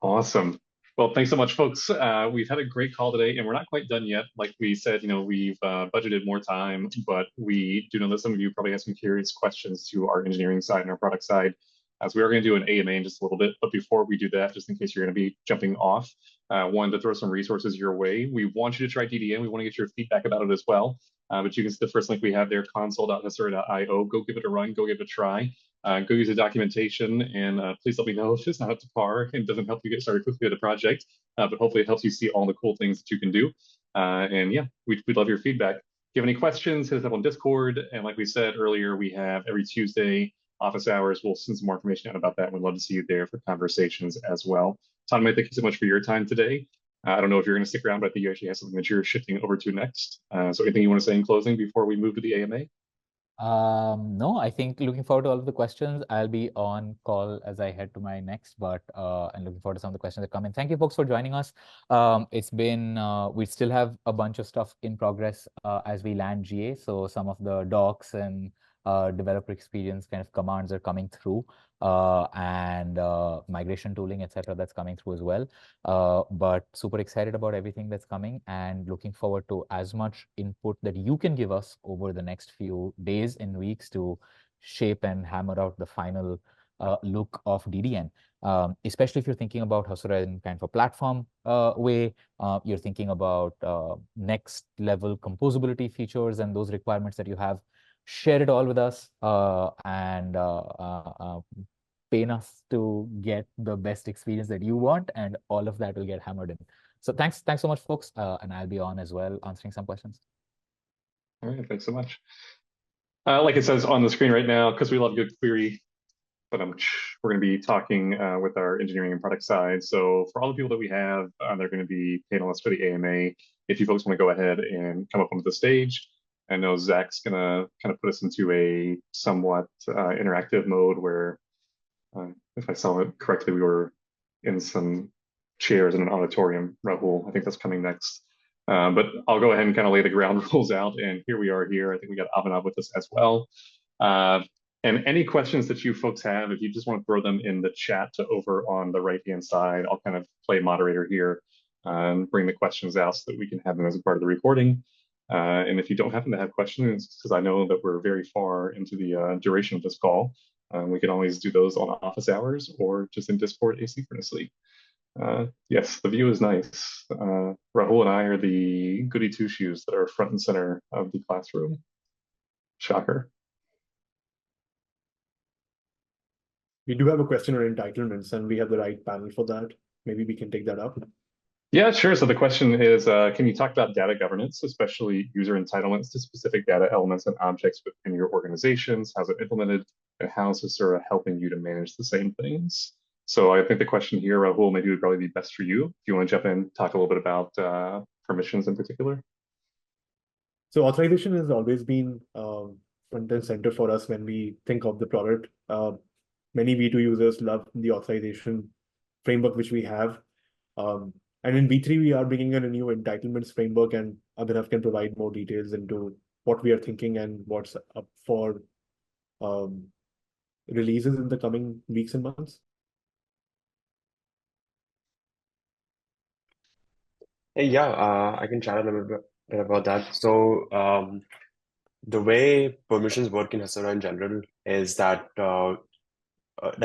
Awesome. Well, thanks so much, folks. We've had a great call today, and we're not quite done yet. Like we said, we've budgeted more time, but we do know that some of you probably have some curious questions to our engineering side and our product side, as we are going to do an AMA in just a little bit. But before we do that, just in case you're going to be jumping off, wanted to throw some resources your way. We want you to try DDN. We want to get your feedback about it as well. But you can see the first link we have there, console.hasura.io. Go give it a run. Go give it a try. Go use the documentation, and please let me know if it's not up to par and doesn't help you get started quickly with the project. But hopefully it helps you see all the cool things that you can do. And yeah, we'd love your feedback. If you have any questions, hit us up on Discord. And like we said earlier, we have every Tuesday office hours. We'll send some more information out about that. We'd love to see you there for conversations as well. Tanmai, thank you so much for your time today. I don't know if you're going to stick around, but I think you actually have something that you're shifting over to next. So anything you want to say in closing before we move to the AMA? No, I think looking forward to all of the questions. I'll be on call as I head to my next, but and looking forward to some of the questions that come in. Thank you, folks, for joining us. It's been we still have a bunch of stuff in progress as we land GA. So some of the docs and developer experience kind of commands are coming through, and migration tooling, etc. that's coming through as well. But super excited about everything that's coming, and looking forward to as much input that you can give us over the next few days and weeks to shape and hammer out the final look of DDN. Especially if you're thinking about Hasura in kind of a platform way, you're thinking about next level composability features and those requirements that you have. Share it all with us, and pain us to get the best experience that you want, and all of that will get hammered in. So thanks so much, folks. And I'll be on as well, answering some questions. All right, thanks so much. Like it says on the screen right now, because we love good query, but we're going to be talking with our engineering and product side. So for all the people that we have, they're going to be panelists for the AMA. If you folks want to go ahead and come up onto the stage, I know Zach's going to kind of put us into a somewhat interactive mode where, if I saw it correctly, we were in some chairs in an auditorium. Rahul, I think that's coming next. But I'll go ahead and kind of lay the ground rules out. And here we are here. I think we got Abhinav with us as well. And any questions that you folks have, if you just want to throw them in the chat over on the right-hand side, I'll kind of play moderator here and bring the questions out so that we can have them as a part of the recording. And if you don't happen to have questions, because I know that we're very far into the duration of this call, we can always do those on office hours or just in Discord asynchronously. Yes, the view is nice. Rahul and I are the goody two-shoes that are front and center of the classroom. Shocker. We do have a question on entitlements, and we have the right panel for that. Maybe we can take that up. Yeah, sure. So the question is, can you talk about data governance, especially user entitlements to specific data elements and objects within your organizations? How's it implemented? And how's Hasura helping you to manage the same things? So I think the question here, Rahul, maybe would probably be best for you. If you want to jump in, talk a little bit about permissions in particular. So authorization has always been front and center for us when we think of the product. Many V2 users love the authorization framework which we have. And in V3, we are bringing in a new entitlements framework, and Abhinav can provide more details into what we are thinking and what's up for releases in the coming weeks and months. Yeah, I can chat a little bit about that. So the way permissions work in Hasura in general is that so what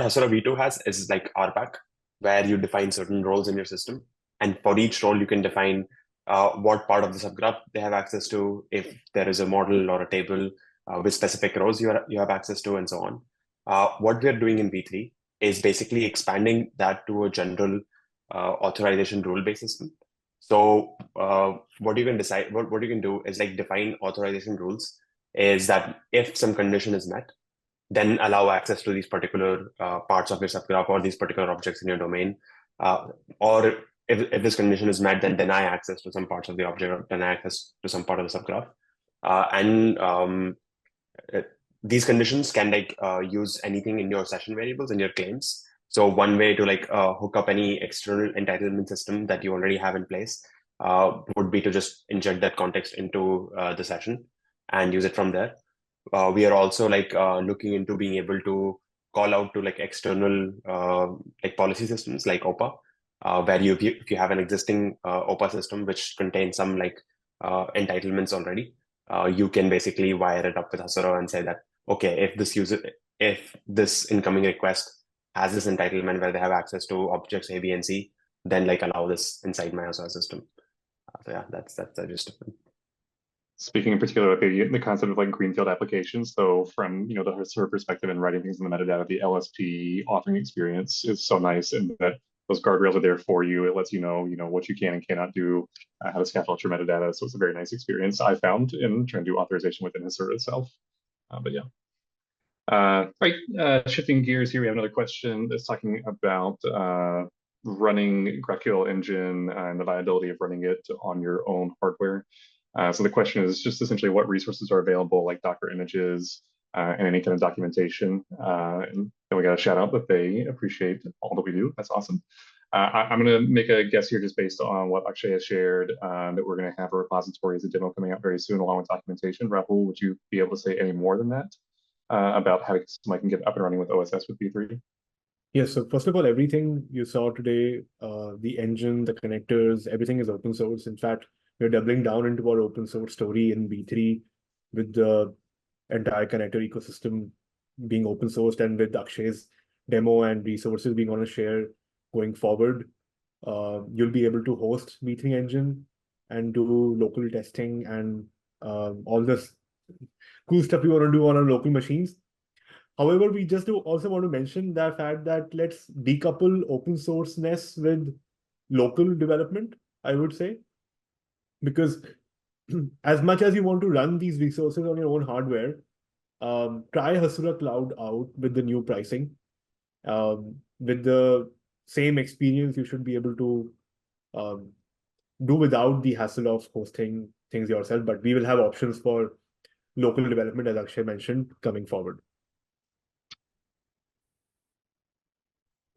Hasura V2 has is like RPAC, where you define certain roles in your system. And for each role, you can define what part of the subgraph they have access to, if there is a model or a table, which specific rows you have access to, and so on. What we are doing in V3 is basically expanding that to a general authorization rule-based system. So what you can decide, what you can do is like define authorization rules, is that if some condition is met, then allow access to these particular parts of your subgraph or these particular objects in your domain. Or if this condition is met, then deny access to some parts of the object or deny access to some part of the subgraph. These conditions can use anything in your session variables and your claims. So one way to hook up any external entitlement system that you already have in place would be to just inject that context into the session and use it from there. We are also looking into being able to call out to external policy systems like OPA, where if you have an existing OPA system which contains some entitlements already, you can basically wire it up with Hasura and say that, okay, if this incoming request has this entitlement where they have access to objects A, B, and C, then allow this inside my Hasura system. So yeah, that's the gist of it. Speaking in particular about the concept of greenfield applications, so from the Hasura perspective and writing things in the metadata, the LSP authoring experience is so nice, and that those guardrails are there for you. It lets you know what you can and cannot do, how to scaffold your metadata. So it's a very nice experience I found in trying to do authorization within Hasura itself. But yeah. Right, shifting gears here, we have another question that's talking about running GraphQL engine and the viability of running it on your own hardware. So the question is just essentially what resources are available, like Docker images and any kind of documentation. And then we got a shout out that they appreciate all that we do. That's awesome. I'm going to make a guess here just based on what Akshay has shared, that we're going to have a repository as a demo coming out very soon along with documentation. Rahul, would you be able to say any more than that about how somebody can get up and running with OSS with V3? Yes, so first of all, everything you saw today, the engine, the connectors, everything is open source. In fact, we're doubling down into our open source story in V3 with the entire connector ecosystem being open sourced, and with Akshay's demo and resources being on a share going forward. You'll be able to host V3 engine and do local testing and all this cool stuff we want to do on our local machines. However, we just also want to mention the fact that let's decouple open sourceness with local development, I would say, because as much as you want to run these resources on your own hardware, try Hasura Cloud out with the new pricing. With the same experience, you should be able to do without the hassle of hosting things yourself, but we will have options for local development, as Akshay mentioned, coming forward.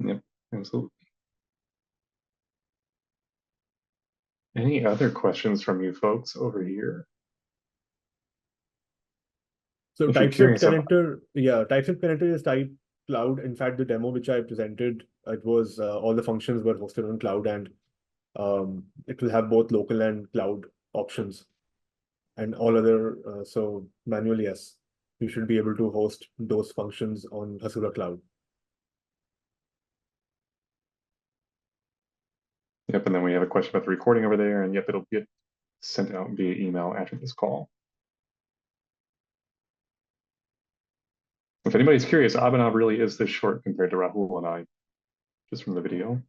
Yep, absolutely. Any other questions from you folks over here? So If you're TypeScript curious about- connector, yeah, TypeScript connector is type cloud. In fact, the demo which I presented, it was all the functions were hosted on cloud, and it will have both local and cloud options, and all other. So manually, yes, you should be able to host those functions on Hasura Cloud. Yep, and then we have a question about the recording over there, and yep, it'll get sent out via email after this call. If anybody's curious, Abhinav really is this short compared to Rahul and I, just from the video.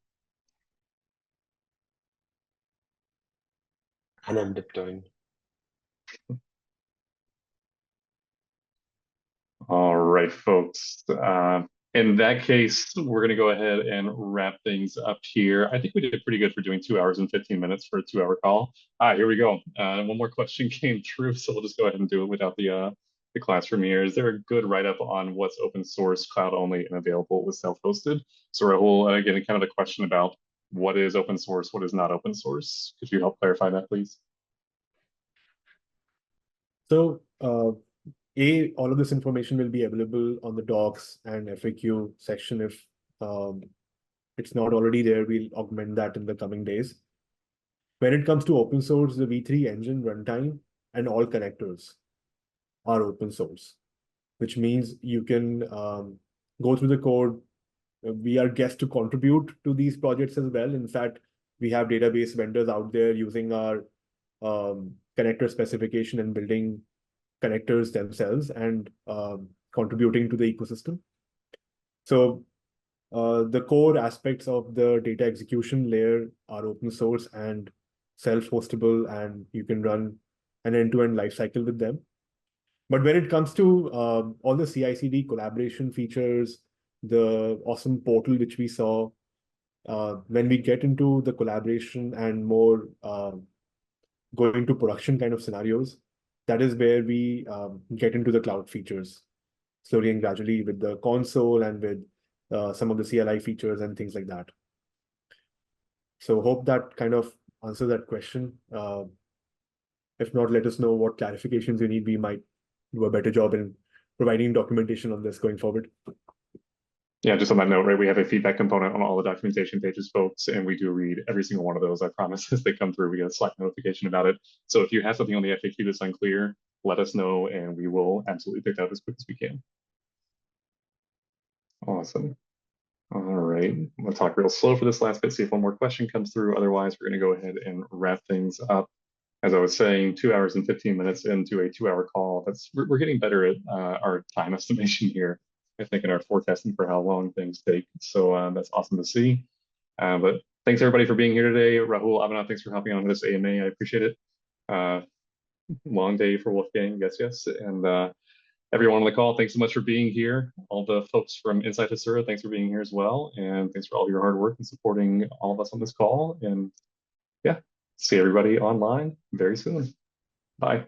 And I'm tiptoeing. All right, folks. In that case, we're going to go ahead and wrap things up here. I think we did pretty good for doing 2 hours and 15 minutes for a 2-hour call. Here we go. One more question came through, so we'll just go ahead and do it without the classroom here. Is there a good write-up on what's open source, cloud only, and available with self-hosted? So Rahul, again, kind of the question about what is open source, what is not open source. Could you help clarify that, please? So, all of this information will be available on the docs and FAQ section. If it's not already there, we'll augment that in the coming days. When it comes to open source, the V3 engine runtime and all connectors are open source, which means you can go through the code. We are guests to contribute to these projects as well. In fact, we have database vendors out there using our connector specification and building connectors themselves and contributing to the ecosystem. So the core aspects of the data execution layer are open source and self-hostable, and you can run an end-to-end lifecycle with them. But when it comes to all the CI/CD collaboration features, the awesome portal which we saw, when we get into the collaboration and more going to production kind of scenarios, that is where we get into the cloud features slowly and gradually with the console and with some of the CLI features and things like that. So hope that kind of answers that question. If not, let us know what clarifications you need. We might do a better job in providing documentation on this going forward. Yeah, just on that note, right, we have a feedback component on all the documentation pages, folks, and we do read every single one of those. I promise as they come through, we get a Slack notification about it. So if you have something on the FAQ that's unclear, let us know, and we will absolutely pick that up as quick as we can. Awesome. All right, I'm gonna talk real slow for this last bit, see if one more question comes through. Otherwise, we're gonna go ahead and wrap things up. As I was saying, 2 hours and 15 minutes into a 2-hour call. We're getting better at our time estimation here, I think, in our forecasting for how long things take. So that's awesome to see. But thanks everybody for being here today. Rahul, Abhinav, thanks for helping on this AMA. I appreciate it. Long day for Wolfgang, yes. And everyone on the call, thanks so much for being here. All the folks from Inside Hasura, thanks for being here as well. And thanks for all your hard work and supporting all of us on this call. And yeah, see everybody online very soon. Bye.